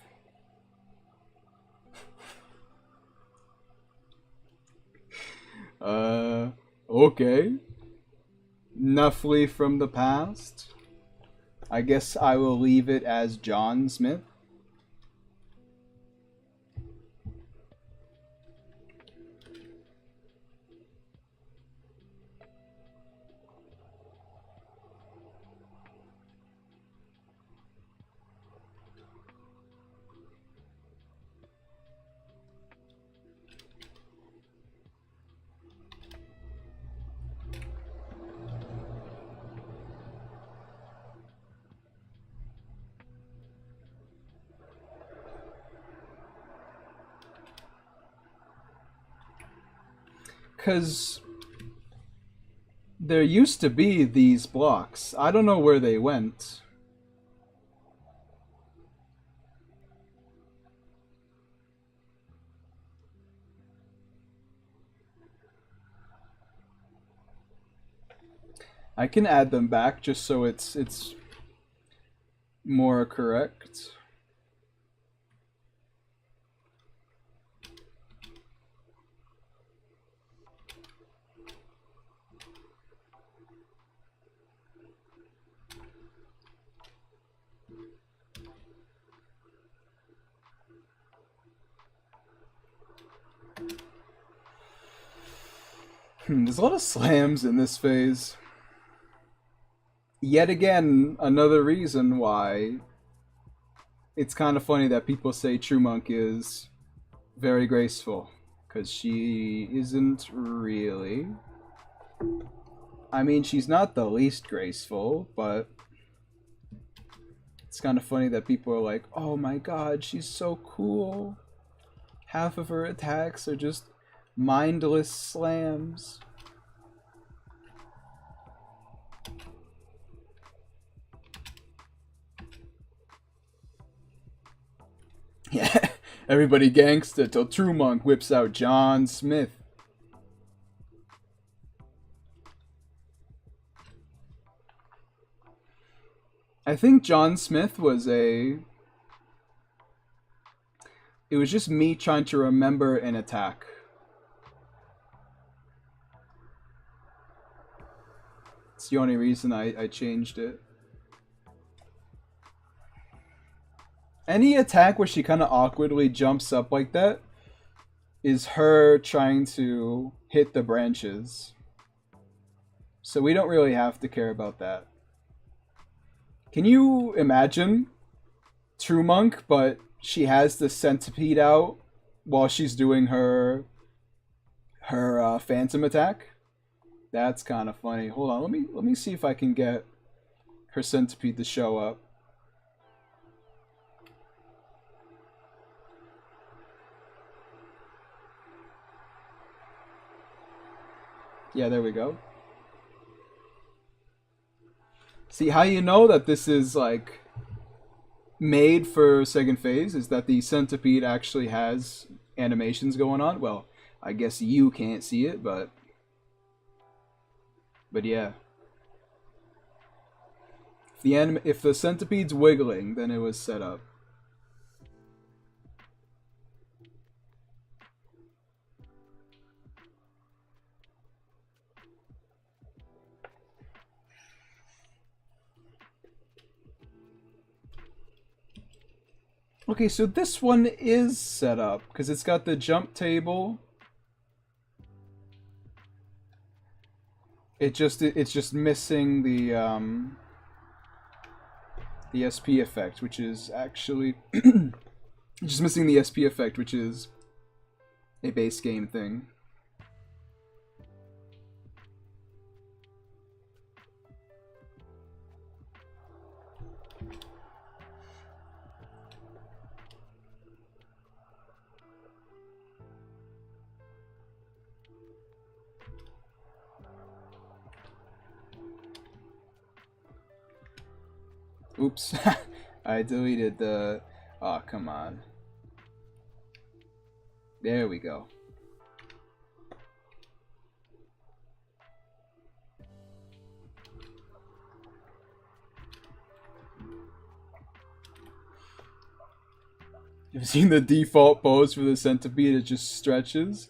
Okay. Nuffly from the past. I guess I will leave it as John Smith. Because there used to be these blocks. I don't know where they went. I can add them back just so it's more correct. There's a lot of slams in this phase. Yet again, another reason why it's kind of funny that people say True Monk is very graceful. Because she isn't really. I mean, she's not the least graceful, but it's kind of funny that people are like, oh my god, she's so cool. Half of her attacks are just mindless slams. Yeah, everybody gangsta till True Monk whips out John Smith. I think John Smith was a... It was just me trying to remember an attack. It's the only reason I changed it. Any attack where she kind of awkwardly jumps up like that is her trying to hit the branches. So we don't really have to care about that. Can you imagine True Monk, but she has the centipede out while she's doing her phantom attack? That's kind of funny. Hold on, let me see if I can get her centipede to show up. Yeah, there we go. See, how you know that this is like made for second phase is that the centipede actually has animations going on. Well, I guess you can't see it, but yeah. If the centipede's wiggling, then it was set up. Okay, so this one is set up because it's got the jump table. It's just missing the SP effect, which is actually just missing the SP effect, which is a base game thing. Oops. I deleted the... Aw, oh, come on. There we go. You've seen the default pose for the centipede, it just stretches?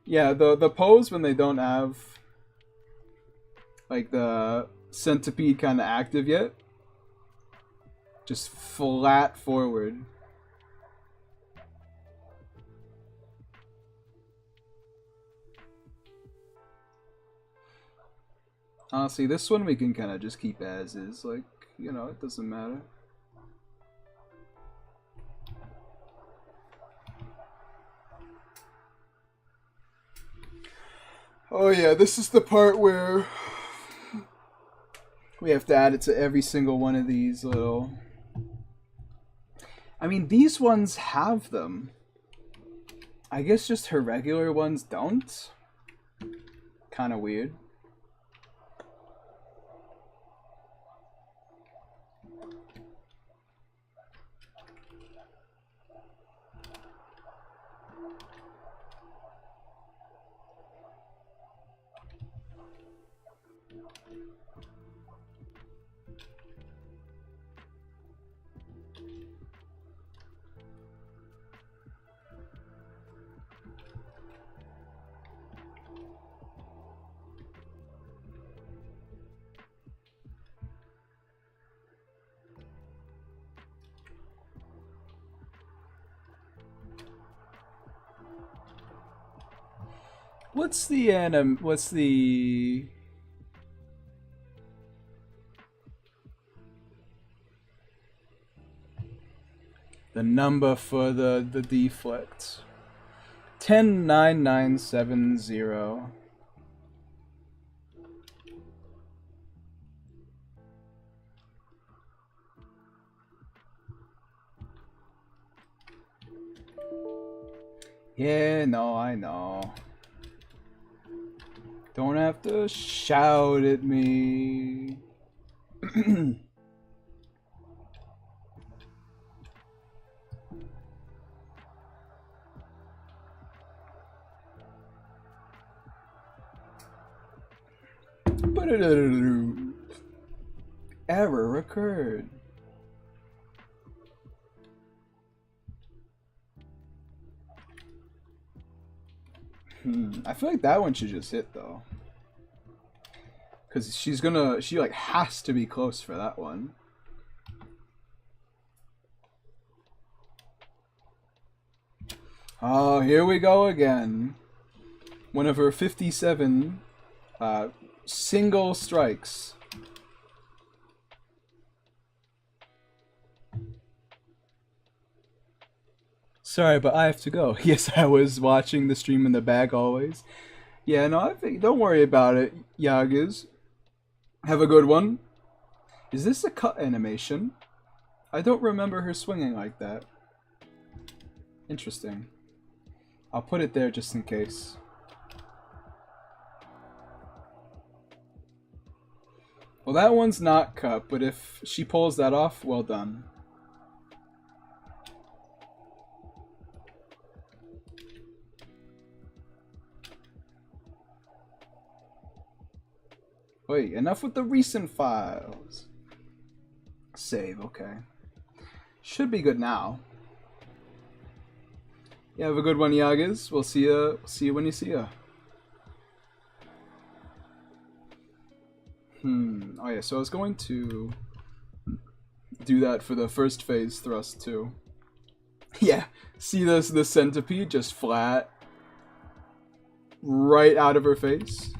Yeah, the pose when they don't have like the centipede kind of active yet. Just flat forward. Honestly, this one we can kind of just keep as is. Like, you know, it doesn't matter. Oh yeah, this is the part where we have to add it to every single one of these little... I mean, these ones have them. I guess just her regular ones don't. Kind of weird. What's the number for the deflect? 109970. Yeah, no, I know. Don't have to shout at me. Error occurred. I feel like that one should just hit though. Cause she like has to be close for that one. Oh, here we go again. One of her 57 single strikes. Sorry, but I have to go. Yes, I was watching the stream in the bag always. Yeah, no, I think don't worry about it, Yagas. Have a good one. Is this a cut animation? I don't remember her swinging like that. Interesting. I'll put it there just in case. Well, that one's not cut, but if she pulls that off, well done. Wait, enough with the recent files. Save, okay. Should be good now. Yeah, have a good one, Yagas. We'll see you when you see ya. Oh yeah, so I was going to do that for the first phase thrust too. Yeah, see this, the centipede just flat right out of her face.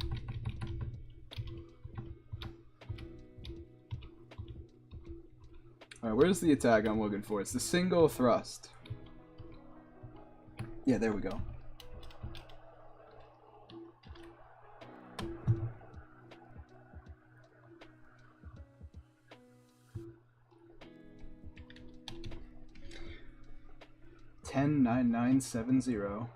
Alright, where's the attack I'm looking for? It's the single thrust. Yeah, there we go. $10,9970.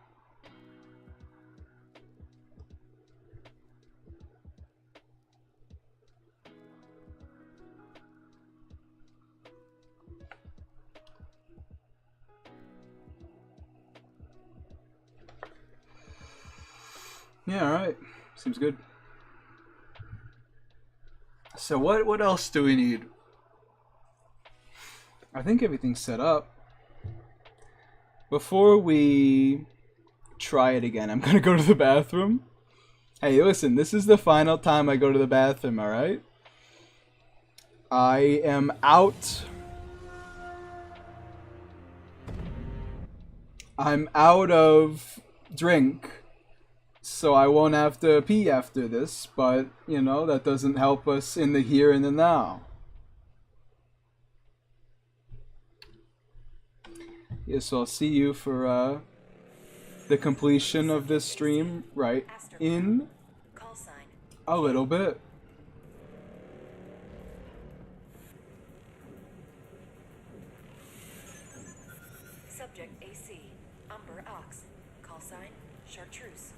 Yeah, alright. Seems good. So what else do we need? I think everything's set up. Before we try it again, I'm gonna go to the bathroom. Hey, listen, this is the final time I go to the bathroom, alright? I am out. I'm out of drink. So I won't have to pee after this, but, you know, that doesn't help us in the here and the now. Yes, so I'll see you for the completion of this stream right in a little bit. Subject AC, Umber Ox. Call sign, Chartreuse.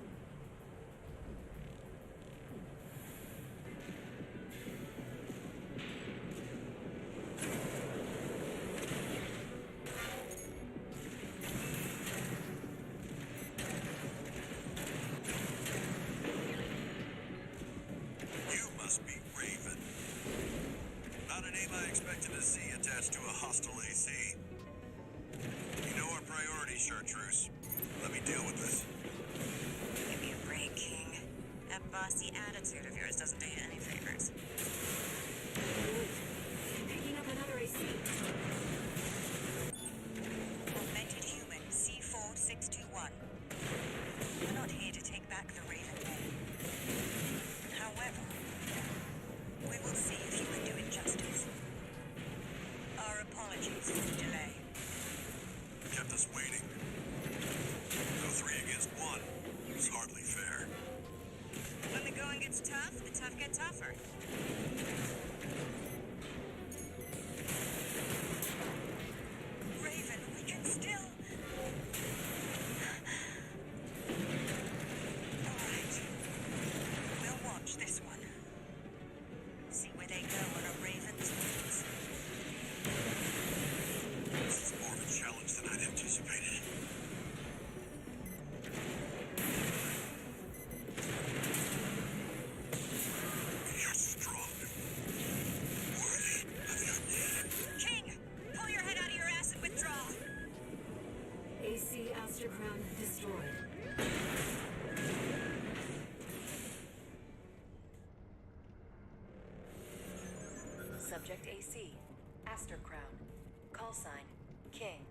Attached to a hostile AC. You know our priority, Chartreuse. Let me deal with this. Give me a break, King. That bossy attitude of yours doesn't do you any favors. Picking up another AC. Augmented human C4621. We're not here to take back the Raven name. However, we will see if you can do it justice. Our apologies for the delay. Kept us waiting. No 3 against 1. It's hardly fair. When the going gets tough, the tough get Subject AC, Aster Crown. Call sign, King.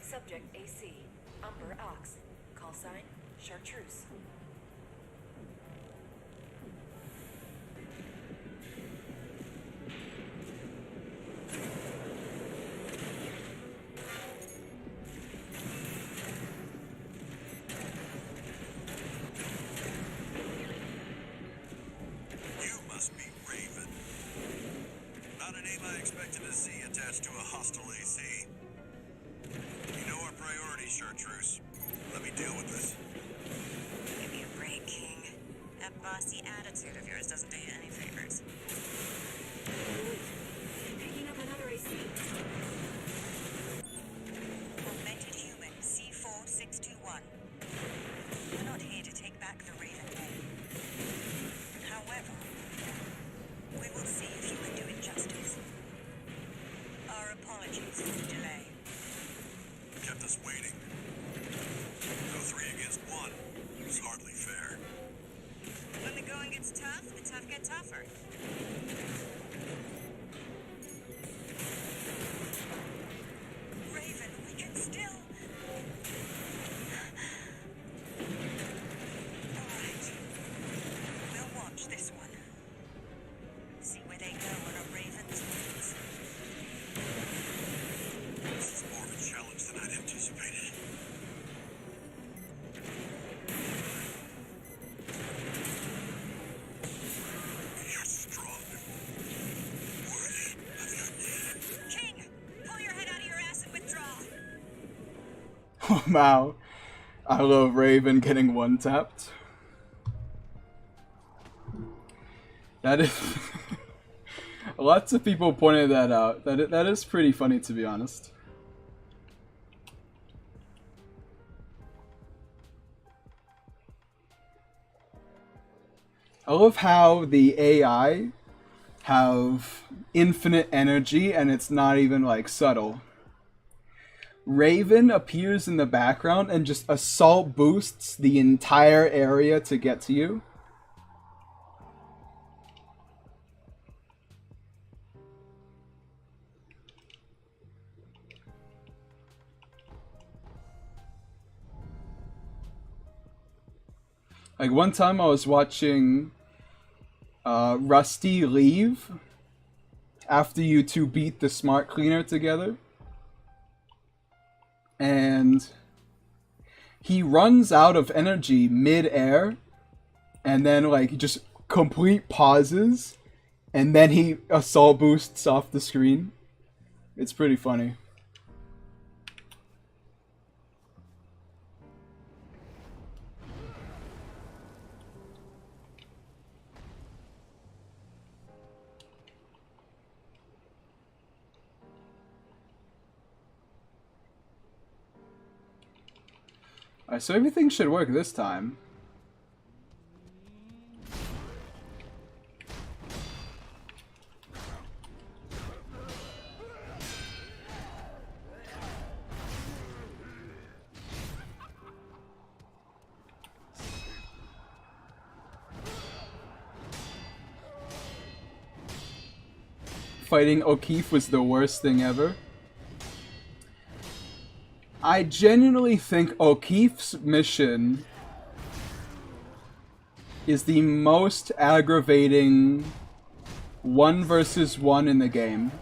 Subject AC, Umber Ox. Call sign, Chartreuse. You must be Raven. Not a name I expected to see attached to a hostile AC. You know our priority, Chartreuse. Let me deal with this. Give me a break, King. That bossy attitude of yours doesn't do you any favors. Picking up another AC. Augmented human C4621. We're not here to take back the Raven name. However, we will see if you can do it justice. Our apologies for the delay. Kept us waiting. No 3 against 1. It was hardly fair. When the going gets tough, the tough get tougher. Raven, we can still... Alright. We'll watch this one. See where they go on a Raven's wings. This is more of a challenge than I'd anticipated. You're strong. Worthy of your name. King, pull your head out of your ass and withdraw. Oh, wow. I love Raven getting one-tapped. That is... Lots of people pointed that out. That is pretty funny, to be honest. I love how the AI have infinite energy and it's not even like subtle. Raven appears in the background and just assault boosts the entire area to get to you. Like one time I was watching Rusty leave after you two beat the smart cleaner together. And he runs out of energy mid-air and then like just complete pauses and then he assault boosts off the screen. It's pretty funny. Alright, so everything should work this time. Fighting O'Keefe was the worst thing ever. I genuinely think O'Keefe's mission is the most aggravating 1 versus 1 in the game.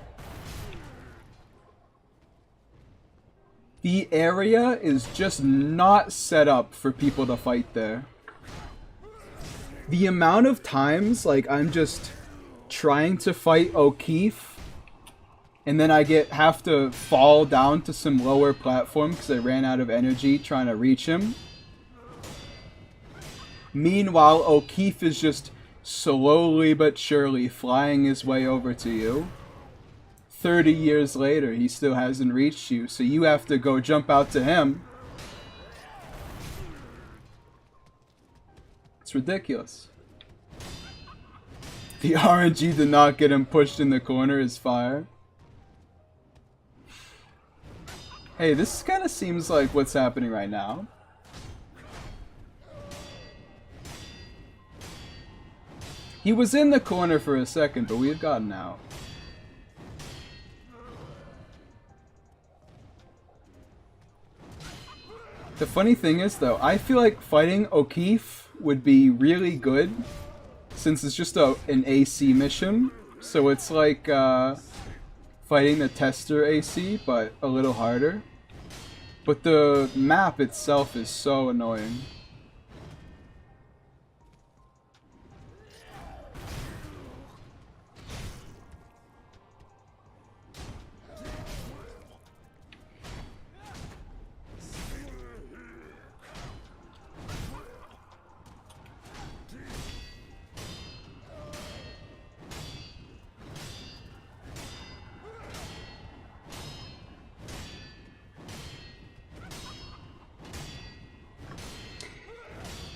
The area is just not set up for people to fight there. The amount of times, like, I'm just trying to fight O'Keefe and then I have to fall down to some lower platform because I ran out of energy trying to reach him. Meanwhile, O'Keefe is just slowly but surely flying his way over to you. 30 years later, he still hasn't reached you, so you have to go jump out to him. It's ridiculous. The RNG to not get him pushed in the corner is fire. Hey, this kind of seems like what's happening right now. He was in the corner for a second, but we've gotten out. The funny thing is, though, I feel like fighting O'Keefe would be really good, since it's just an AC mission. So it's like fighting the Tester AC, but a little harder. But the map itself is so annoying.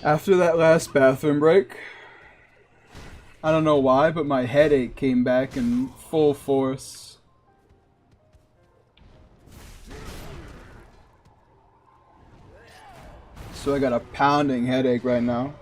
After that last bathroom break, I don't know why, but my headache came back in full force. So I got a pounding headache right now.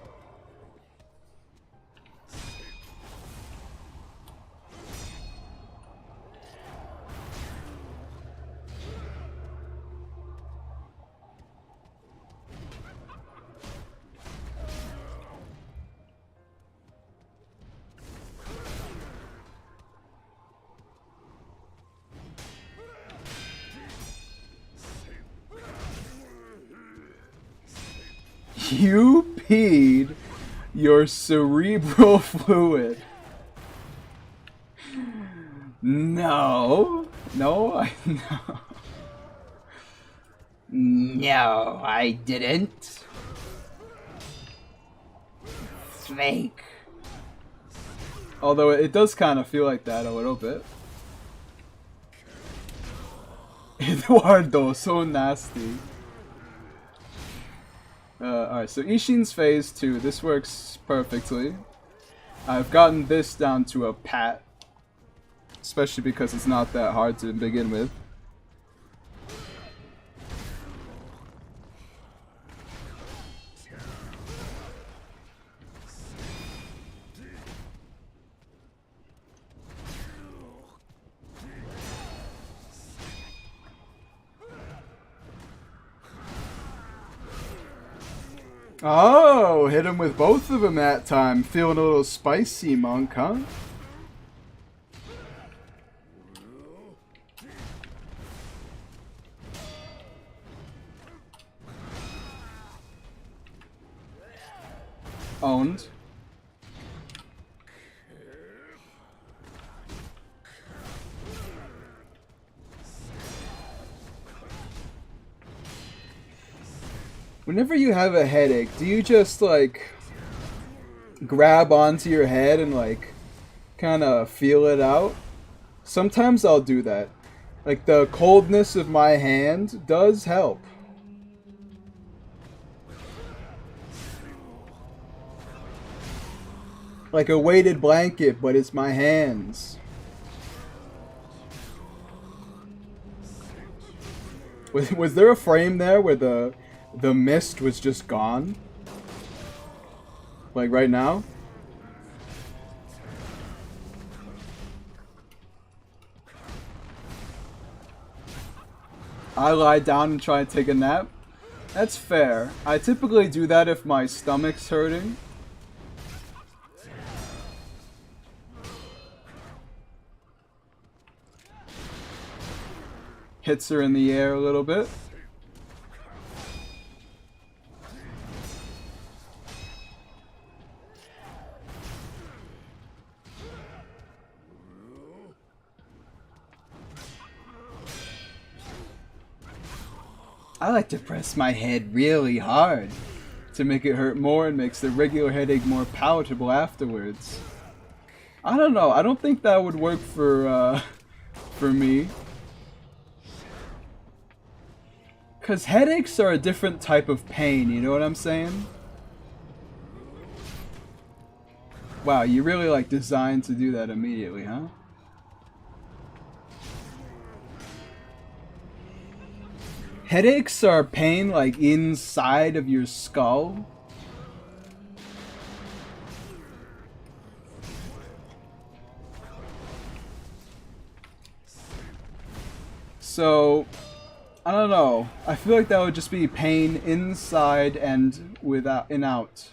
You peed your cerebral fluid. No. No, no. No, I didn't. Fake. Although it does kind of feel like that a little bit. Eduardo, so nasty. Alright, so Ishin's phase 2. This works perfectly. I've gotten this down to a pat. Especially because it's not that hard to begin with. Oh, hit him with both of them that time. Feeling a little spicy, monk, huh? Owned. Whenever you have a headache, do you just like grab onto your head and like kind of feel it out? Sometimes I'll do that. Like the coldness of my hand does help. Like a weighted blanket, but it's my hands. Was there a frame there where the mist was just gone? Like right now? I lie down and try to take a nap? That's fair. I typically do that if my stomach's hurting. Hits her in the air a little bit. I like to press my head really hard to make it hurt more and makes the regular headache more palatable afterwards. I don't know. I don't think that would work for me. Because headaches are a different type of pain, you know what I'm saying? Wow, you really like designed to do that immediately, huh? Headaches are pain like inside of your skull. So, I don't know. I feel like that would just be pain inside and without and out.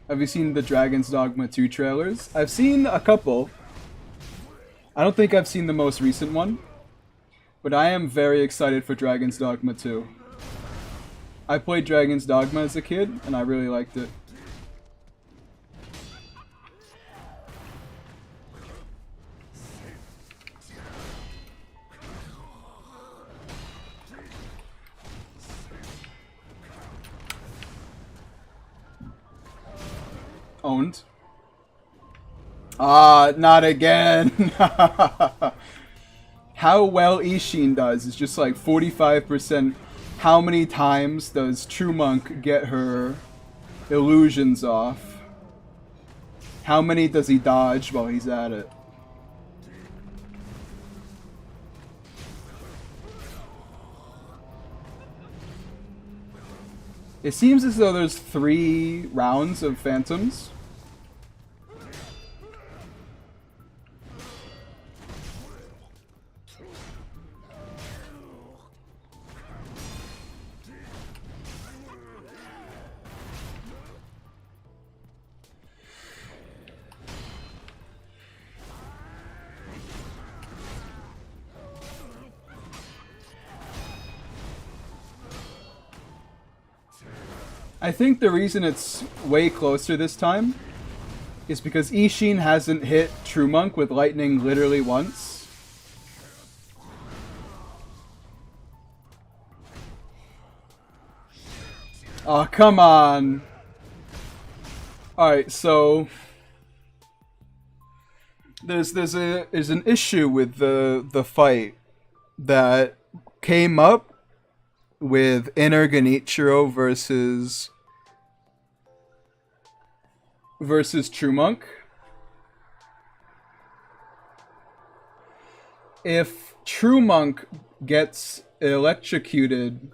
Have you seen the Dragon's Dogma 2 trailers? I've seen a couple. I don't think I've seen the most recent one. But I am very excited for Dragon's Dogma 2. I played Dragon's Dogma as a kid, and I really liked it. Owned. Ah, not again. How well Ishin does is just like 45%. How many times does True Monk get her illusions off? How many does he dodge while he's at it? It seems as though there's 3 rounds of Phantoms. I think the reason it's way closer this time is because Ishin hasn't hit True Monk with lightning literally once. Oh, come on. Alright, so there's an issue with the fight that came up with Inner Genichiro versus True Monk. If True Monk gets electrocuted,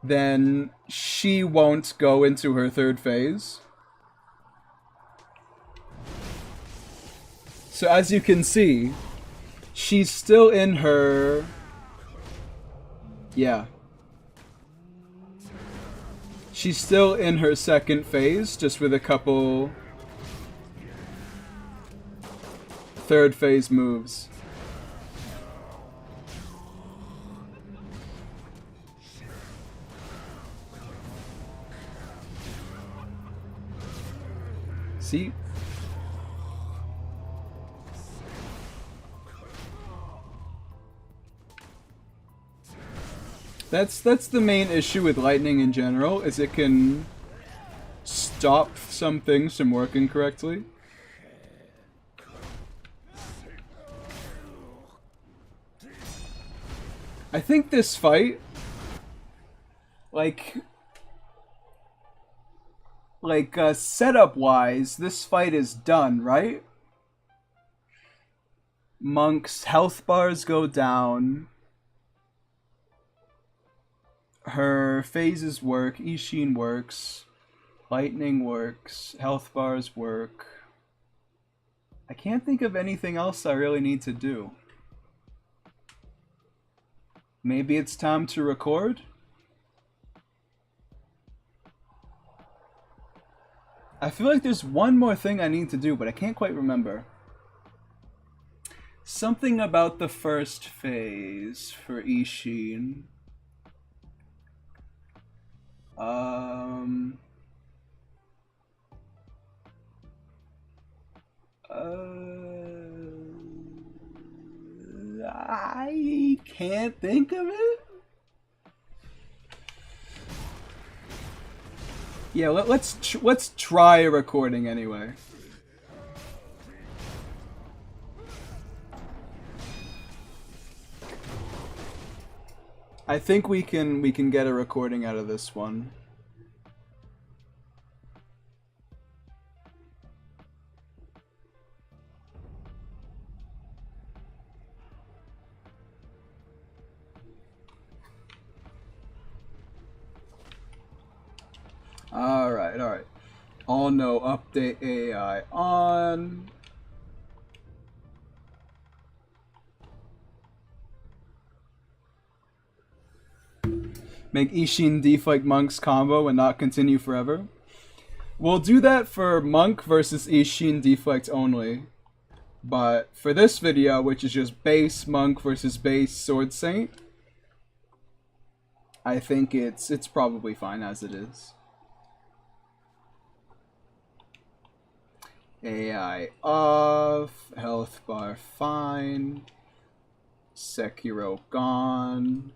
then she won't go into her 3rd phase. So as you can see, she's still in her... Yeah. She's still in her 2nd phase, just with a couple 3rd phase moves. See? That's the main issue with lightning in general, is it can stop some things from working correctly. I think this fight, like setup wise, this fight is done, right? Monk's health bars go down. Her phases work, Ishin works, lightning works, health bars work. I can't think of anything else I really need to do. Maybe it's time to record? I feel like there's one more thing I need to do, but I can't quite remember. Something about the 1st phase for Ishin. I can't think of it. Yeah, let's try a recording anyway. I think we can get a recording out of this one. Alright. All no update AI on. Make Ishin Deflect Monk's combo and not continue forever. We'll do that for Monk versus Ishin Deflect only. But for this video, which is just base Monk versus base Sword Saint, I think it's probably fine as it is. AI off, health bar fine, Sekiro gone.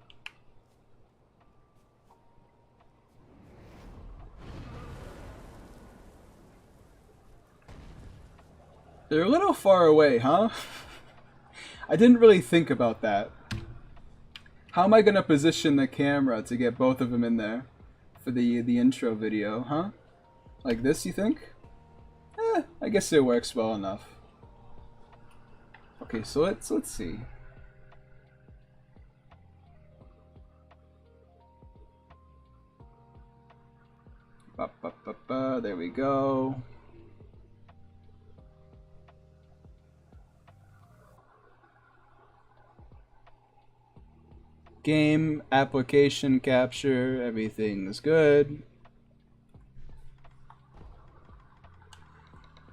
They're a little far away, huh? I didn't really think about that. How am I gonna position the camera to get both of them in there for the intro video, huh? Like this, you think? I guess it works well enough. Okay, so let's see. There we go. Game, application capture, everything's good.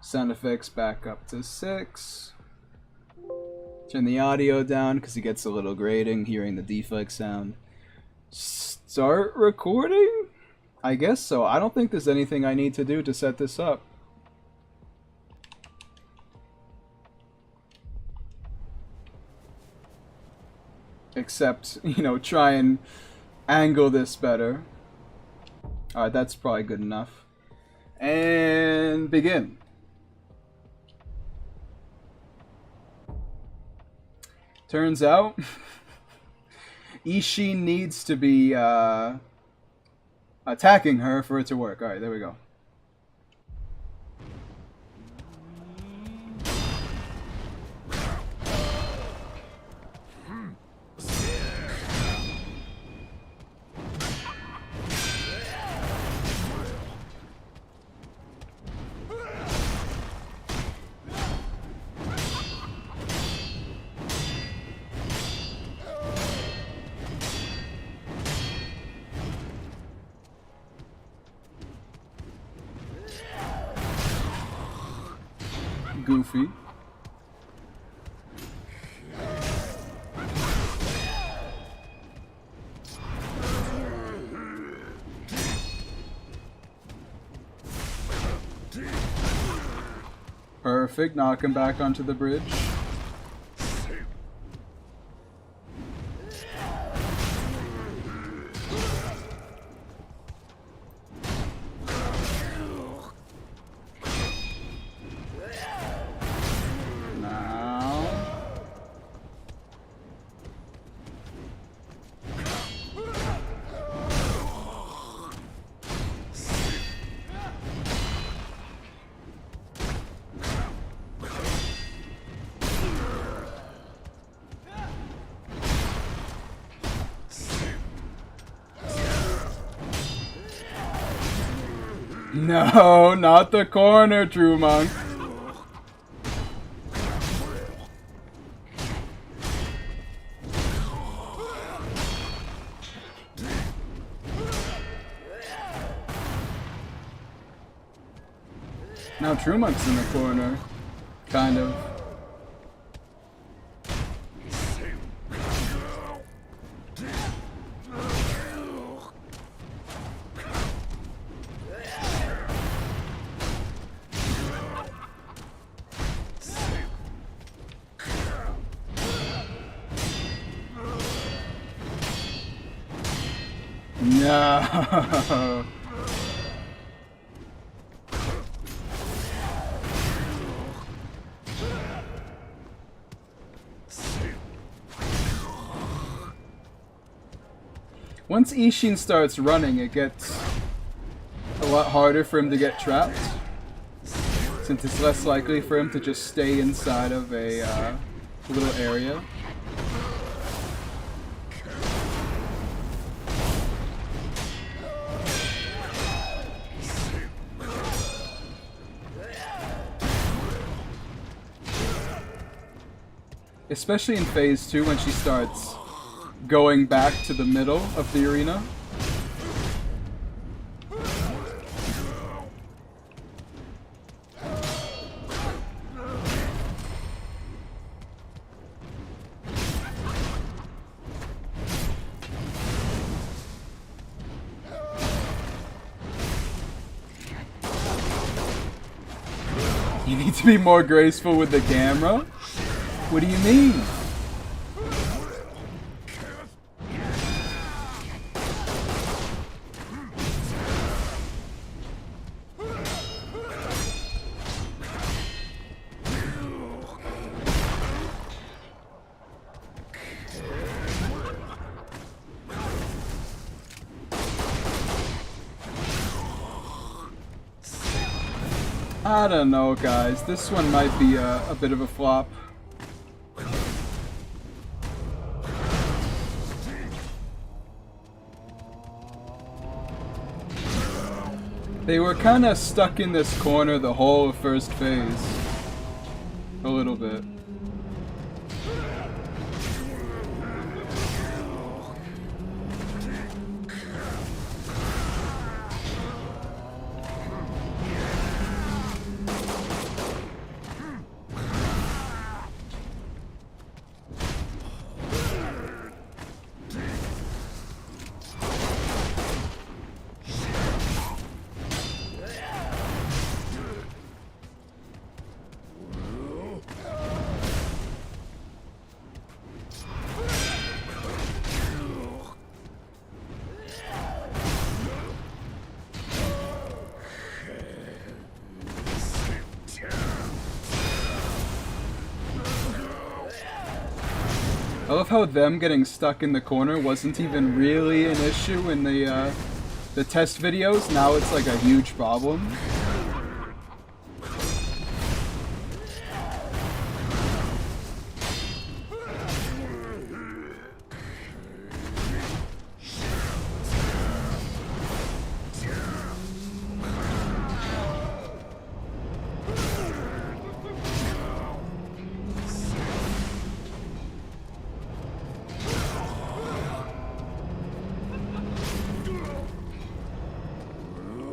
Sound effects back up to 6. Turn the audio down because it gets a little grating hearing the deflect sound. Start recording? I guess so. I don't think there's anything I need to do to set this up. Except, you know, try and angle this better. Alright, that's probably good enough. And begin. Turns out, Ishin needs to be attacking her for it to work. Alright, there we go. Goofy. Perfect, knock him back onto the bridge. No, not the corner, True Monk. Now True Monk's in the corner. Kind of. No. Once Ishin starts running, it gets a lot harder for him to get trapped, since it's less likely for him to just stay inside of a little area. Especially in phase 2 when she starts going back to the middle of the arena. You need to be more graceful with the camera? What do you mean? I don't know, guys. This one might be a bit of a flop. They were kind of stuck in this corner the whole of first phase. A little bit. I love how them getting stuck in the corner wasn't even really an issue in the test videos. Now it's like a huge problem.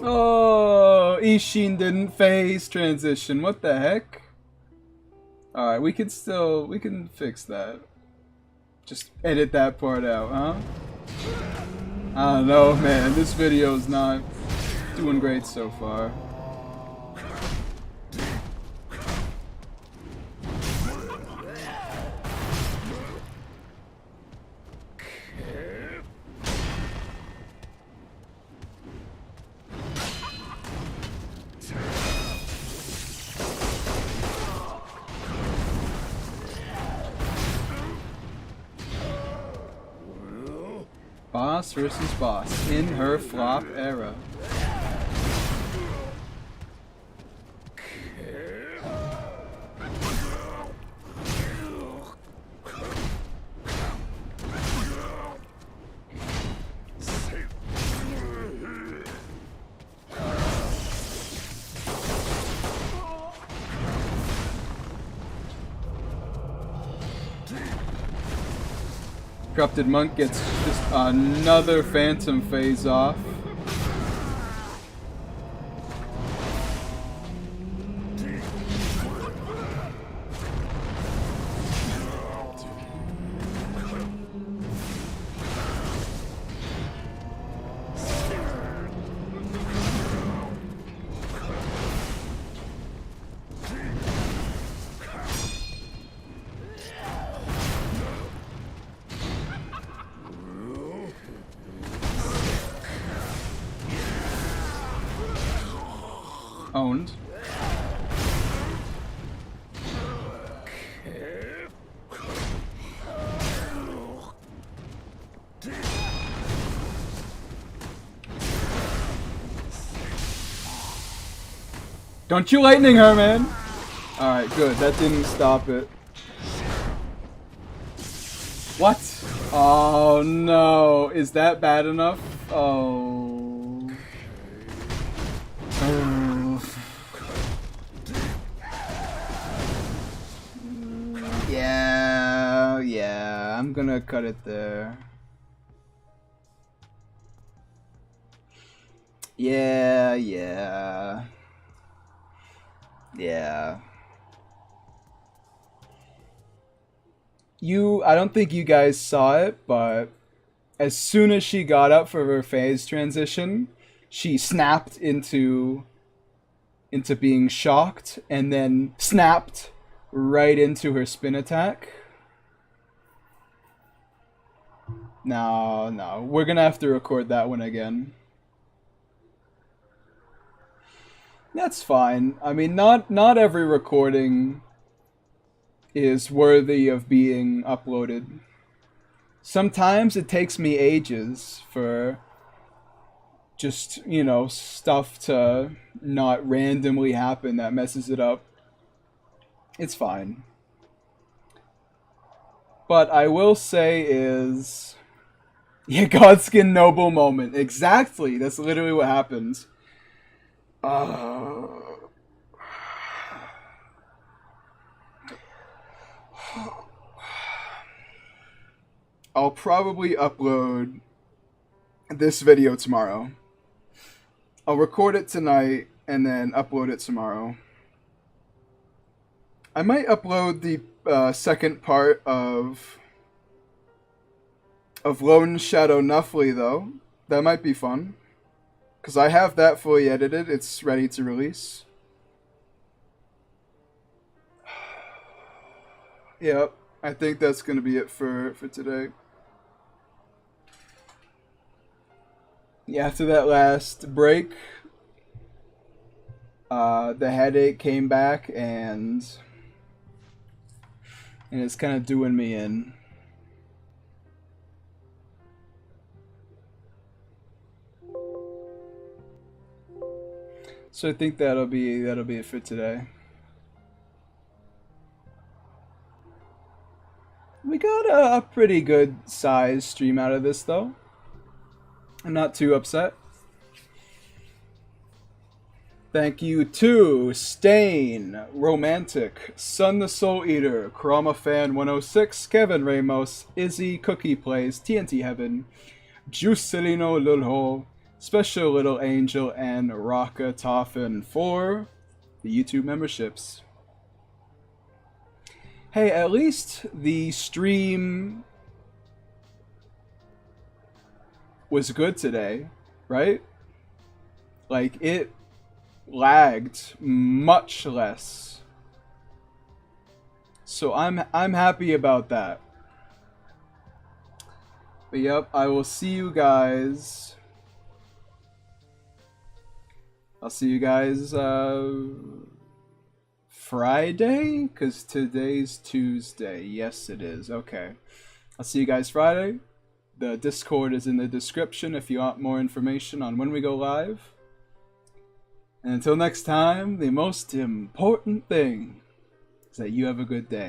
Oh, Ishin didn't phase transition. What the heck? Alright, we can fix that. Just edit that part out, huh? I don't know, man. This video's not doing great so far. Boss versus boss in her flop era. Corrupted Monk gets just another Phantom phase off. Owned. Don't you lightning her, man! Alright, good. That didn't stop it. What? Oh no. Is that bad enough? Oh. Yeah, I'm gonna cut it there. Yeah. I don't think you guys saw it, but as soon as she got up for her phase transition, she snapped into into being shocked and then snapped right into her spin attack. No, we're gonna have to record that one again. That's fine. I mean, not every recording is worthy of being uploaded. Sometimes it takes me ages for just, you know, stuff to not randomly happen that messes it up. It's fine. But I will say is... Yeah, Godskin Noble moment. Exactly. That's literally what happens. I'll probably upload this video tomorrow. I'll record it tonight and then upload it tomorrow. I might upload the second part of Lone Shadow Nuffly though. That might be fun. Because I have that fully edited. It's ready to release. Yep. I think that's going to be it for today. Yeah, after that last break, the headache came back and it's kind of doing me in. So I think that'll be it for today. We got a pretty good size stream out of this though. I'm not too upset. Thank you to Stain, Romantic, Sun the Soul Eater, Chroma Fan 106, Kevin Ramos, Izzy, Cookie Plays, TNT Heaven, Juicilino Lulho, Special Little Angel, and Raka Toffin for the YouTube memberships. Hey, at least the stream was good today, right? Like, it lagged much less. So I'm happy about that. But yep, I will see you guys. I'll see you guys Friday? Because today's Tuesday. Yes, it is. Okay. I'll see you guys Friday. The Discord is in the description if you want more information on when we go live. And until next time, the most important thing is that you have a good day.